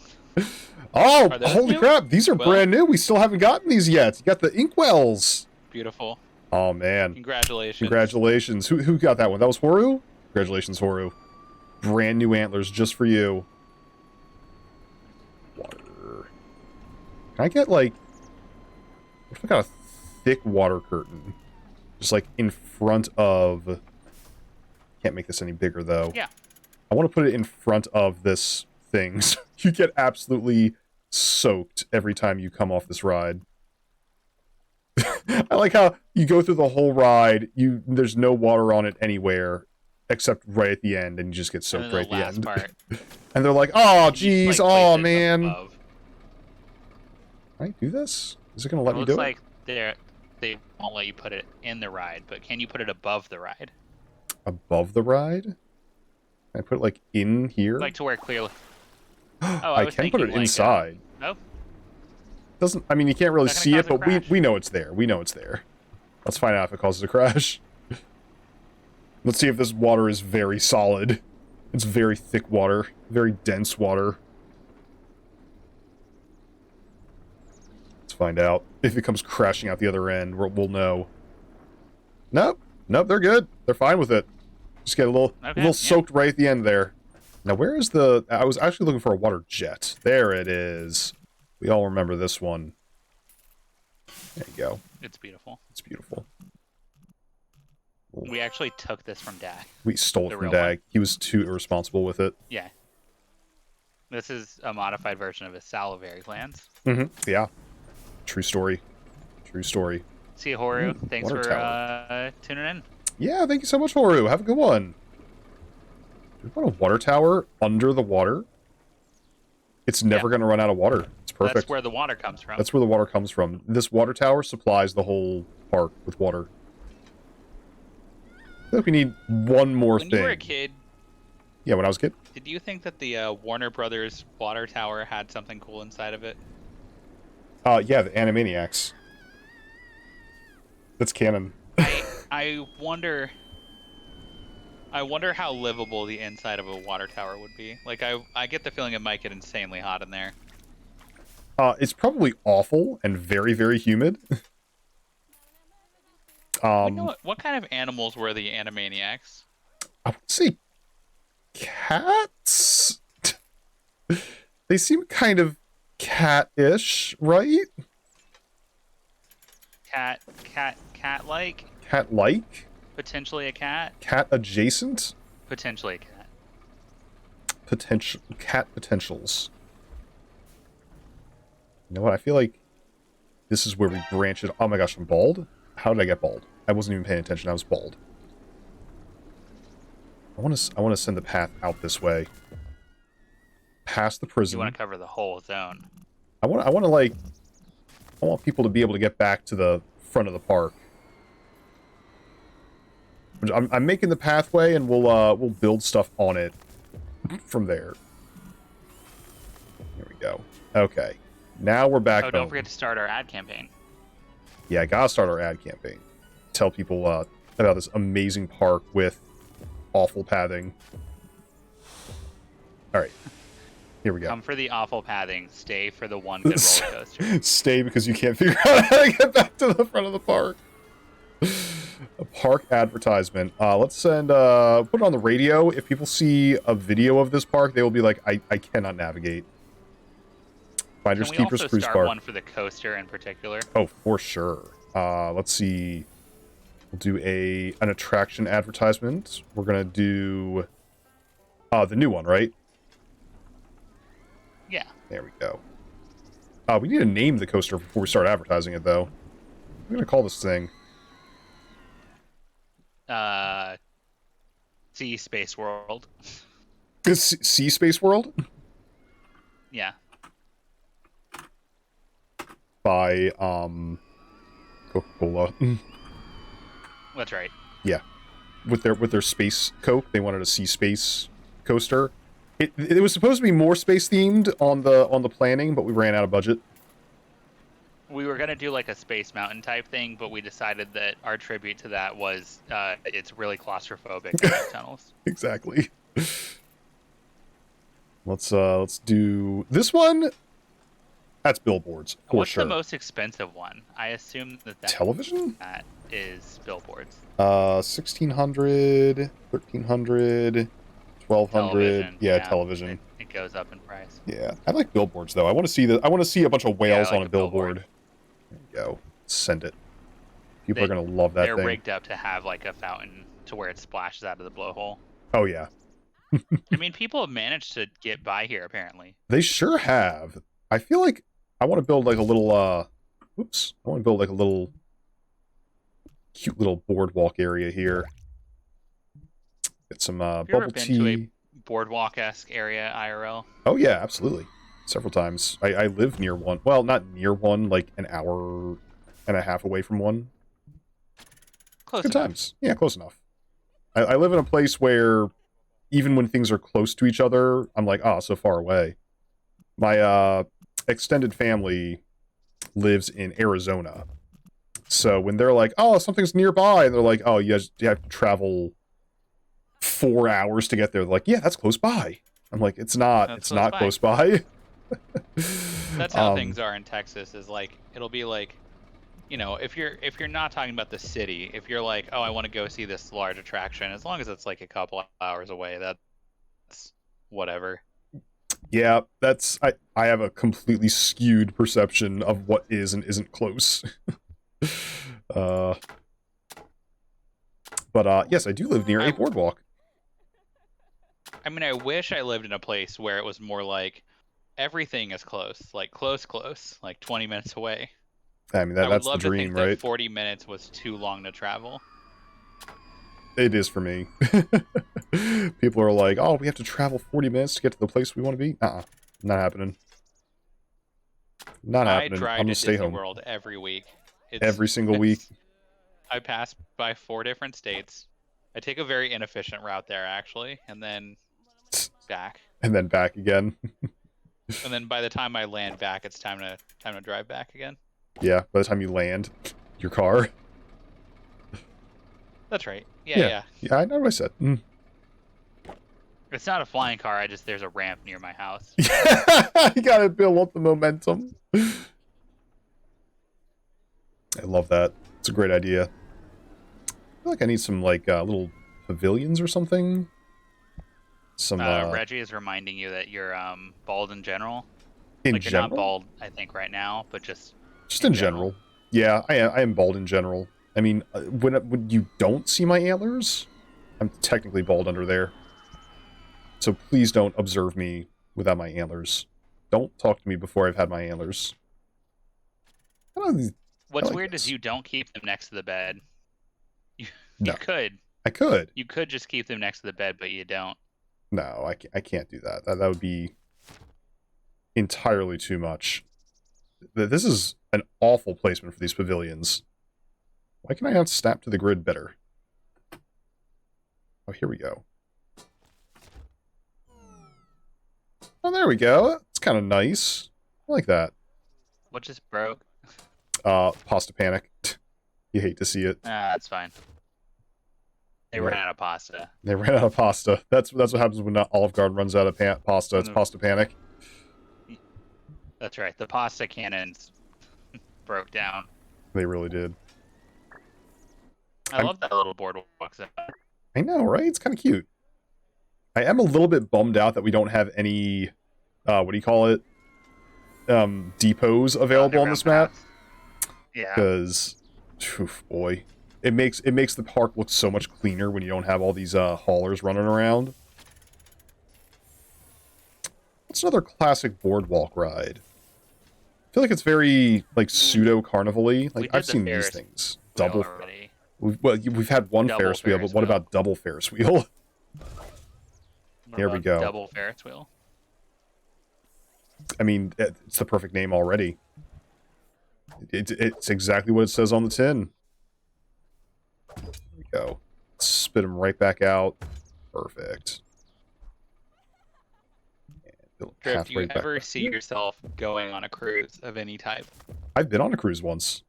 Oh, Are those holy new? crap. These are Well- brand new. We still haven't gotten these yet. You got the inkwells. Beautiful. Oh, man. Congratulations. Congratulations. Who got that one? That was Horu? Congratulations, Horu. Brand new antlers just for you. Water. Can I get, like... What if I got a thick water curtain? Just, like, in front of... Can't make this any bigger, though. Yeah. I want to put it in front of this thing. So you get absolutely soaked every time you come off this ride. I like how you go through the whole ride, there's no water on it anywhere, except right at the end, and you just get soaked right at the end. Part. And they're like, oh, You geez, just, like, oh, place it man. above. Can I do this? Is it going to let It me looks do like they won't let you put it in the ride, but can you put it above the ride? it? Above the ride? Can I put it, like, in here? Like to where clearly... I was can put it thinking, like, inside. Oh, Doesn't, I mean, you can't really Is that see gonna it, cause a but we crash? know it's there. We know it's there. Let's find out if it causes a crash. Let's see if this water is very solid. It's very thick water. Very dense water. Let's find out. If it comes crashing out the other end, we'll know. Nope. Nope, they're good. They're fine with it. Just get a little soaked right at the end there. Now, where is the... I was actually looking for a water jet. There it is. We all remember this one. There you go. it's beautiful. It's beautiful. We actually took this from Dak. We stole it The from real Dag. He was too irresponsible with it. Yeah. This is a modified version of his salivary glands. Mm-hmm. Yeah. True story. True story. See you, Horu. Thanks water for tower. tuning in. Yeah, thank you so much, Horu. Have a good one. Do we want a water tower under the water? It's never going to run out of water. It's perfect. That's where the water comes from. That's where the water comes from. This water tower supplies the whole park with water. I feel like we need one more When thing. you were a kid, Yeah, when I was a kid. did you think that the Warner Brothers water tower had something cool inside of it? Yeah, the Animaniacs. That's canon. I wonder how livable the inside of a water tower would be. Like, I get the feeling it might get insanely hot in there. It's probably awful and very, very humid. What kind of animals were the Animaniacs? I would say cats. They seem kind of cat-ish, right? Cat-like? Cat-like? Potentially a cat? Cat-adjacent? Potentially a cat. Cat potentials. You know what? I feel like this is where we branch it. Oh my gosh, I'm bald? How did I get bald? I wasn't even paying attention. I was bald. I want to send the path out this way. Past the prison. You want to cover the whole zone. I want people to be able to get back to the front of the park. I'm making the pathway, and we'll build stuff on it from there. Here we go. Okay, now we're back. Oh, don't forget to start our ad campaign. Yeah, I gotta start our ad campaign. Tell people about this amazing park with awful pathing. All right, here we go. Come for the awful pathing. Stay for the one good roller coaster. Stay because you can't figure out how to get back to the front of the park. A park advertisement. Let's send put it on the radio. If people see a video of this park, they will be like, I cannot navigate. Finders Can we Keepers also Cruise start Park. one for the coaster in particular? Oh, for sure. Let's see. We'll do an attraction advertisement. We're gonna do the new one, right? Yeah. There we go. We need to name the coaster before we start advertising it, though. What are we gonna call this thing? Sea Space World. Sea Space World? Yeah. By Coca-Cola. That's right. Yeah. With their space Coke, they wanted a sea space coaster. It was supposed to be more space themed on the planning, but we ran out of budget. We were gonna do like a Space Mountain type thing, but we decided that our tribute to that was it's really claustrophobic tunnels. Exactly. Let's do this one. That's billboards for What's sure. the most expensive one? I assume that television? That is billboards. 1600, 1300, 1200. Yeah, television. It goes up in price. Yeah, I like billboards though. I want to see I want to see a bunch of whales like on a billboard. There you go. Send it. People are gonna love that thing. thing. They're rigged up to have like a fountain to where it splashes out of the blowhole. Oh yeah. I mean, people have managed to get by here apparently. They sure have. I feel like I want to build like a little oops. I want to build like a little cute little boardwalk area here. Get some bubble tea. To a boardwalk-esque area IRL? Oh yeah, absolutely. Several times. I live near one. Well, not near one, like an hour and a half away from one. Close Good enough. times. Yeah, close enough. I live in a place where even when things are close to each other, I'm like, oh, so far away. My extended family lives in Arizona. So when they're like, oh, something's nearby, and they're like, oh, you have to travel 4 hours to get there. They're like, yeah, that's close by. I'm like, it's not. It's not close by. That's how things are in Texas. Is like it'll be like, you know, if you're not talking about the city, if you're like, oh, I want to go see this large attraction, as long as it's like a couple hours away, that's whatever. Yeah, that's I have a completely skewed perception of what is and isn't close. But yes, I do live near a boardwalk. I mean, I wish I lived in a place where it was more like everything is close, like close, like 20 minutes away. I mean, that's the dream, to think right? That 40 minutes was too long to travel. It is for me. People are like, oh, we have to travel 40 minutes to get to the place we want to be? Not happening. Not happening. I drive I'm gonna to stay Disney home. World every week. Every single week. I pass by 4 different states. I take a very inefficient route there, actually, and then back. And then back again. And then by the time I land back, it's time to drive back again. Yeah, by the time you land your car. That's right. Yeah. Yeah, I know what I said. Mm. It's not a flying car. There's a ramp near my house. You gotta build up the momentum. I love that. It's a great idea. I feel like I need some like little pavilions or something. Some Reggie is reminding you that you're bald in general. In like general? You're not bald, I think, right now, but just in general. Yeah, I am bald in general. I mean, when you don't see my antlers, I'm technically bald under there. So please don't observe me without my antlers. Don't talk to me before I've had my antlers. What's weird is you don't keep them next to the bed. You could. I could. You could just keep them next to the bed, but you don't. No, I can't do that. That would be entirely too much. This is an awful placement for these pavilions. Why can I not snap to the grid better? Oh, here we go. Oh, there we go. It's kind of nice. I like that. What just broke? Pasta panic. You hate to see it. That's fine. They ran out of pasta. They ran out of pasta. That's what happens when Olive Garden runs out of pasta. It's pasta panic. That's right. The pasta cannons broke down. They really did. I love that little boardwalk. I know, right? It's kind of cute. I am a little bit bummed out that we don't have any, what do you call it? Depots available on this map. Yeah. Because, boy, it makes the park look so much cleaner when you don't have all these haulers running around. What's another classic boardwalk ride? I feel like it's very like pseudo carnival-y. Like I've seen these things. Double. We've had one Ferris wheel, but what about double Ferris wheel? Here we go. Double Ferris wheel. I mean, it's the perfect name already. It's exactly what it says on the tin. There we go. Spit them right back out. Perfect. Trip, do you ever see yourself going on a cruise of any type? I've been on a cruise once.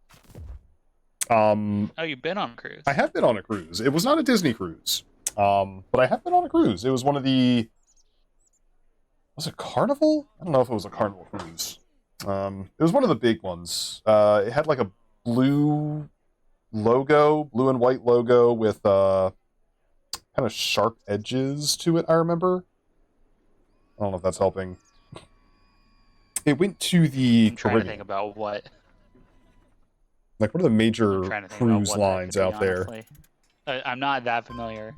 Oh, you've been on a cruise? I have been on a cruise. It was not a Disney cruise, but I have been on a cruise. It was one of the... Was it Carnival? I don't know if it was a Carnival cruise. It was one of the big ones. It had like a blue logo, blue and white logo with kind of sharp edges to it, I remember. I don't know if that's helping. It went to the I'm trying to think about what. Like, what are the major I'm trying to think cruise about what that lines could be, out there? honestly. I'm not that familiar.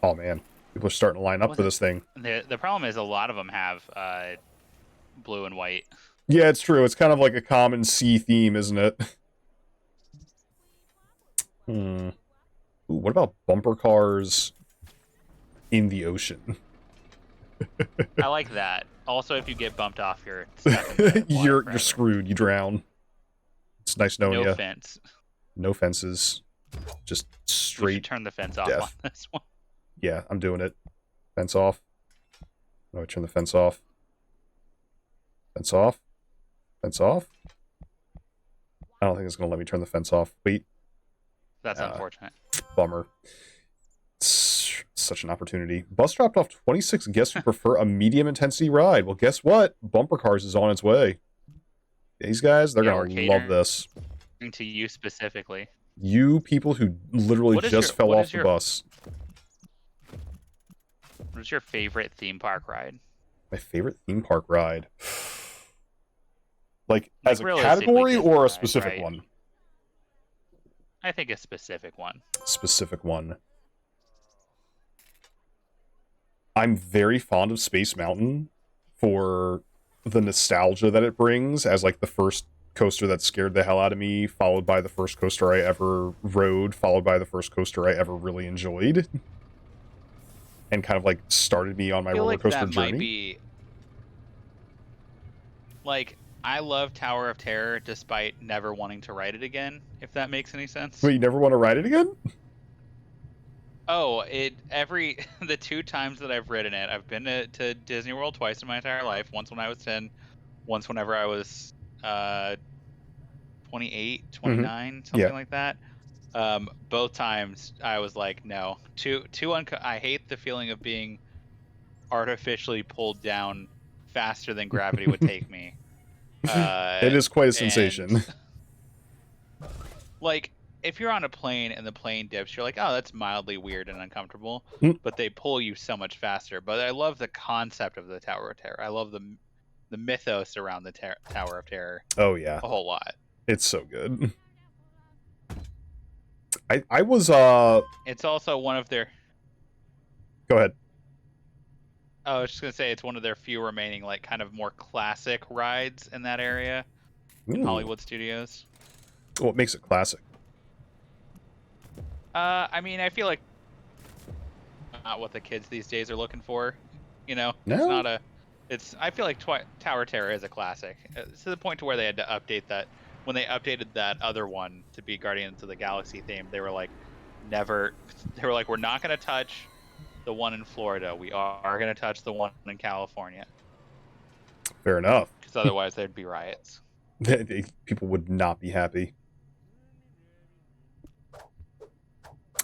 Oh man, people are starting to line up for this thing. The problem is a lot of them have blue and white. Yeah, it's true. It's kind of like a common sea theme, isn't it? Ooh, what about bumper cars in the ocean? I like that. Also, if you get bumped off, you're stuck in the water you're forever. screwed. You drown. It's nice knowing you. No fence. No fences. Just We should straight. turn the fence off death. on this one. Yeah, I'm doing it. Fence off. Oh, I turn the fence off. Fence off. Fence off. I don't think it's gonna let me turn the fence off. Wait. That's unfortunate. Bummer. It's such an opportunity. Bus dropped off 26 guests who prefer a medium intensity ride. Well, guess what? Bumper Cars is on its way. These guys, they're Yeah, we're gonna love this. To you specifically. You people who literally just fell off the bus. What's your favorite theme park ride? My favorite theme park ride. Like as a realistically, category Disney or a ride, specific right? one? I think a specific one. Specific one. I'm very fond of Space Mountain for the nostalgia that it brings as like the first coaster that scared the hell out of me, followed by the first coaster I ever rode, followed by the first coaster I ever really enjoyed. And kind of like started me on my roller coaster that journey. Might be like I love Tower of Terror despite never wanting to ride it again, if that makes any sense. Wait, you never want to ride it again? Oh, the 2 times that I've ridden it, I've been to Disney World twice in my entire life. Once when I was 10, once whenever I was 28, 29, something like that. Both times I was like, no. I hate the feeling of being artificially pulled down faster than gravity would take me. It is quite a sensation. Like, if you're on a plane and the plane dips, you're like, oh, that's mildly weird and uncomfortable. But they pull you so much faster. But I love the concept of the Tower of Terror. I love the mythos around the Tower of Terror. Oh yeah, a whole lot. It's so good. I was It's also one of their. Go ahead. I was just gonna say it's one of their few remaining like kind of more classic rides in that area in Hollywood Studios. What makes it classic? I mean, I feel like not what the kids these days are looking for. You know, No. It's not a. It's. I feel like Tower of Terror is a classic. It's to the point to where they had to update that. When they updated that other one to be Guardians of the Galaxy theme, they were like, never. They were like, we're not gonna touch the one in Florida. We are gonna touch the one in California. Fair enough. Because otherwise there'd be riots. People would not be happy.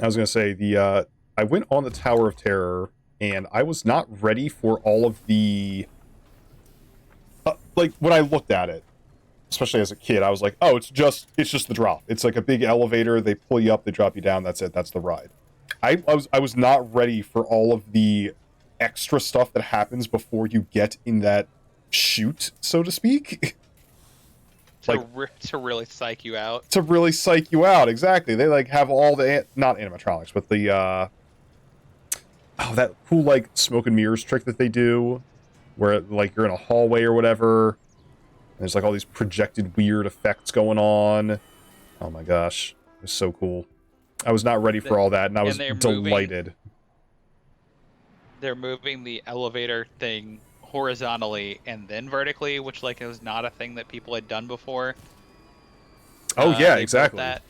I was gonna say I went on the Tower of Terror and I was not ready for all of the like when I looked at it, especially as a kid, I was like, oh, it's just the drop. It's like a big elevator. They pull you up, they drop you down. That's it. That's the ride. I was not ready for all of the extra stuff that happens before you get in that chute, so to speak. To really psych you out. To really psych you out, exactly. They like have all the not animatronics, but the that cool like smoke and mirrors trick that they do, where like you're in a hallway or whatever. And there's like all these projected weird effects going on. Oh my gosh, it was so cool. I was not ready for all that, and I was delighted. They're moving the elevator thing horizontally and then vertically, which like was not a thing that people had done before. Oh yeah, exactly. That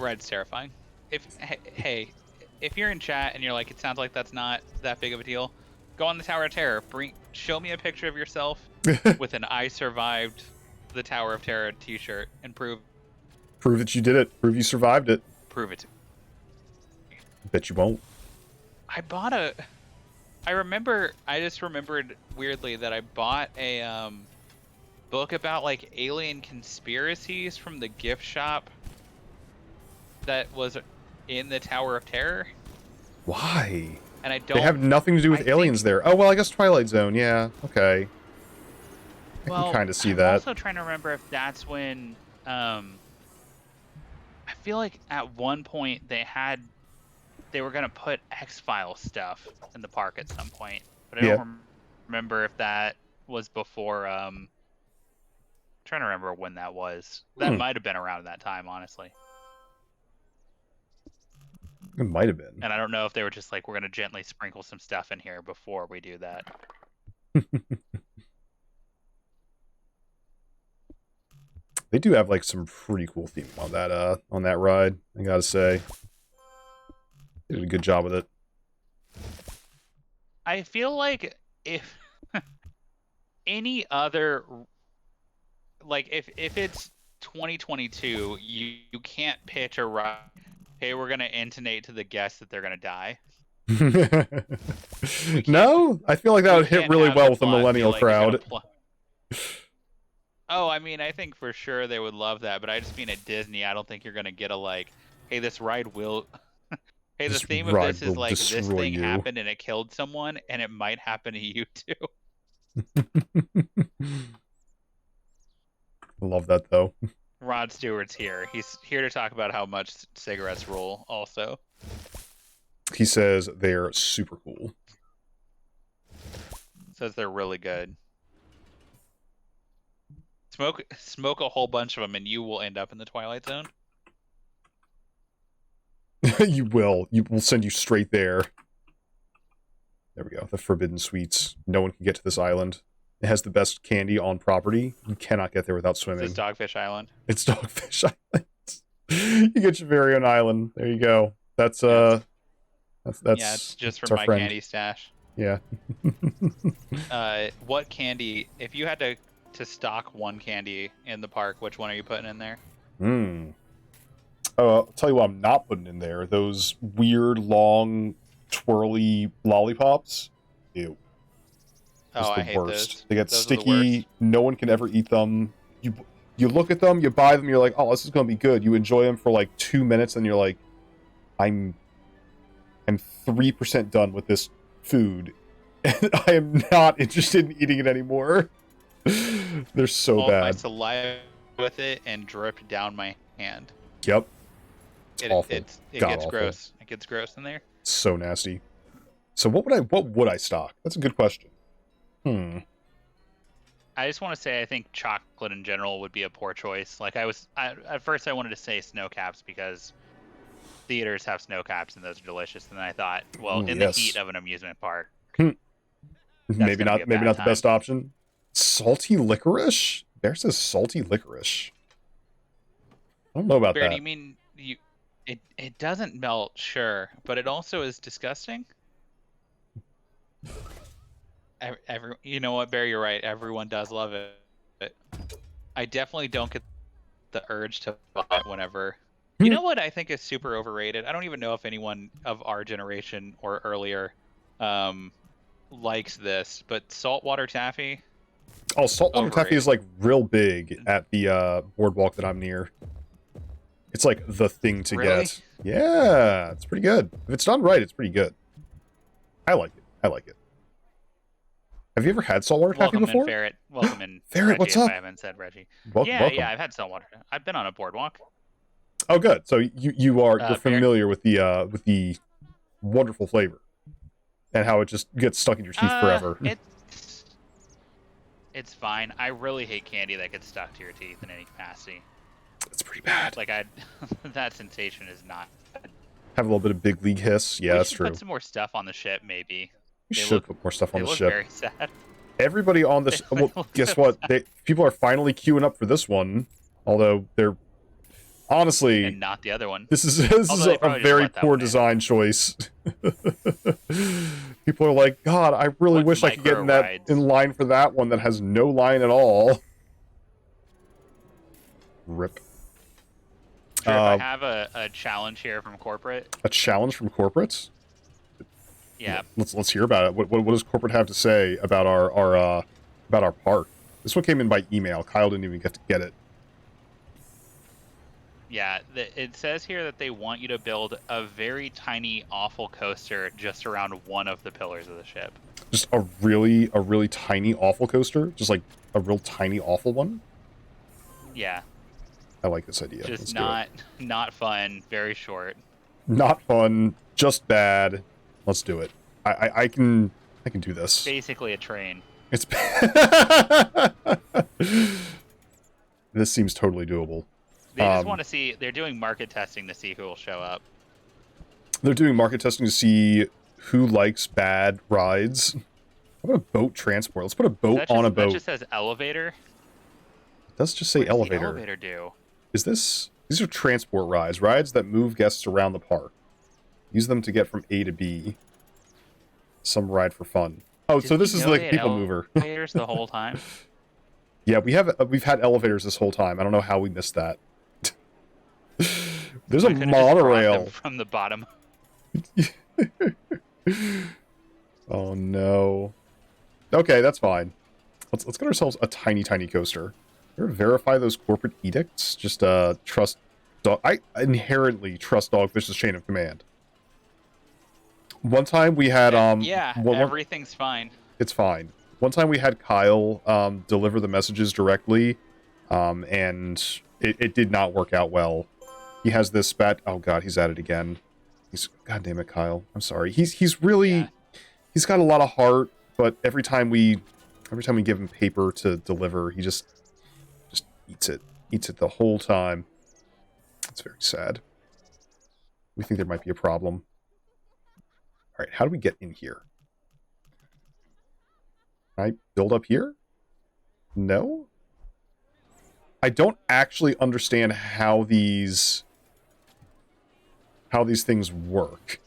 ride's terrifying. If you're in chat and you're like, it sounds like that's not that big of a deal, Go on the Tower of Terror. Show me a picture of yourself with an "I survived the Tower of Terror" T-shirt and prove that you did it. Prove you survived it. Prove it. Bet you won't. I just remembered weirdly that I bought a book about like alien conspiracies from the gift shop that was in the Tower of Terror. Why? And I don't. They have nothing to do with aliens there. Oh well, I guess Twilight Zone. Yeah. Okay. I can kind of see that. I'm also trying to remember if that's when. I feel like at one point they were gonna put X-Files stuff in the park at some point, but I don't remember if that was before. Trying to remember when that was. That might have been around that time, honestly. It might have been. And I don't know if they were just like, we're gonna gently sprinkle some stuff in here before we do that. They do have like some pretty cool theming on that ride, I gotta say. They did a good job with it. I feel like if any other, like if it's 2022, you can't pitch a ride. Hey, we're gonna intonate to the guests that they're gonna die. No, I feel like that would hit really well with the millennial crowd. Oh, I mean, I think for sure they would love that, but I just mean at Disney, I don't think you're gonna get a like, hey, this ride will. Hey, the theme of this is like this thing happened and it killed someone, and it might happen to you too. Love that though. Rod Stewart's here. He's here to talk about how much cigarettes rule. Also, he says they're super cool. Says they're really good. Smoke a whole bunch of them, and you will end up in the Twilight Zone. You will. You will send you straight there. There we go. The Forbidden Sweets. No one can get to this island. It has the best candy on property. You cannot get there without swimming. It's Dogfish Island. It's Dogfish Island. You get your very own island. There you go. That's yeah, it's just from my friend. Candy stash. Yeah. What candy? If you had to stock one candy in the park, which one are you putting in there? I'll tell you what I'm not putting in there. Those weird, long, twirly lollipops. Ew. Oh, I hate those. They get sticky. No one can ever eat them. You look at them, you buy them, you're like, oh, this is going to be good. You enjoy them for like 2 minutes, and you're like, I'm 3% done with this food. And I am not interested in eating it anymore. They're so bad. My saliva with it and dripped down my hand. Yep. It gets awful. Gross. It gets gross in there. So nasty. So what would I stock? That's a good question. I just want to say I think chocolate in general would be a poor choice. Like at first I wanted to say snow caps because theaters have snow caps and those are delicious. And then I thought, well, the heat of an amusement park, maybe not the best option. Salty licorice? Bear says salty licorice. I don't know about that. You mean it doesn't melt, sure, but it also is disgusting. You know what, Bear? You're right. Everyone does love it. I definitely don't get the urge to buy it whenever. You know what I think is super overrated? I don't even know if anyone of our generation or earlier likes this, but saltwater taffy. Oh, saltwater taffy is like real big at the boardwalk that I'm near. It's like the thing to get. Yeah, it's pretty good. If it's done right, it's pretty good. I like it. Have you ever had saltwater taffy before? Welcome in, Ferret. Reggie, What's up? I haven't said Reggie. Welcome. Yeah, I've had saltwater. I've been on a boardwalk. Oh, good. So you're familiar with the wonderful flavor and how it just gets stuck in your teeth forever. It's fine. I really hate candy that gets stuck to your teeth in any capacity. It's pretty bad. Like that sensation is not good. Have a little bit of big league hiss. Yeah, that's true. Put some more stuff on the ship, maybe. We should put more stuff on the ship. Very sad. Everybody on this. Well, guess what? People are finally queuing up for this one. Although they're Honestly, and not the other one. this is Although they a probably just very let that poor one in. design choice. People are like, God, I really What wish I could get micro rides? in line for that one that has no line at all. Rip. Sure, if I have a challenge here from corporate. A challenge from corporates? Yeah. Let's hear about it. What does corporate have to say about our park? This one came in by email. Kyle didn't even get to get it. Yeah, it says here that they want you to build a very tiny, awful coaster just around one of the pillars of the ship. Just a really tiny, awful coaster? Just like a real tiny, awful one? Yeah. I like this idea. Just Let's not fun, very short. not fun, just bad. Let's do it. I can do this. Basically a train. It's this seems totally doable. They just want to see. They're doing market testing to see who will show up. They're doing market testing to see who likes bad rides. How about a boat transport? Let's put a boat on a boat. That just says elevator. It does just say What elevator. does the elevator do? Is this? These are transport rides. Rides that move guests around the park. Use them to get from A to B. Some ride for fun. Oh, so this is like people mover. Elevators the whole time. Yeah, we've had elevators this whole time. I don't know how we missed that. There's a monorail from the bottom. Oh no. Okay, that's fine. Let's get ourselves a tiny coaster. Verify those corporate edicts. Just trust. I inherently trust Dogfish's chain of command. One time we had everything's fine. It's fine. One time we had Kyle deliver the messages directly, and it did not work out well. He has this spat. Oh god, he's at it again. God damn it, Kyle. I'm sorry. He's really he's got a lot of heart, but every time we give him paper to deliver, he just eats it the whole time. It's very sad. We think there might be a problem. All right, how do we get in here? Can I build up here? No? I don't actually understand how these things work.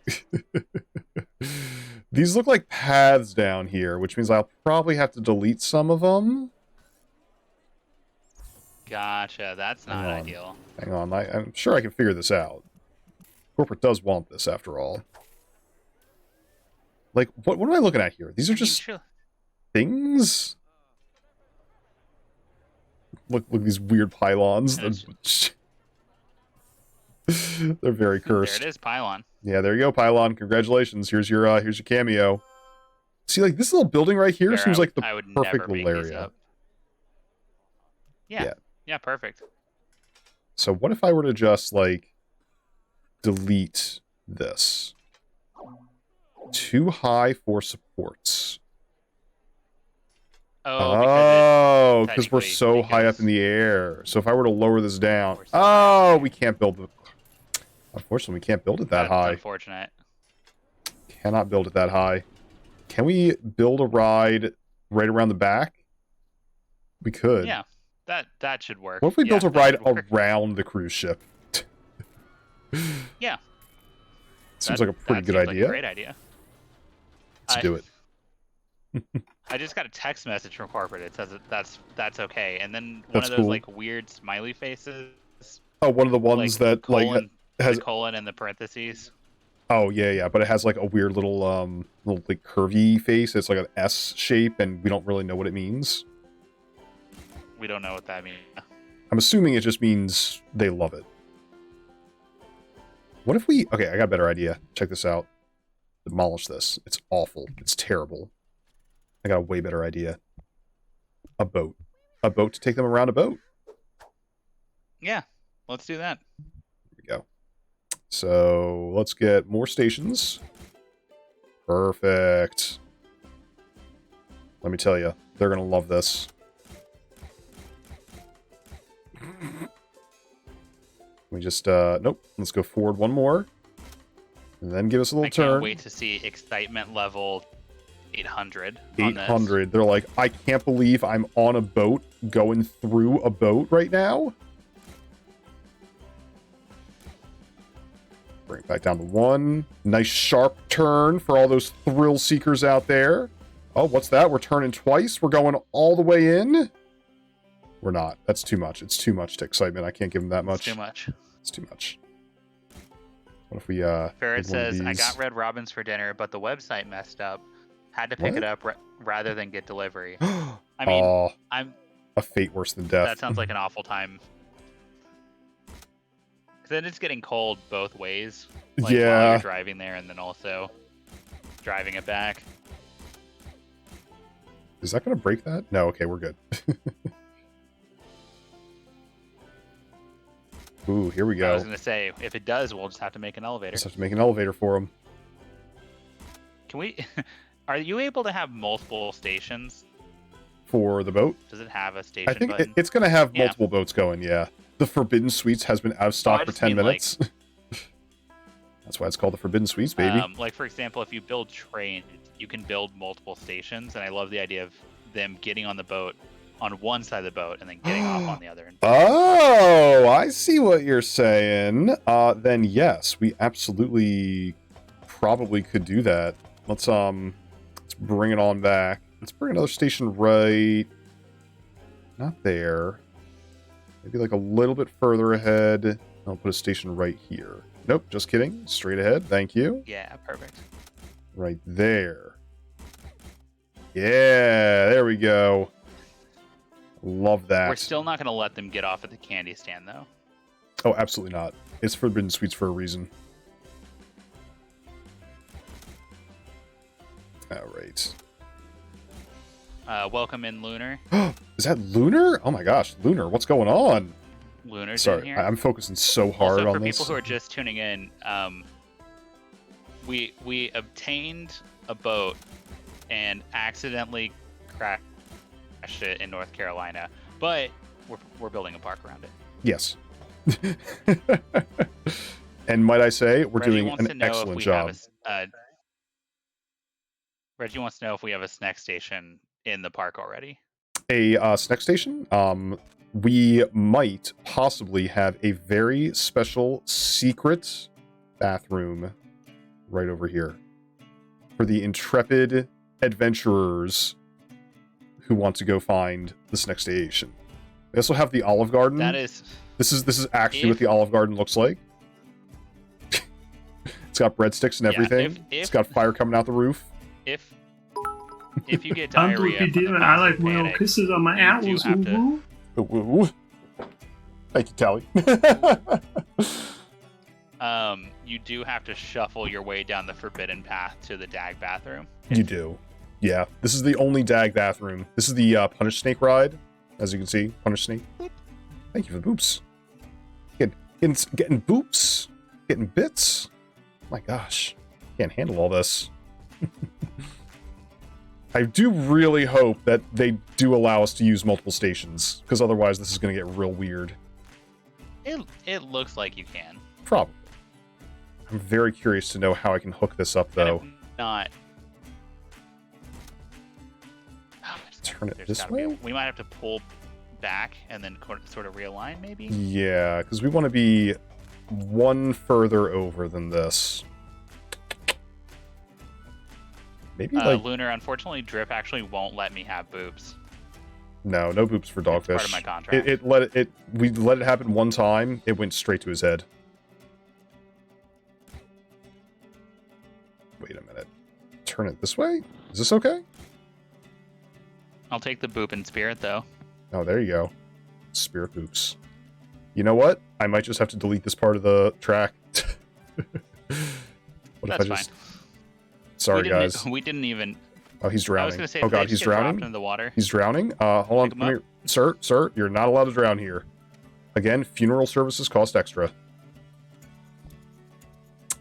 These look like paths down here, which means I'll probably have to delete some of them. Gotcha, that's not ideal. Hang on, I'm sure I can figure this out. Corporate does want this, after all. Like, what am I looking at here? These are just things? Look these weird pylons. They're very cursed. There it is, pylon. Yeah, there you go, pylon. Congratulations. Here's your cameo. See, like, this little building right here seems like the perfect little area. Yeah, perfect. So what if I were to just, like, delete this? Too high for supports. Oh, because we're so high up in the air. So if I were to lower this down... we can't build the... Unfortunately, we can't build it that high. Unfortunate. Cannot build it that high. Can we build a ride right around the back? We could. Yeah, that should work. What if we built a ride around the cruise ship? Yeah. Seems like a pretty good idea. Like a great idea. Let's do it. I just got a text message from corporate. It says that's okay, and then one of those like weird smiley faces. Oh, one of the ones that has the colon in the parentheses. Oh yeah, but it has like a weird little like curvy face. It's like an S shape, and we don't really know what it means. We don't know what that means. I'm assuming it just means they love it. What if we... Okay, I got a better idea. Check this out. Demolish this. It's awful. It's terrible. I got a way better idea. A boat. A boat to take them around a boat. Yeah, let's do that. Here we go. So, let's get more stations. Perfect. Let me tell you, they're going to love this. We just, nope. Let's go forward one more. And then give us a little turn. I can't wait to see excitement level 800. 800. They're like, I can't believe I'm on a boat, going through a boat right now. Bring it back down to 1. Nice sharp turn for all those thrill seekers out there. Oh, what's that? We're turning twice. We're going all the way in. We're not. That's too much. It's too much to excitement. I can't give him that much. It's too much. It's too much. What if we Ferret says, I got Red Robins for dinner, but the website messed up. Had to pick it up rather than get delivery. I mean, I'm a fate worse than death. That sounds like an awful time. Because then it's getting cold both ways. Like, yeah. While you're driving there and then also driving it back. Is that going to break that? No, okay, we're good. Ooh, here we go. I was going to say, if it does, we'll just have to make an elevator. Just have to make an elevator for him. Can we... Are you able to have multiple stations? For the boat? Does it have a station I think button? it's going to have multiple boats going, yeah. The Forbidden Suites has been out of stock for 10 minutes. Like, that's why it's called the Forbidden Suites, baby. Like, for example, if you build trains, you can build multiple stations, and I love the idea of them getting on the boat on one side of the boat and then getting off on the other. Oh, I see what you're saying. Then yes, we absolutely probably could do that. Let's bring it on back. Let's bring another station right... Not there. Maybe like a little bit further ahead. I'll put a station right here. Nope, just kidding. Straight ahead. Thank you. Yeah, perfect. Right there. Yeah, there we go. Love that. We're still not going to let them get off at the candy stand, though. Oh, absolutely not. It's Forbidden Suites for a reason. All right. Welcome in, Lunar. Is that Lunar? Oh my gosh, Lunar, what's going on? Lunar's Sorry, in here. I'm focusing so hard also, on for this. people who are just tuning in, we obtained a boat and accidentally crashed it in North Carolina, but we're building a park around it. Yes. And might I say, we're Reggie doing an excellent job. Reggie wants to know if we have a snack station in the park already. A snack station? We might possibly have a very special secret bathroom right over here for the intrepid adventurers who want to go find the snack station. We also have the Olive Garden. This is actually what the Olive Garden looks like. It's got breadsticks and everything. It's got fire coming out the roof. If you get I'm diarrhea, doing I like little kisses on my apples. Ooh. Ooh. Thank you, Tally. You do have to shuffle your way down the forbidden path to the DAG bathroom. You do. Yeah, this is the only DAG bathroom. This is the Punish Snake ride, as you can see. Punish Snake. Thank you for the boops. Getting boops. Getting bits. My gosh. Can't handle all this. I do really hope that they do allow us to use multiple stations, because otherwise this is going to get real weird. It looks like you can. Probably. I'm very curious to know how I can hook this up, though. Not. Turn it this way? We might have to pull back and then sort of realign, maybe? Yeah, because we want to be one further over than this. Maybe like... Lunar, unfortunately, Drip actually won't let me have boobs. No boops for Dogfish. It's part of my contract. We let it happen one time. It went straight to his head. Wait a minute. Turn it this way? Is this okay? I'll take the boop in spirit, though. Oh, there you go. Spirit boops. You know what? I might just have to delete this part of the track. That's fine. Sorry, guys. We didn't even... Oh, he's drowning. I was going to say, oh, God, he's drowning? Into the water. He's drowning? Hold on. Come here. Sir, you're not allowed to drown here. Again, funeral services cost extra.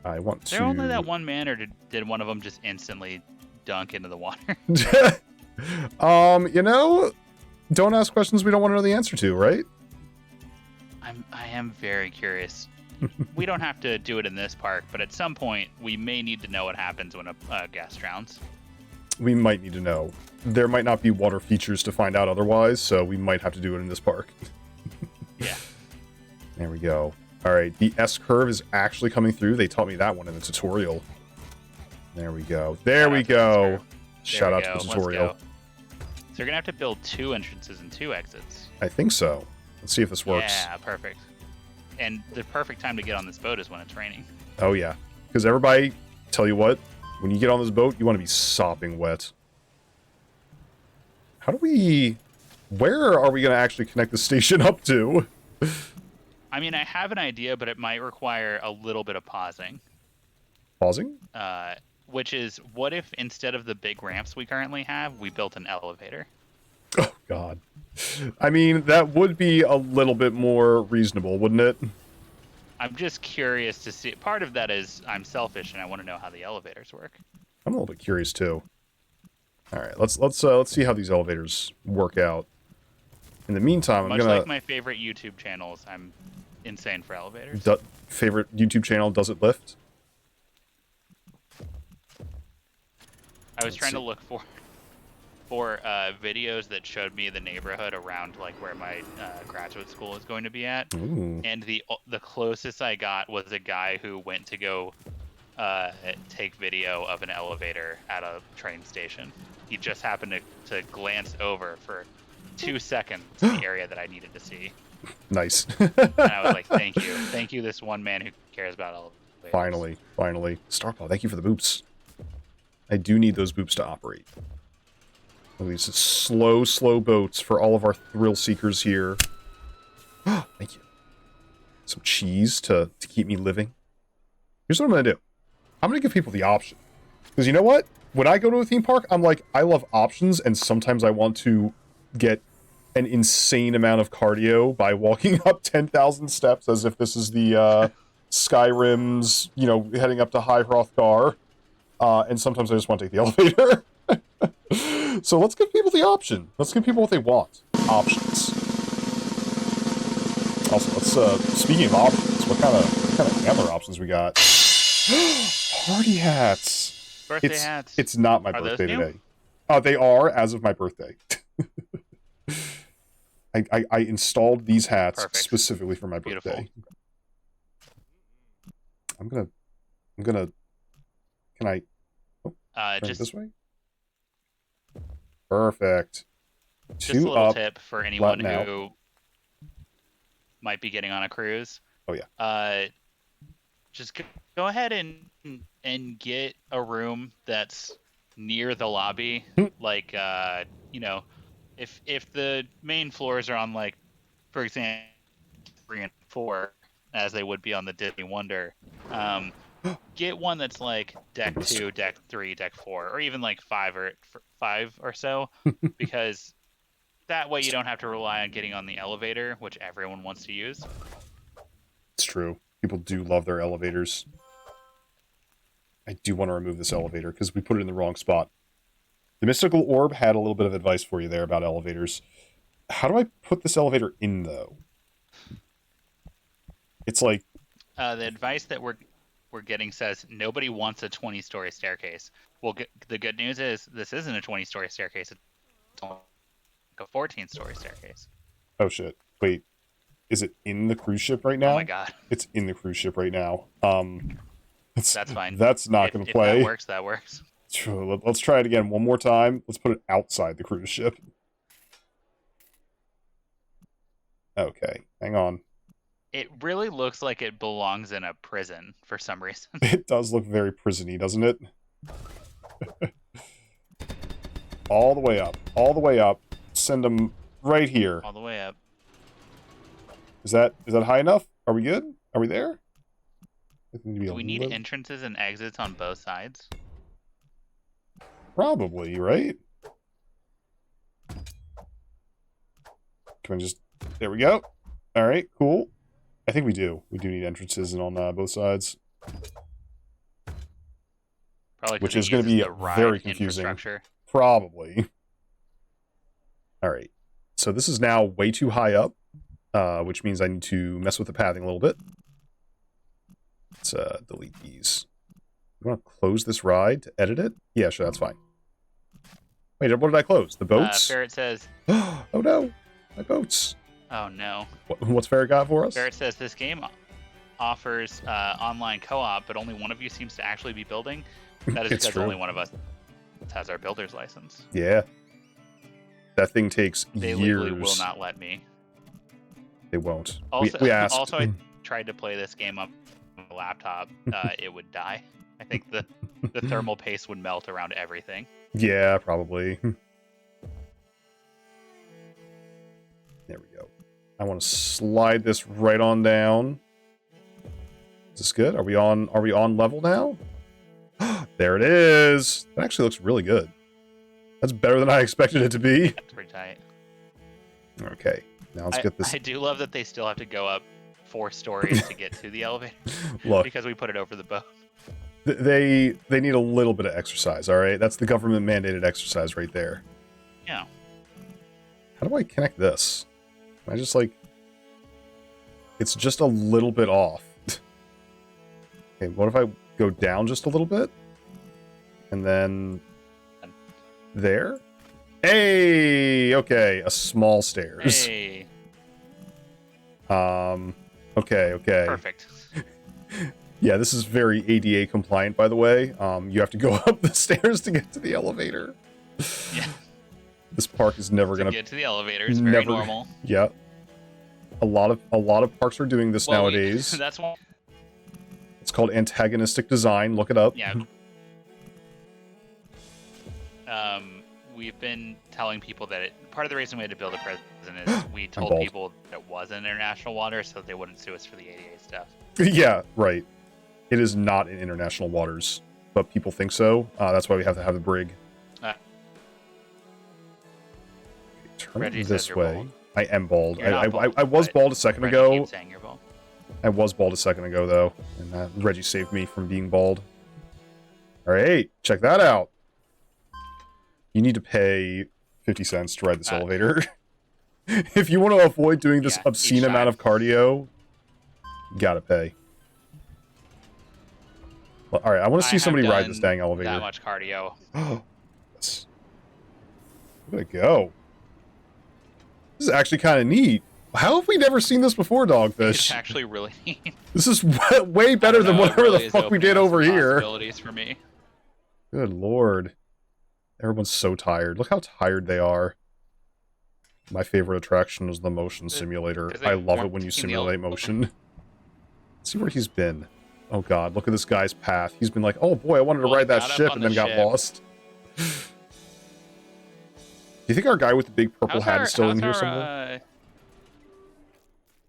I want to... Is there only that one man, or did one of them just instantly dunk into the water? You know, don't ask questions we don't want to know the answer to, right? I am very curious. We don't have to do it in this park, but at some point, we may need to know what happens when a guest drowns. We might need to know. There might not be water features to find out otherwise, so we might have to do it in this park. Yeah. There we go. All right, the S curve is actually coming through. They taught me that one in the tutorial. There we go. There we go. Shout out to the tutorial. So you're gonna have to build 2 entrances and 2 exits. I think so. Let's see if this works. Yeah, perfect. And the perfect time to get on this boat is when it's raining. Oh yeah, because everybody, tell you what, when you get on this boat, you want to be sopping wet. How do we... Where are we going to actually connect the station up to? I mean, I have an idea, but it might require a little bit of pausing. Pausing? Which is, what if instead of the big ramps we currently have, we built an elevator? Oh, God. I mean, that would be a little bit more reasonable, wouldn't it? I'm just curious to see. Part of that is I'm selfish and I want to know how the elevators work. I'm a little bit curious too. All right, let's see how these elevators work out. In the meantime, Much like my favorite YouTube channels, I'm insane for elevators. Favorite YouTube channel, Does It Lift? I was trying to look for videos that showed me the neighborhood around like where my graduate school is going to be at. Ooh. And the closest I got was a guy who went to go take video of an elevator at a train station. He just happened to glance over for 2 seconds to the area that I needed to see. Nice. And I was like, thank you, this one man who cares about elevators. Finally. Starpaw, thank you for the boops. I do need those boops to operate. At least it's slow boats for all of our thrill seekers here. Thank you. Some cheese to keep me living. Here's what I'm going to do. I'm going to give people the option. Because you know what? When I go to a theme park, I'm like, I love options, and sometimes I want to get an insane amount of cardio by walking up 10,000 steps as if this is the Skyrim's, heading up to High Hrothgar. And sometimes I just want to take the elevator. So let's give people the option. Let's give people what they want. Options. Also, let's speaking of options, what kind of antler options we got? Party hats. Birthday hats. It's not my birthday today. They are as of my birthday. I installed these hats specifically for my birthday. I'm gonna. Can I? Just this way. Perfect. Just a little tip for anyone who might be getting on a cruise. Oh yeah. Just go ahead and get a room that's near the lobby. Like if the main floors are on, like, for example, 3 and 4, as they would be on the Disney Wonder, get one that's like deck 2, deck 3, deck 4, or even like 5 or so, because that way you don't have to rely on getting on the elevator, which everyone wants to use. It's true. People do love their elevators. I do want to remove this elevator because we put it in the wrong spot. The Mystical Orb had a little bit of advice for you there about elevators. How do I put this elevator in, though? It's like... the advice that we're getting says nobody wants a 20-story staircase. Well, the good news is this isn't a 20-story staircase. It's like a 14-story staircase. Oh, shit. Wait. Is it in the cruise ship right now? Oh, my God. It's in the cruise ship right now. That's fine. That's not going to play. If that works. True. Let's try it again one more time. Let's put it outside the cruise ship. Okay, hang on. It really looks like it belongs in a prison for some reason. It does look very prison-y, doesn't it? All the way up. All the way up. Send them right here. All the way up. Is that high enough? Are we good? Are we there? Do we need entrances and exits on both sides? Probably, right? Can I just... There we go. Alright, cool. I think we do. We do need entrances on both sides. Probably, which is going to be very confusing. Probably. Alright. So this is now way too high up, which means I need to mess with the pathing a little bit. Let's delete these. You want to close this ride to edit it? Yeah, sure, that's fine. Wait, what did I close? The boats? Ferret says... Oh no, my boats. Oh no. What's Ferret got for us? Ferret says this game offers online co-op, but only one of you seems to actually be building, that is It's because true. only one of us has our builder's license. Yeah. That thing takes They years. legally will not let me. They won't. Also, We asked. also, I tried to play this game on a laptop. It would die. I think the thermal paste would melt around everything. Yeah, probably. There we go. I want to slide this right on down. Is this good? Are we on level now? There it is. That actually looks really good. That's better than I expected it to be. That's pretty tight. Okay. Now let's get this. I do love that they still have to go up 4 stories to get to the elevator. Look, Because we put it over the boat. they need a little bit of exercise, all right? That's the government mandated exercise right there. Yeah. How do I connect this? Can I just like... It's just a little bit off. Okay, what if I go down just a little bit? And then... There? Hey! Okay, a small stairs. Hey. Okay. Perfect. Yeah, this is very ADA compliant, by the way. You have to go up the stairs to get to the elevator. Yeah. This park is never To gonna get to the elevator is very normal. Yeah. A lot of parks are doing this nowadays. That's one. It's called antagonistic design. Look it up. Yeah. We've been telling people that part of the reason we had to build a prison is we told bald. people that it wasn't international water so they wouldn't sue us for the ADA stuff. Yeah, right. It is not in international waters, but people think so. That's why we have to have the brig. Turn Reggie it says this you're way. bald. I am bald. You're not bald, I was but bald a second Reggie ago. keeps saying you're bald. I was bald a second ago, though, and Reggie saved me from being bald. All right, check that out. You need to pay 50 cents to ride this elevator. If you want to avoid doing this obscene amount of cardio, you gotta pay. Well, all right, I want to see somebody ride this dang elevator. That much cardio. Yes. Look at it go. This is actually kind of neat. How have we never seen this before, Dogfish? It's actually really neat. This is way better than whatever the fuck we did over here. Possibilities for me. Good lord. Everyone's so tired. Look how tired they are. My favorite attraction is the motion simulator. I love it when you simulate motion. Let's see where he's been. Oh god, look at this guy's path. He's been like, oh boy, I wanted to ride that ship and then got lost. Do you think our guy with the big purple hat is still in here somewhere?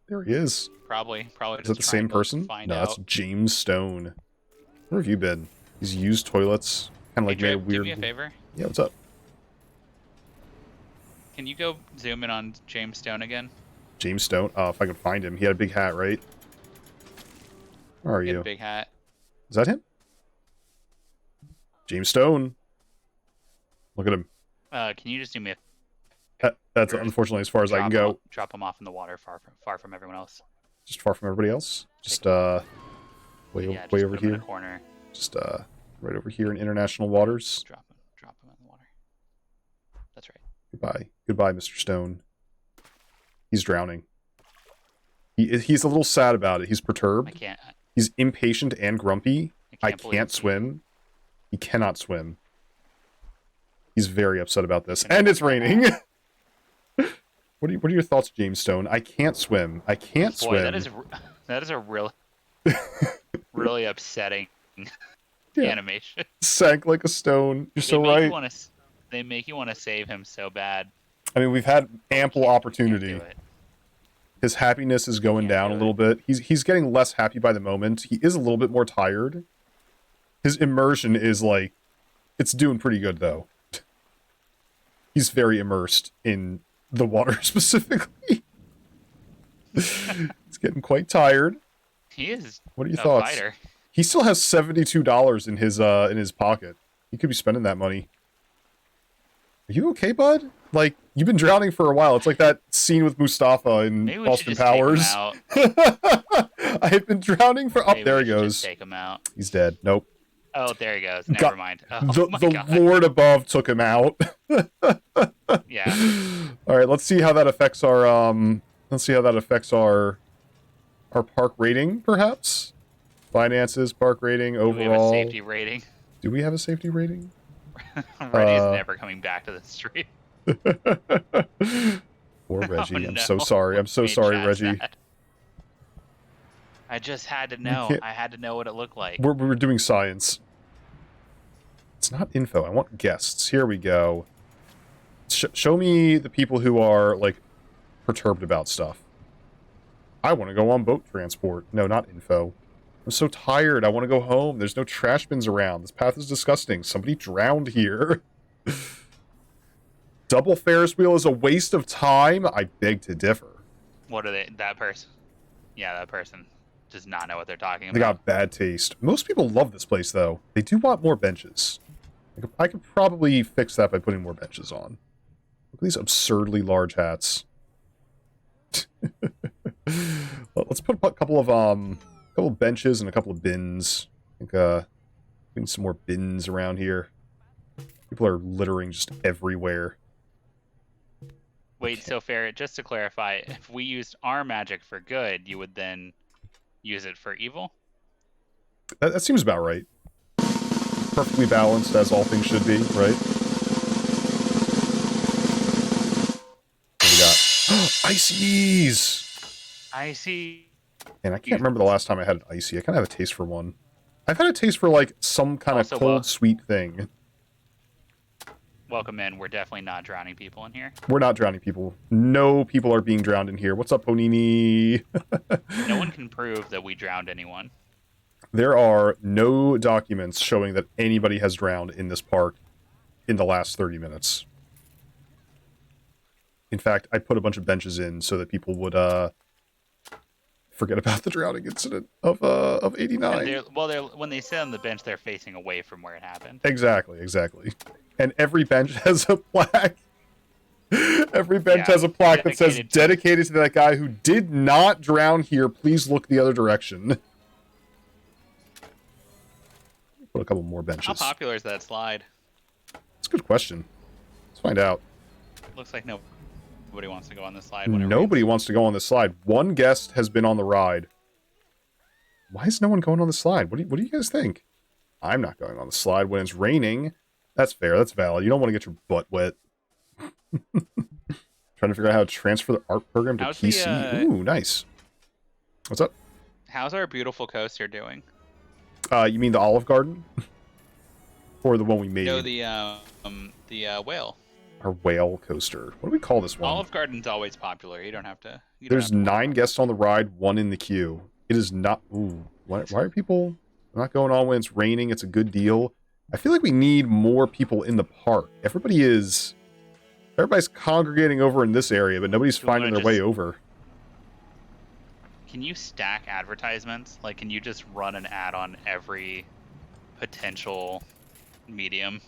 There he is. Probably. Is that the same person? No, that's James Stone. Where have you been? He's used toilets. Kind of like made a weird... Do me a favor. Yeah, what's up? Can you go zoom in on James Stone again? James Stone? Oh, if I can find him. He had a big hat, right? Where are you? A big hat. Is that him? James Stone. Look at him. Can you just do me a... That's unfortunately as far as I can go. Drop him off in the water far from everyone else. Just far from everybody else? Just, way over here? In the corner. Just, right over here in international waters. Drop him in the water. That's right. Goodbye, Mr. Stone. He's drowning. He's a little sad about it. He's perturbed. I can't... He's impatient and grumpy. I can't can't swim. He cannot swim. He's very upset about this. And it's raining! What are your thoughts, James Stone? I can't swim. I can't swim. That is a really, really upsetting animation. Sank like a stone. You're so right. They make you want to save him so bad. I mean, we've had ample opportunity. His happiness is going down a little bit. He's getting less happy by the moment. He is a little bit more tired. His immersion is like, it's doing pretty good though. He's very immersed in the water specifically. He's getting quite tired. He is. What are your thoughts? Fighter. He still has $72 in his pocket. He could be spending that money. Are you okay, bud? Like, you've been drowning for a while. It's like that scene with Mustafa in Austin Powers. I've been drowning for... Oh, there he goes. Take him out. He's dead. Nope. Oh, there he goes. Never mind. Oh, the Lord above took him out. Yeah. All right, let's see how that affects our our park rating, perhaps? Finances, park rating, overall. Do we have a safety rating? Do we have a safety rating? Reggie is never coming back to the street. Poor Reggie. Oh, I'm no. so sorry. I'm so Made sorry, Chad Reggie. sad. I just had to know. I had to know what it looked like. We're doing science. It's not info. I want guests. Here we go. Show me the people who are, like, perturbed about stuff. I want to go on boat transport. No, not info. I'm so tired. I want to go home. There's no trash bins around. This path is disgusting. Somebody drowned here. Double Ferris wheel is a waste of time? I beg to differ. What are they? That person. Yeah, that person does not know what they're talking They about. got bad taste. Most people love this place, though. They do want more benches. I could probably fix that by putting more benches on. Look at these absurdly large hats. Let's put a couple of benches and a couple of bins. I think we need some more bins around here. People are littering just everywhere. Wait, so Ferret, just to clarify, if we used our magic for good, you would then use it for evil? That seems about right. Perfectly balanced, as all things should be, right? What do we got? Ices! Icy. And I can't remember the last time I had an icy. I kind of have a taste for one. I've had a taste for, like, some kind of cold, sweet thing. Welcome in. We're definitely not drowning people in here. We're not drowning people. No people are being drowned in here. What's up, Ponini? No one can prove that we drowned anyone. There are no documents showing that anybody has drowned in this park in the last 30 minutes. In fact, I put a bunch of benches in so that people would forget about the drowning incident of 89. When they sit on the bench, they're facing away from where it happened. Exactly. And every bench has a plaque. Every bench has a plaque that says, dedicated to that guy who did not drown here. Please look the other direction. Put a couple more benches. How popular is that slide? That's a good question. Let's find out. Looks like nobody wants to go on this slide. Nobody wants to go on this slide. One guest has been on the ride. Why is no one going on the slide? What do you guys think? I'm not going on the slide when it's raining. That's fair. That's valid. You don't want to get your butt wet. Trying to figure out how to transfer the art program to PC. Ooh, nice. What's up? How's our beautiful coaster doing? You mean the Olive Garden? Or the one we made? No, the whale. Our whale coaster. What do we call this one? Olive Garden's always popular. You don't have to. There's 9 guests on the ride, 1 in the queue. It is not... Ooh. Why are people not going on when it's raining? It's a good deal. I feel like we need more people in the park. Everybody's congregating over in this area, but nobody's finding their way over. Can you stack advertisements? Like, can you just run an ad on every potential medium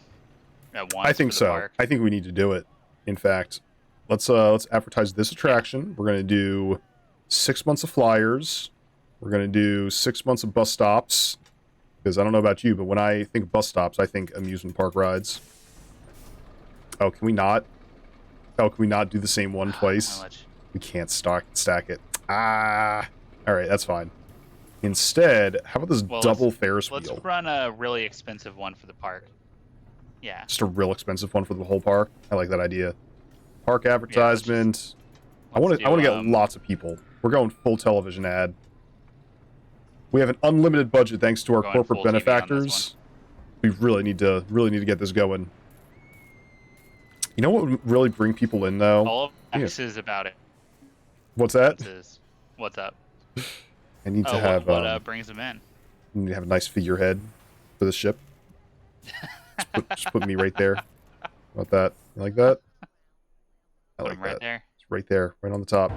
at once? I think so. Park? I think we need to do it. In fact, let's advertise this attraction. We're gonna do 6 months of flyers. We're gonna do 6 months of bus stops. Because I don't know about you, but when I think bus stops, I think amusement park rides. Oh, can we not? Oh, can we not do the same one twice? We can't stack it. Ah. All right, that's fine. Instead, how about this double Ferris wheel? Let's run a really expensive one for the park. Yeah. Just a real expensive one for the whole park. I like that idea. Park advertisement. I want to get lots of people. We're going full television ad. We have an unlimited budget thanks to our corporate benefactors. We really need to get this going. You know what would really bring people in though? All of X is about it. What's that? What's up? I need to have what brings them in? I need to have a nice figurehead for the ship. just put me right there. How about that? You like that? I like right that. There. It's right there, right on the top.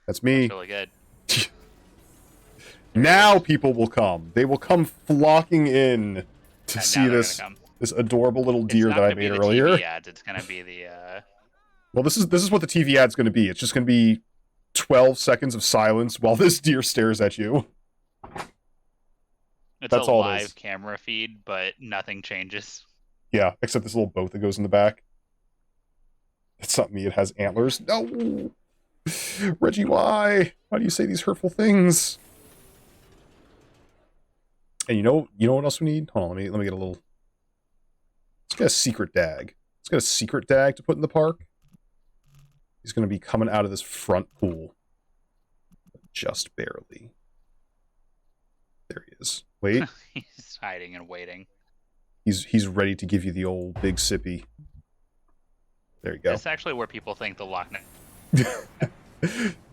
That's me. That's really good. Now people will come. They will come flocking in to see this adorable little deer that I made earlier. TV ads. It's gonna be the. Well, this is what the TV ad's going to be. It's just going to be 12 seconds of silence while this deer stares at you. That's a live camera feed, but nothing changes. Yeah, except this little boat that goes in the back. It's not me. It has antlers. No. Reggie, why? Why do you say these hurtful things? And you know what else we need? Hold on, let me get a little. Let's get a secret dag. Let's get a secret dag to put in the park. He's going to be coming out of this front pool. Just barely. There he is. Wait. He's hiding and waiting. He's ready to give you the old big sippy. There you go. It's actually where people think the Loch Ness.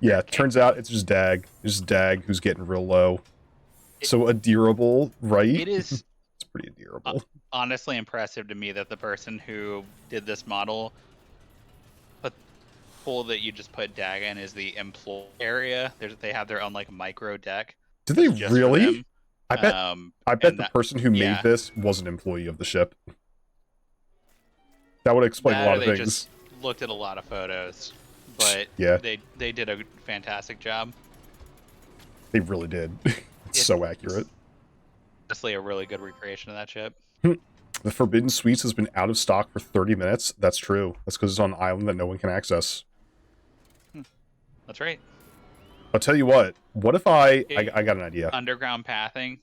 Yeah, turns out it's just Dag. It's just Dag who's getting real low. So adorable, right? It is. It's pretty adorable. Honestly impressive to me that the person who did this model put pool that you just put Dag in is the employee area. They have their own like micro deck. Did they just for really? them. I bet the person who made this was an employee of the ship. That would explain a lot of they things. Just looked at a lot of photos, but yeah, they did a fantastic job. They really did. It's so accurate. Honestly, a really good recreation of that ship. The Forbidden Suites has been out of stock for 30 minutes. That's true. That's because it's on an island that no one can access. That's right. I'll tell you what. What if I got an idea. Underground pathing.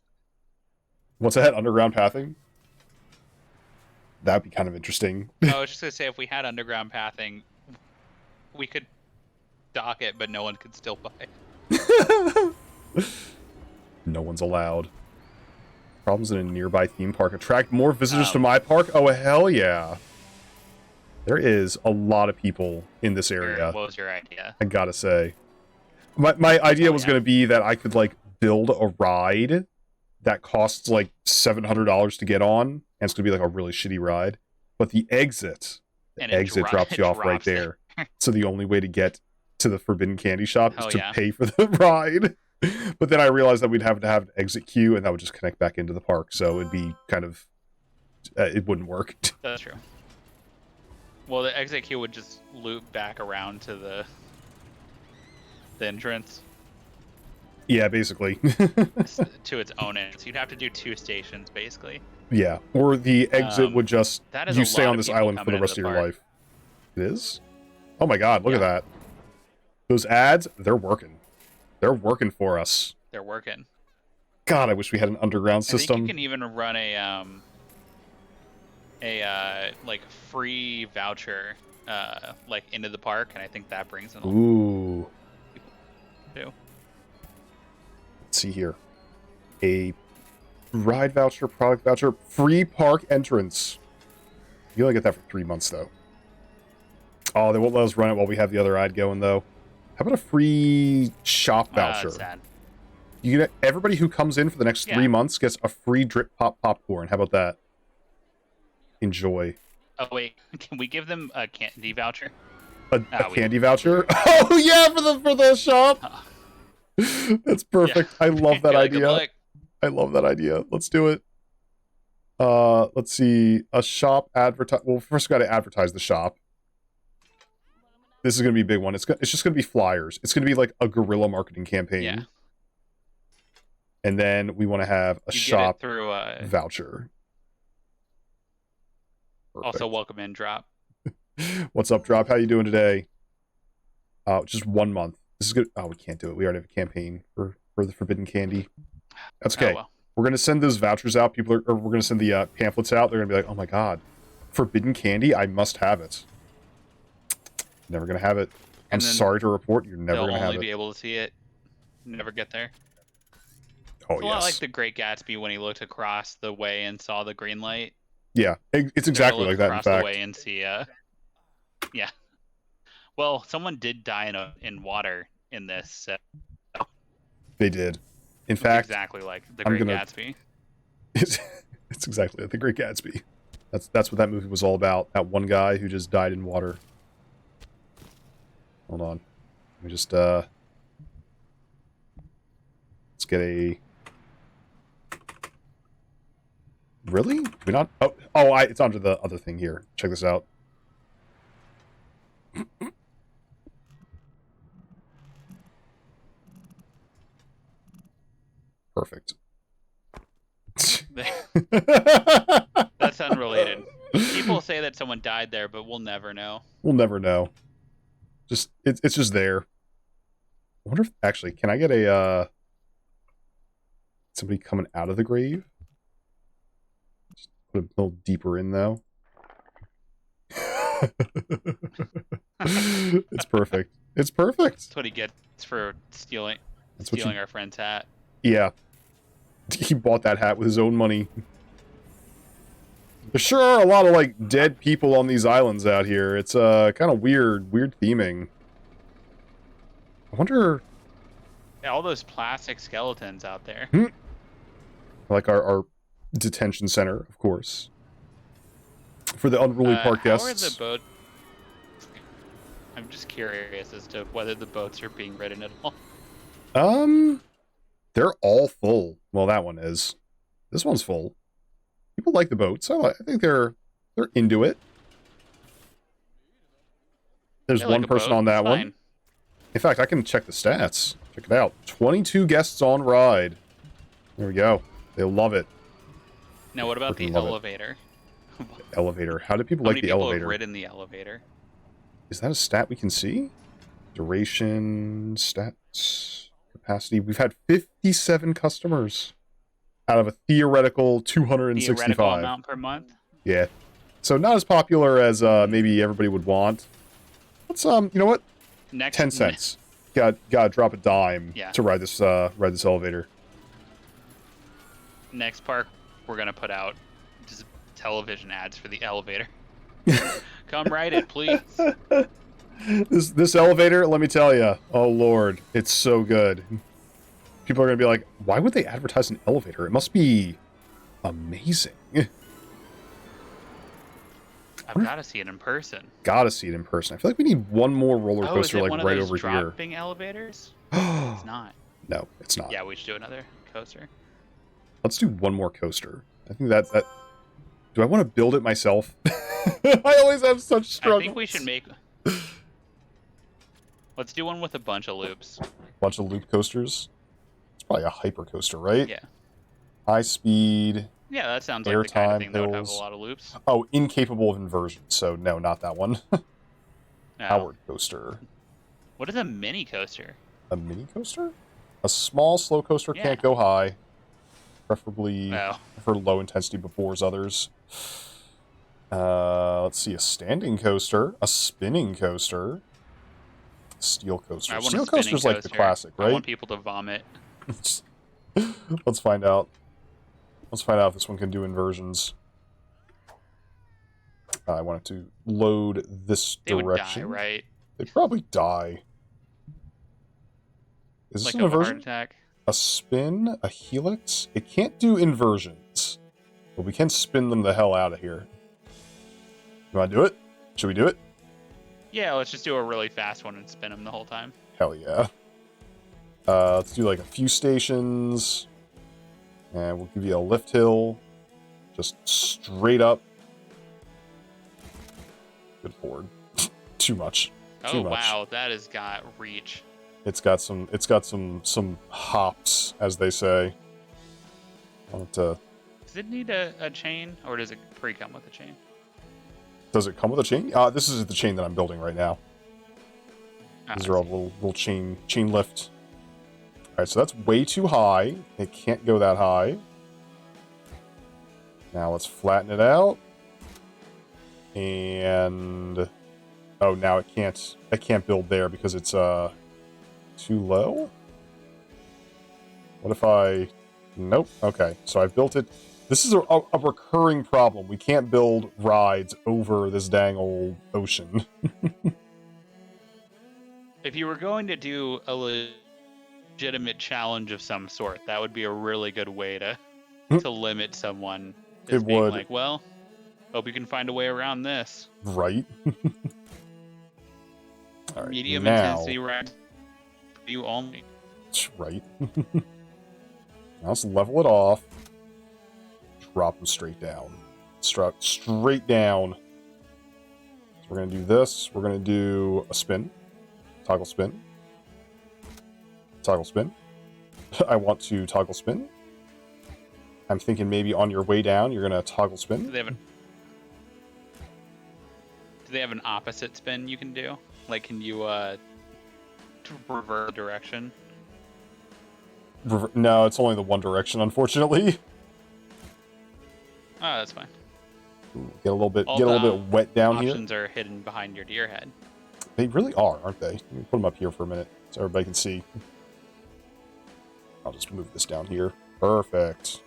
What's that? Underground pathing? That'd be kind of interesting. I was just going to say, if we had underground pathing, we could dock it, but no one could still buy it. No one's allowed. Problems in a nearby theme park. Attract more visitors to my park? Oh, hell yeah. There is a lot of people in this area. What was your idea? I gotta say. My idea was going to be that I could, like, build a ride that costs, like, $700 to get on, and it's going to be, like, a really shitty ride. But the exit drops you off right there. So the only way to get to the Forbidden Candy Shop is to pay for the ride. But then I realized that we'd have to have an exit queue, and that would just connect back into the park. So it'd be kind of... it wouldn't work. That's true. Well, the exit queue would just loop back around to the entrance. Yeah, basically. To its own entrance. You'd have to do 2 stations, basically. Yeah, or the exit would just... That is you stay on this island for the rest of your life. It is? Oh my god, look at that. Those ads, they're working. They're working for us. They're working. God, I wish we had an underground system. I think you can even run a like free voucher like into the park, and I think that brings in a lot Ooh. too. Let's see here. A ride voucher, product voucher, free park entrance. You only get that for 3 months though. Oh, they won't let us run it while we have the other ride going though. How about a free shop voucher? That's sad. You get everybody who comes in for the next 3 months gets a free drip pop popcorn. How about that? Enjoy. Oh wait, can we give them a candy voucher? A candy voucher? Oh yeah, for the shop. That's perfect. Yeah. I love that idea. I love that idea. Let's do it. Let's see. A shop advertise. Well, first we got to advertise the shop. This is going to be a big one. It's just going to be flyers. It's going to be like a guerrilla marketing campaign. Yeah. And then we want to have a shop through, voucher. Perfect. Also, welcome in, Drop. What's up, Drop? How you doing today? Just 1 month. This is good. Oh, we can't do it. We already have a campaign for the Forbidden Candy. That's okay. Oh, well. We're going to send those vouchers out. We're going to send the pamphlets out. They're going to be like, oh my god, Forbidden Candy, I must have it. Never going to have it. I'm sorry to report, you're never going to have it. They'll only be able to see it. Never get there. Oh, it's a lot like The Great Gatsby when he looked across the way and saw the green light. Yeah, it's exactly like that, in fact. Across the way and see, yeah. Well, someone did die in water in this. So. They did. In fact, exactly like The Great Gatsby. It's exactly like The Great Gatsby. That's what that movie was all about. That one guy who just died in water. Hold on. Let me just let's get a. Really? We're not. Oh! It's under the other thing here. Check this out. Perfect. That's unrelated. People say that someone died there, but we'll never know. We'll never know. It's just there. wonder if actually, can I get a somebody coming out of the grave? Just put a little deeper in though. It's perfect. It's perfect. That's what he gets for stealing our friend's hat. Yeah. He bought that hat with his own money. There sure are a lot of, like, dead people on these islands out here. It's, kind of weird theming. I wonder... Yeah, all those plastic skeletons out there. Like our detention center, of course. For the unruly park guests. How are the boats... I'm just curious as to whether the boats are being ridden at all. They're all full. Well, that one is. This one's full. People like the boats. I think they're into it. There's one person on that one. In fact, I can check the stats. Check it out. 22 guests on ride. There we go. They love it. Now, what about the elevator? Elevator. How do people like the elevator? How many people have ridden the elevator? Is that a stat we can see? Duration, stats, capacity. We've had 57 customers out of a theoretical 265. Theoretical amount per month? Yeah. So not as popular as maybe everybody would want. Let's you know what? 10 cents. Gotta drop a dime to ride this elevator. Next park, we're gonna put out just television ads for the elevator. Come ride it, please. This elevator, let me tell you, oh lord, it's so good. People are gonna be like, why would they advertise an elevator? It must be amazing. I've got to see it in person. Gotta see it in person. I feel like we need one more roller coaster, like right over here. Dropping elevators? It's not. No, it's not. Yeah, we should do another coaster. Let's do one more coaster. I think that. Do I want to build it myself? I always have such struggles. I think we should make. Let's do one with a bunch of loops. Bunch of loop coasters. It's probably a hyper coaster, right? Yeah. High speed. Yeah, that sounds like the kind of thing that would have a lot of loops. Oh, incapable of inversion. So no, not that one. Howard coaster. What is a mini coaster? A mini coaster? A small slow coaster can't go high. Preferably for low intensity but bores others. Let's see, a standing coaster, a spinning coaster, steel coaster. Steel coaster's like the classic, right? I want people to vomit. Let's find out. Let's find out if this one can do inversions. I want it to load this direction. They would die, right? They'd probably die. Is this like an inversion? Heart attack? A spin? A helix? It can't do inversions. But we can spin them the hell out of here. You want to do it? Should we do it? Yeah, let's just do a really fast one and spin them the whole time. Hell yeah. Let's do like a few stations. And we'll give you a lift hill. Just straight up. Good forward. Too much. Too much. Wow, that has got reach. It's got some hops, as they say. I want to... Does it need a chain, or does it pre-come with a chain? Does it come with a chain? This is the chain that I'm building right now. These are all little chain lift. Alright, so that's way too high. It can't go that high. Now let's flatten it out. And... oh, now it can't build there because it's too low? What if I... nope. Okay, so I've built it. This is a recurring problem. We can't build rides over this dang old ocean. If you were going to do a legitimate challenge of some sort, that would be a really good way to limit someone. It would. Like, well, hope you can find a way around this. Right. All right, medium now, intensity ride. You only. Right. Now let's level it off. Drop them straight down. Straight down. So we're going to do this. We're going to do a spin. Toggle spin. Toggle spin. I want to toggle spin. I'm thinking maybe on your way down, you're going to toggle spin. Do they have an opposite spin you can do? Like, can you reverse direction. No, it's only the one direction, unfortunately. Oh, that's fine. Get a little bit, All get a little the bit wet down here. Options are hidden behind your deer head. They really are, aren't they? Let me put them up here for a minute so everybody can see. I'll just move this down here. Perfect.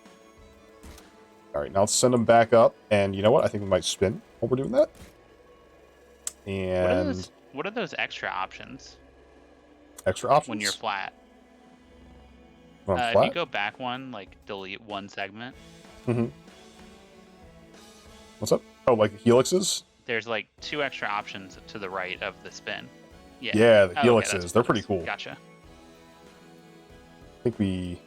All right, now let's send them back up. And you know what? I think we might spin while we're doing that. And what are those extra options extra options when you're flat? When I'm If flat? you go back one, like delete one segment. Mm-hmm. What's up? Oh, like helixes? There's like 2 extra options to the right of the spin. Yeah. Yeah, the Oh, okay, helixes. that's They're what it pretty is. cool. Gotcha. I think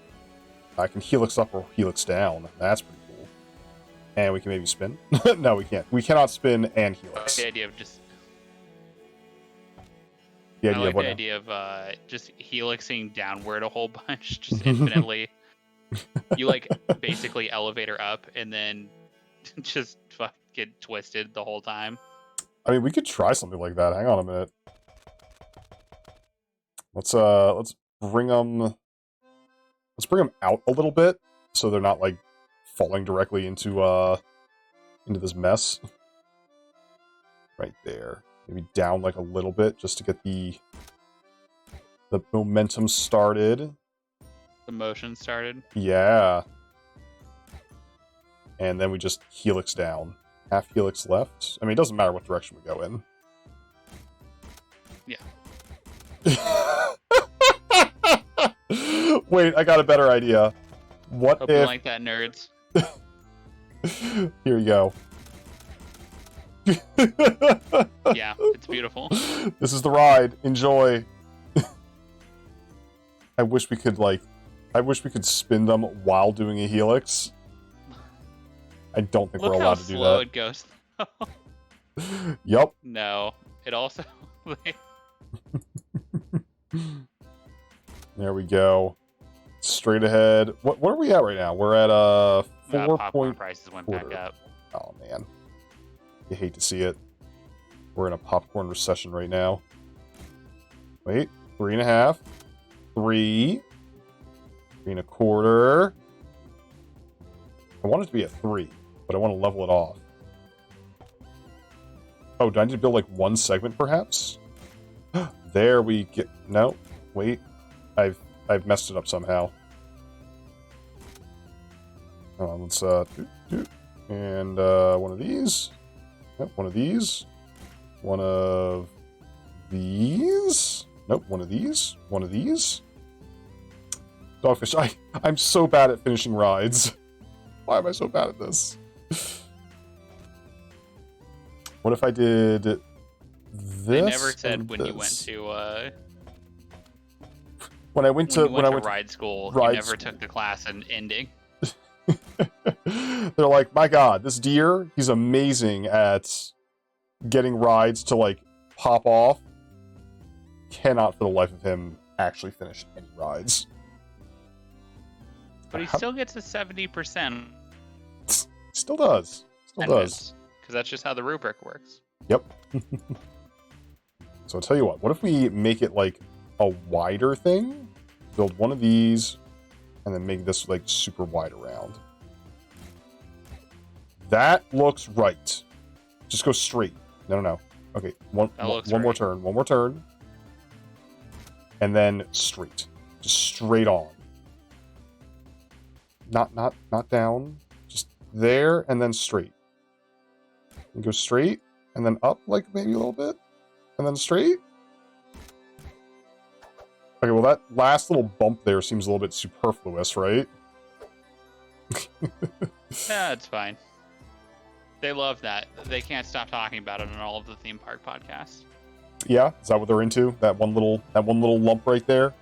I can helix up or helix down. That's pretty cool. And we can maybe spin. No, we can't. We cannot spin and helix. The idea of just The I idea like of what the now? idea of just helixing downward a whole bunch, just infinitely. You like basically elevator up and then just get twisted the whole time. I mean, we could try something like that. Hang on a minute. Let's bring them. Let's bring them out a little bit so they're not like falling directly into this mess. Right there. Maybe down like a little bit just to get the momentum started. The motion started. Yeah. And then we just helix down. Half helix left. I mean, it doesn't matter what direction we go in. Yeah. Wait, I got a better idea. What Hope you if... like that, nerds. Here you go. Yeah, it's beautiful. This is the ride. Enjoy. I wish we could spin them while doing a helix. I don't think Look we're how allowed to do slow that. it goes. Yup. No, it also. There we go. Straight ahead. What are we at right now? We're at 4 Popcorn point. prices went quarter. back up. Oh man, you hate to see it. We're in a popcorn recession right now. Wait, 3.5, 3, 3.25. I want it to be a 3, but I want to level it off. Oh, do I need to build like one segment perhaps? There we get. No, wait, I've messed it up somehow. Let's and one of these. Yep, one of these. One of these. Nope, one of these. One of these. Dogfish, I'm so bad at finishing rides. Why am I so bad at this? What if I did this? They never said and when this? you went to When I went to ride school, ride you never school. took the class in ending. They're like, my god, this deer, he's amazing at getting rides to like pop off. Cannot for the life of him actually finish any rides. But he still gets a 70%. Still does. Still does. Because that's just how the rubric works. Yep. So I'll tell you what if we make it like a wider thing? Build one of these, and then make this like super wide around. That looks right. Just go straight. No. Okay, one more turn. One more turn. And then straight. Just straight on. Not down. Just there and then straight. And go straight and then up like maybe a little bit. And then straight. Okay, well that last little bump there seems a little bit superfluous, right? Yeah, it's fine. They love that. They can't stop talking about it on all of the theme park podcasts. Yeah, is that what they're into? That one little lump right there?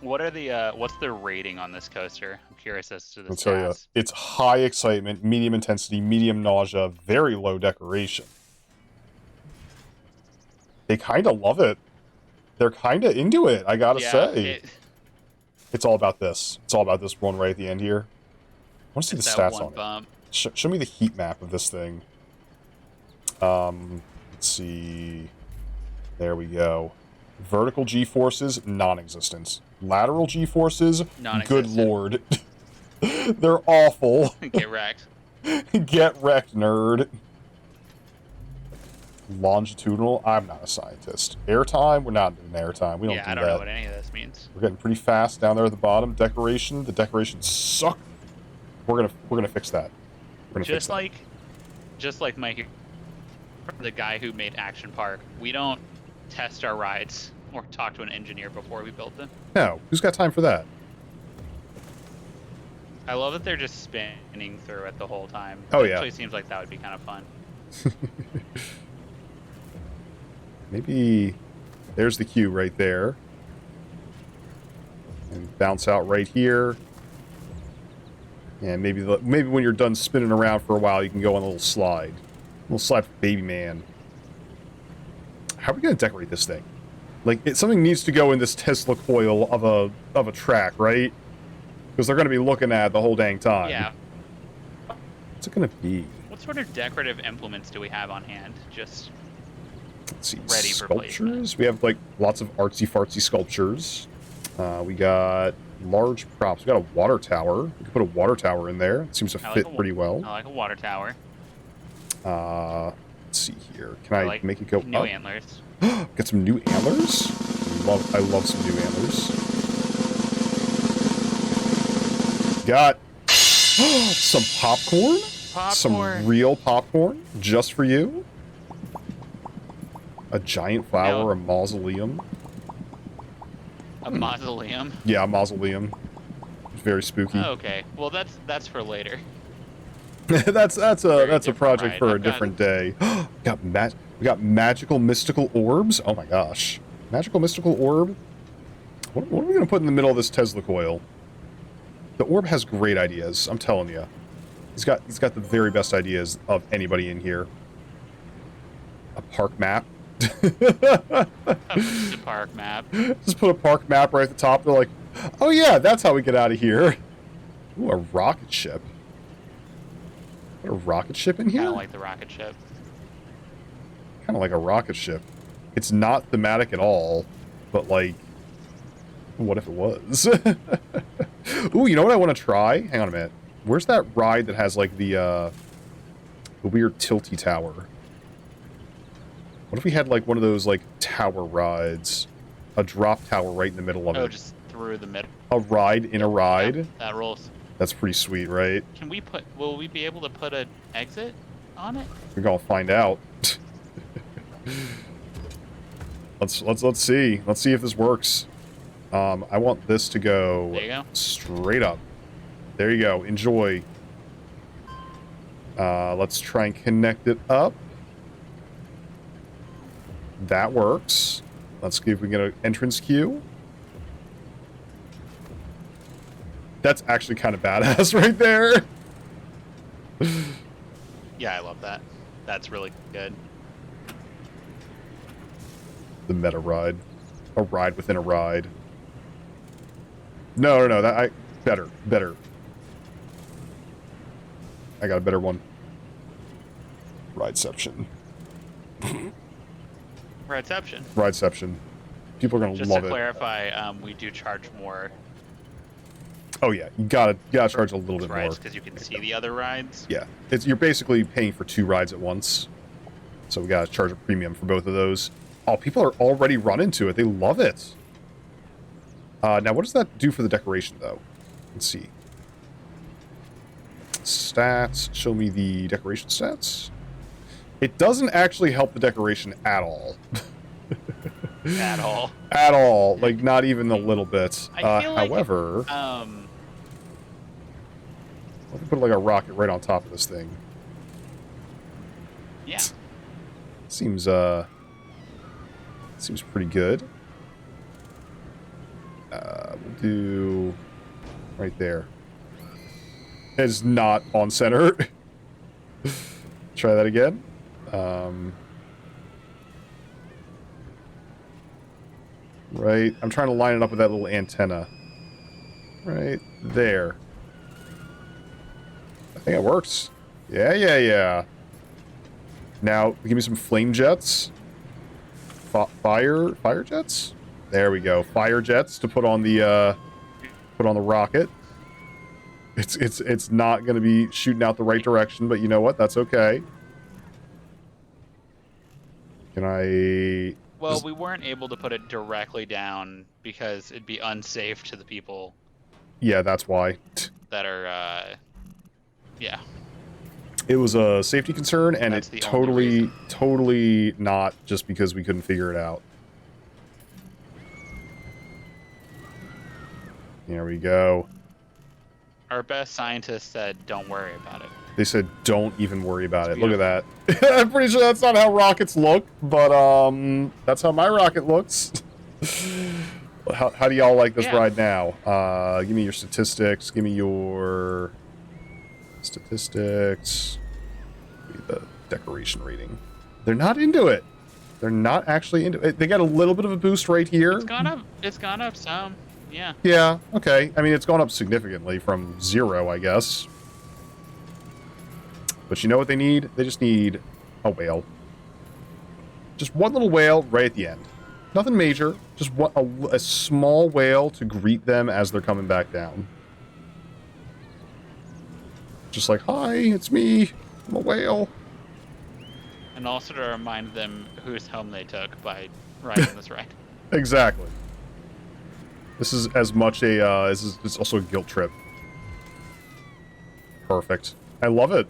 What are the what's the rating on this coaster? I'm curious as to the I'll tell you, stats. it's high excitement, medium intensity, medium nausea, very low decoration. They kind of love it. They're kind of into it, I gotta say. It's all about this. It's all about this one right at the end here. I want to see the stats on bump. it. Show me the heat map of this thing. Let's see. There we go. Vertical G-forces, non-existent. Lateral G-forces, good Non-existent. lord. They're awful. Get wrecked. Get wrecked, nerd. Longitudinal, I'm not a scientist. Airtime, we're not doing airtime. We don't do that. I don't know what any of this means. We're getting pretty fast down there at the bottom. Decoration, the decorations suck. We're gonna fix that. We're gonna fix that. Just like the guy who made Action Park, we don't test our rides or talk to an engineer before we build them. No, who's got time for that? I love that they're just spinning through it the whole time. Oh, It yeah. actually seems like that would be kind of fun. Maybe there's the cue right there. And bounce out right here. And maybe when you're done spinning around for a while, you can go on a little slide. A little slide for baby man. How are we going to decorate this thing? Like, something needs to go in this Tesla coil of a track, right? Because they're going to be looking at it the whole dang time. Yeah. What's it going to be? What sort of decorative implements do we have on hand? Just Let's see. ready for Sculptures. placement. We have, like, lots of artsy-fartsy sculptures. We got large props. We got a water tower. We could put a water tower in there. It seems to fit pretty well. I like a water tower. Let's see here. Can I like make it go new up? antlers. Got some new antlers? I love some new antlers. Got some popcorn? Some real popcorn just for you? A giant flower, No. a mausoleum. A mausoleum. Yeah, a mausoleum. Very spooky. Oh, okay. Well, that's for later. that's a different project ride. for a I've got- different day. We got magical mystical orbs. Oh my gosh, magical mystical orb. What are we gonna put in the middle of this Tesla coil? The orb has great ideas. I'm telling you, he's got the very best ideas of anybody in here. A park map. The park map. Just put a park map right at the top. They're like, oh yeah, that's how we get out of here. Ooh, a rocket ship. Put a rocket ship in here? Kind of like the rocket ship. Kind of like a rocket ship. It's not thematic at all, but like, what if it was? Ooh, you know what I want to try? Hang on a minute. Where's that ride that has like the weird tilty tower? What if we had like one of those like tower rides? A drop tower right in the middle of it. Oh, just through the middle. A ride in a ride? Yeah, that rolls. That's pretty sweet, right? Will we be able to put an exit on it? We're gonna find out. Let's see. Let's see if this works. I want this to go, There you go. straight up. There you go. Enjoy. Let's try and connect it up. That works. Let's see if we can get an entrance queue. That's actually kind of badass right there. Yeah, I love that. That's really good. The meta ride. A ride within a ride. No. Better. I got a better one. Rideception. Rideception. People are gonna Just love to it. clarify, we do charge more Oh yeah, you gotta charge a little bit more. rides because you can see the other rides. Yeah, you're basically paying for 2 rides at once. So we gotta charge a premium for both of those. Oh, people are already running to it. They love it. Now, what does that do for the decoration, though? Let's see. Stats. Show me the decoration stats. It doesn't actually help the decoration at all. At all. At all. Like, not even a little bit. I feel like however, let me put like a rocket right on top of this thing. Yeah. Seems pretty good. We'll do right there. It's not on center. Try that again. Right. I'm trying to line it up with that little antenna. Right there. I think it works. Yeah. Now, give me some flame jets. fire jets. There we go. Fire jets to put on the rocket. It's not going to be shooting out the right direction, but you know what? That's okay. Can I... Well, we weren't able to put it directly down because it'd be unsafe to the people. Yeah, that's why. That are, yeah. It was a safety concern, and That's it the only reason. totally not just because we couldn't figure it out. There we go. Our best scientist said, "Don't worry about it." They said, don't even worry about It's it. Look at that. I'm pretty sure that's not how rockets look, but that's how my rocket looks. How do y'all like this ride now? Give me your statistics. Give me your statistics. Give me the decoration rating. They're not into it. They're not actually into it. They got a little bit of a boost right here. It's gone up. It's gone up some. Yeah. Yeah. Okay. I mean, it's gone up significantly from 0, I guess. But you know what they need? They just need a whale. Just one little whale right at the end. Nothing major. Just a small whale to greet them as they're coming back down. Just like, hi, it's me. I'm a whale. And also to remind them whose home they took by riding this ride. Exactly. This is as much a, it's also a guilt trip. Perfect. I love it.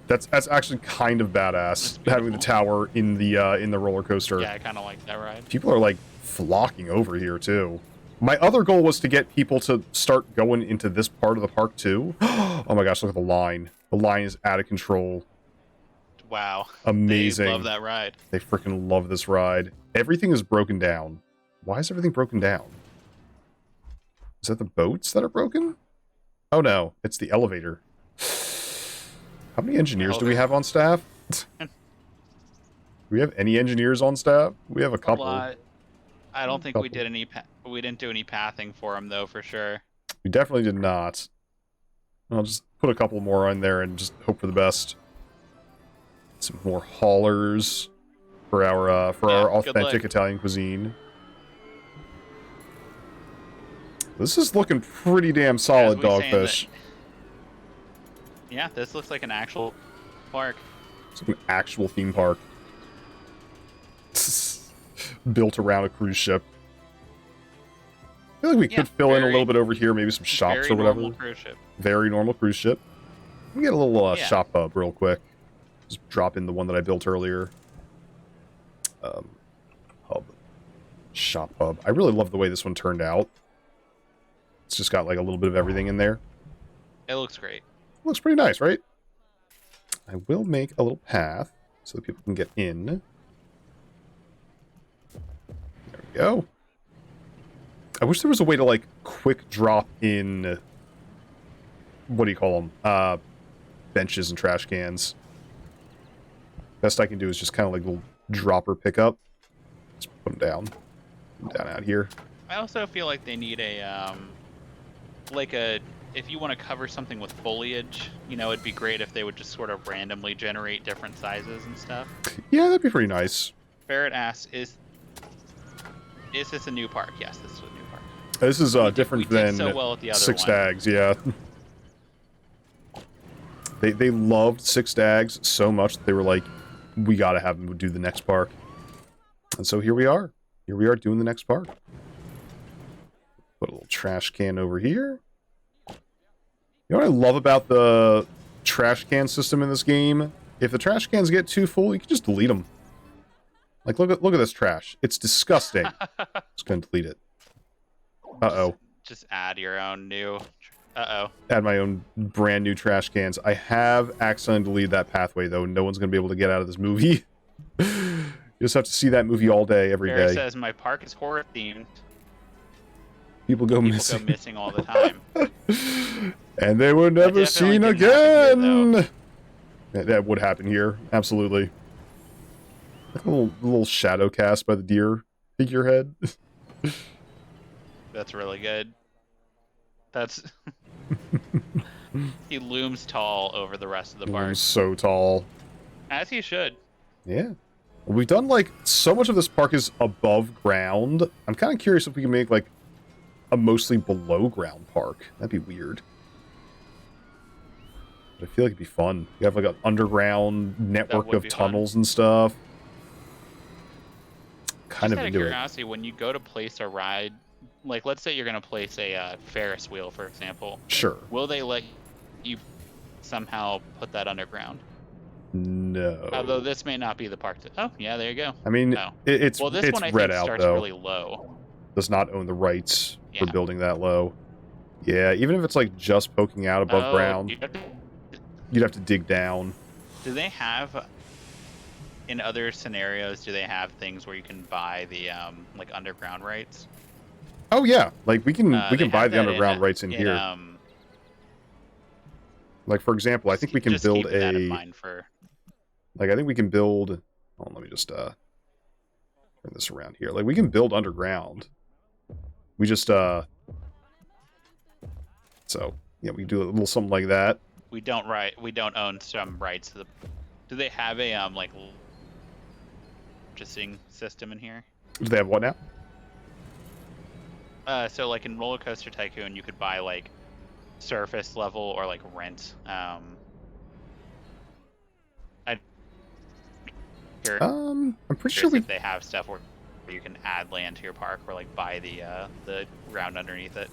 That's actually kind of badass, having the tower in the roller coaster. Yeah, I kind of like that ride. People are like flocking over here too. My other goal was to get people to start going into this part of the park too. Oh my gosh, look at the line. The line is out of control. Wow. Amazing. They love that ride. They freaking love this ride. Everything is broken down. Why is everything broken down? Is that the boats that are broken? Oh no, it's the elevator. How many engineers do we have on staff? Do we have any engineers on staff? We have a couple. A lot. I don't think we did any. We didn't do any pathing for them though, for sure. We definitely did not. I'll just put a couple more on there and just hope for the best. Some more haulers for our authentic Italian cuisine. This is looking pretty damn solid, Dogfish. Yeah, this looks like an actual park. It's like an actual theme park. Built around a cruise ship. I feel like we could fill in a little bit over here, maybe some shops or whatever. Normal cruise ship. Very normal cruise ship. Let me get a little shop hub real quick. Just drop in the one that I built earlier. Hub. Shop hub. I really love the way this one turned out. It's just got like a little bit of everything in there. It looks great. Looks pretty nice, right? I will make a little path so that people can get in. There we go. I wish there was a way to, like, quick drop in... What do you call them? Benches and trash cans. Best I can do is just kind of like a little dropper pickup. Just put them down. Put them down out here. I also feel like they need a, if you want to cover something with foliage, you know, it'd be great if they would just sort of randomly generate different sizes and stuff. Yeah, that'd be pretty nice. Ferret asks, is this a new park? Yes, this is a new park. This is different than so well at the other Six one. Dags, yeah. They loved Six Dags so much that they were like, we gotta have them do the next park. And so here we are. Here we are doing the next park. Put a little trash can over here. You know what I love about the trash can system in this game? If the trash cans get too full, you can just delete them. Like, look at this trash. It's disgusting. Just gonna delete it. Uh-oh. Just add your own new... Uh-oh. Add my own brand new trash cans. I have accidentally deleted that pathway, though. No one's gonna be able to get out of this movie. You just have to see that movie all day, every Ferret day. says, my park is horror-themed. People go People missing. go missing all the time. And they were never seen didn't happen again. That would happen here, absolutely. Like a little shadow cast by the deer figurehead. That's really good. That's... He looms tall over the rest of the park. So tall. As he should. Yeah. We've done, like, so much of this park is above ground. I'm kind of curious if we can make, like, a mostly below ground park. That'd be weird. But I feel like it'd be fun. You have, like, an underground network of tunnels and stuff. Kind of Just out of into it. curiosity, when you go to place a ride, like, let's say you're going to place a Ferris wheel, for example. Sure. Will they let you somehow put that underground? No. Although this may not be the park. Oh, yeah, there you go. I mean, Oh. it's well, this it's one I read think out starts though. really low. Does not own the rights for Yeah. building that low. Yeah, even if it's like just poking out above ground, you'd have to dig down. Do they have, in other scenarios, do they have things where you can buy the like underground rights? Oh yeah, like we can They buy have the that underground rights in here. Like for example, I think we can just build keeping that in a. mind for. Like I think we can build. Hold on, let me just turn this around here. Like we can build underground. We just So yeah, we do a little something like that. We don't own some rights to the. Do they have a like purchasing system in here? Do they have what now? So like in Roller Coaster Tycoon, you could buy like surface level or like rent. I'm pretty sure if they have stuff where you can add land to your park or like buy the ground underneath it.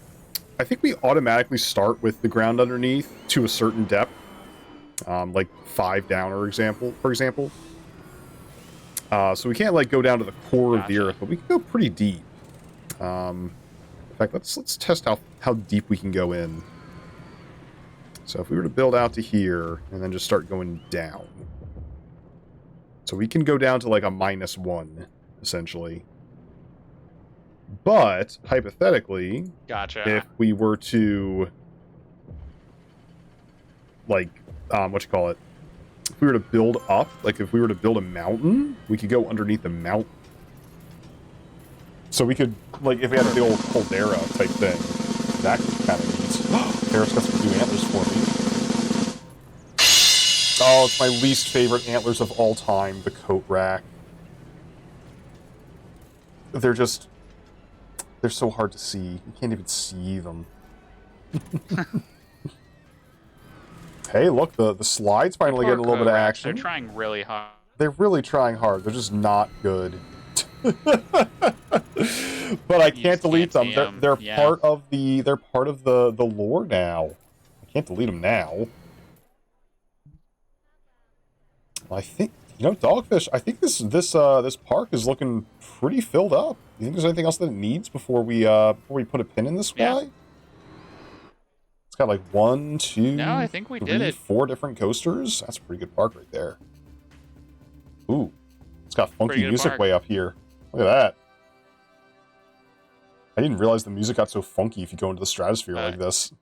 I think we automatically start with the ground underneath to a certain depth, like 5 down, for example. So we can't like go down to the core of the earth, but we can go pretty deep. In fact, let's test how deep we can go in. So if we were to build out to here and then just start going down, so we can go down to like a -1 essentially. But hypothetically, Gotcha. if we were to like if we were to build up, like if we were to build a mountain, we could go underneath the mountain. So we could, like, if we had the old caldera type thing, that could be kind of neat. Paris got some new antlers for me. Oh, it's my least favorite antlers of all time, the coat rack. They're so hard to see. You can't even see them. Hey, look, the slide's finally getting a little bit of action. They're trying really hard. They're really trying hard. They're just not good. But I can't delete them. They're part of the lore now. I can't delete them now. I think, you know, Dogfish, I think this park is looking pretty filled up. You think there's anything else that it needs before we put a pin in this guy? Yeah. It's got like 1, 2, No, I think we 3, did it. 4 different coasters. That's a pretty good park right there. Ooh, it's got funky music park. way up here. Look at that. I didn't realize the music got so funky if you go into the stratosphere like this.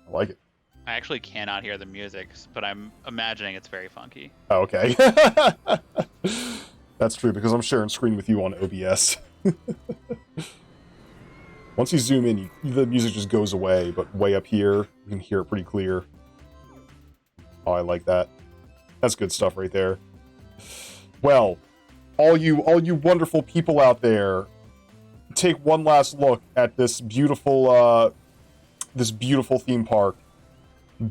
I like it. I actually cannot hear the music, but I'm imagining it's very funky. Oh, okay. That's true, because I'm sharing screen with you on OBS. Once you zoom in, the music just goes away, but way up here, you can hear it pretty clear. Oh, I like that. That's good stuff right there. Well, all you wonderful people out there, take one last look at this beautiful theme park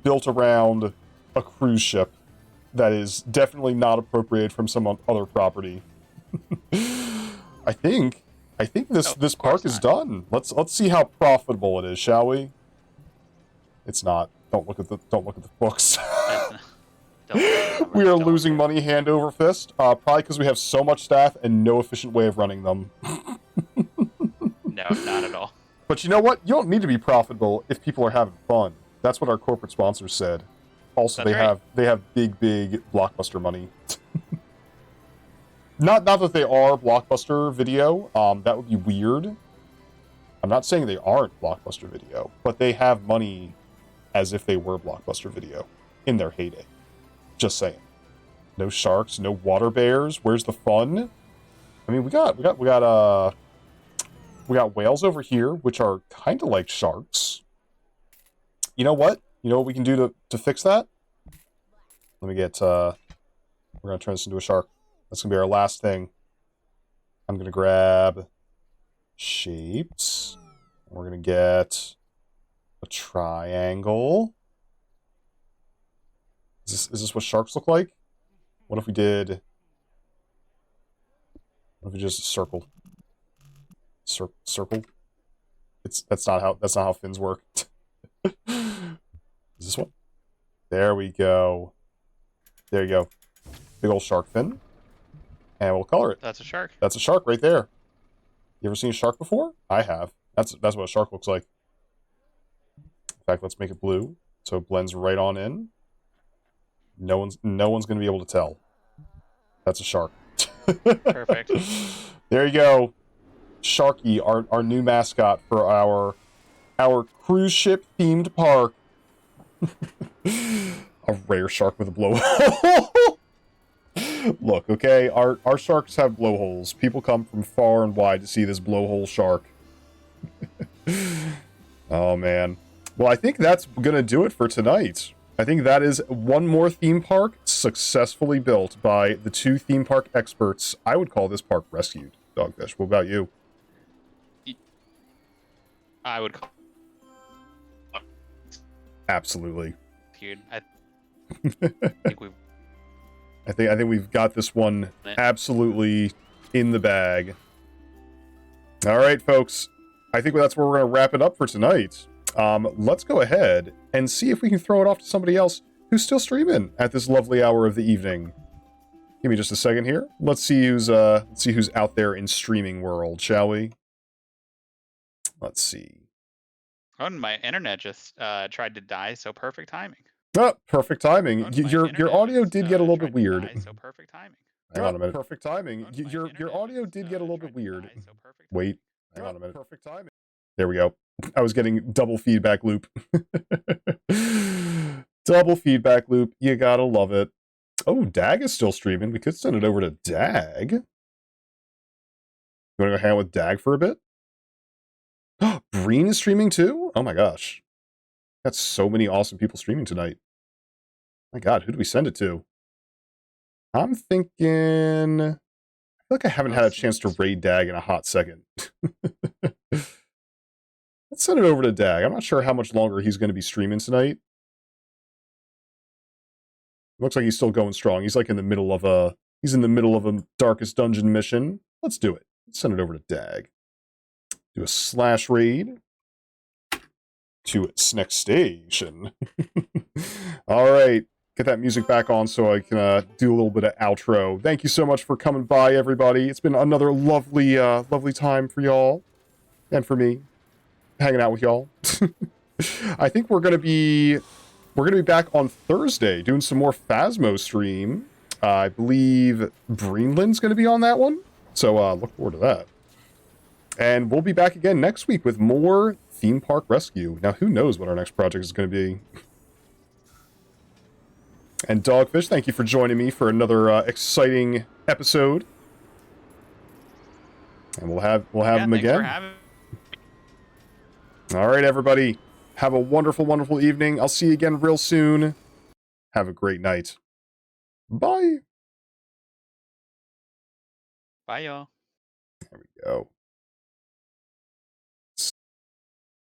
built around a cruise ship that is definitely not appropriated from some other property. I think this park is done. Let's see how profitable it is, shall we? It's not. Don't look at the books. We are losing money hand over fist, probably because we have so much staff and no efficient way of running them. No, not at all. But you know what? You don't need to be profitable if people are having fun. That's what our corporate sponsors said. Also, they have big blockbuster money. Not that they are Blockbuster Video. That would be weird. I'm not saying they aren't Blockbuster Video, but they have money as if they were Blockbuster Video in their heyday. Just saying. No sharks, no water bears. Where's the fun? I mean, we got whales over here, which are kind of like sharks. You know what? You know what we can do to fix that? Let me get. We're gonna turn this into a shark. That's going to be our last thing. I'm going to grab shapes. We're going to get a triangle. Is this what sharks look like? What if we did... What if we just circle? Circle? That's not how fins work. Is this one? There we go. There you go. Big old shark fin. And we'll color it. That's a shark. That's a shark right there. You ever seen a shark before? I have. That's what a shark looks like. In fact, let's make it blue so it blends right on in. No one's gonna be able to tell. That's a shark. Perfect. There you go. Sharky, our new mascot for our cruise ship themed park. A rare shark with a blowhole. Look, okay, our sharks have blowholes. People come from far and wide to see this blowhole shark. Oh man. Well, I think that's gonna do it for tonight. I think that is one more theme park successfully built by the two theme park experts. I would call this park rescued. Dogfish, what about you? I would call Absolutely. dude. I think we've I think we've got this one absolutely in the bag. All right, folks. I think that's where we're going to wrap it up for tonight. Let's go ahead and see if we can throw it off to somebody else who's still streaming at this lovely hour of the evening. Give me just a second here. Let's see who's out there in streaming world, shall we? Let's see. Oh, my internet just tried to die, so perfect timing. Oh, perfect timing. Oh, Your audio did get a little bit weird. Die, so perfect timing. Hang on a minute. Perfect timing. Your audio did get a little bit weird. Wait. Hang on a minute. Perfect timing. There we go. I was getting double feedback loop. Double feedback loop. You gotta love it. Oh, Dag is still streaming. We could send it over to Dag. You wanna go hang out with Dag for a bit? Breen is streaming too? Oh my gosh. Got so many awesome people streaming tonight. My god, who do we send it to? I'm thinking... I feel like I haven't had a chance to raid Dag in a hot second. Let's send it over to Dag. I'm not sure how much longer he's going to be streaming tonight. Looks like he's still going strong. He's like in the middle of a... He's in the middle of a Darkest Dungeon mission. Let's do it. Let's send it over to Dag. Do a slash raid to its next station. All right. Get that music back on so I can do a little bit of outro. Thank you so much for coming by, everybody. It's been another lovely, lovely time for y'all and for me, hanging out with y'all. I think we're gonna be back on Thursday doing some more Phasmo stream. I believe Greenland's gonna be on that one, so look forward to that. And we'll be back again next week with more Theme Park Rescue. Now, who knows what our next project is going to be? And Dogfish, thank you for joining me for another exciting episode. And we'll have him again. All right, everybody. Have a wonderful, wonderful evening. I'll see you again real soon. Have a great night. Bye. Bye, y'all. There we go.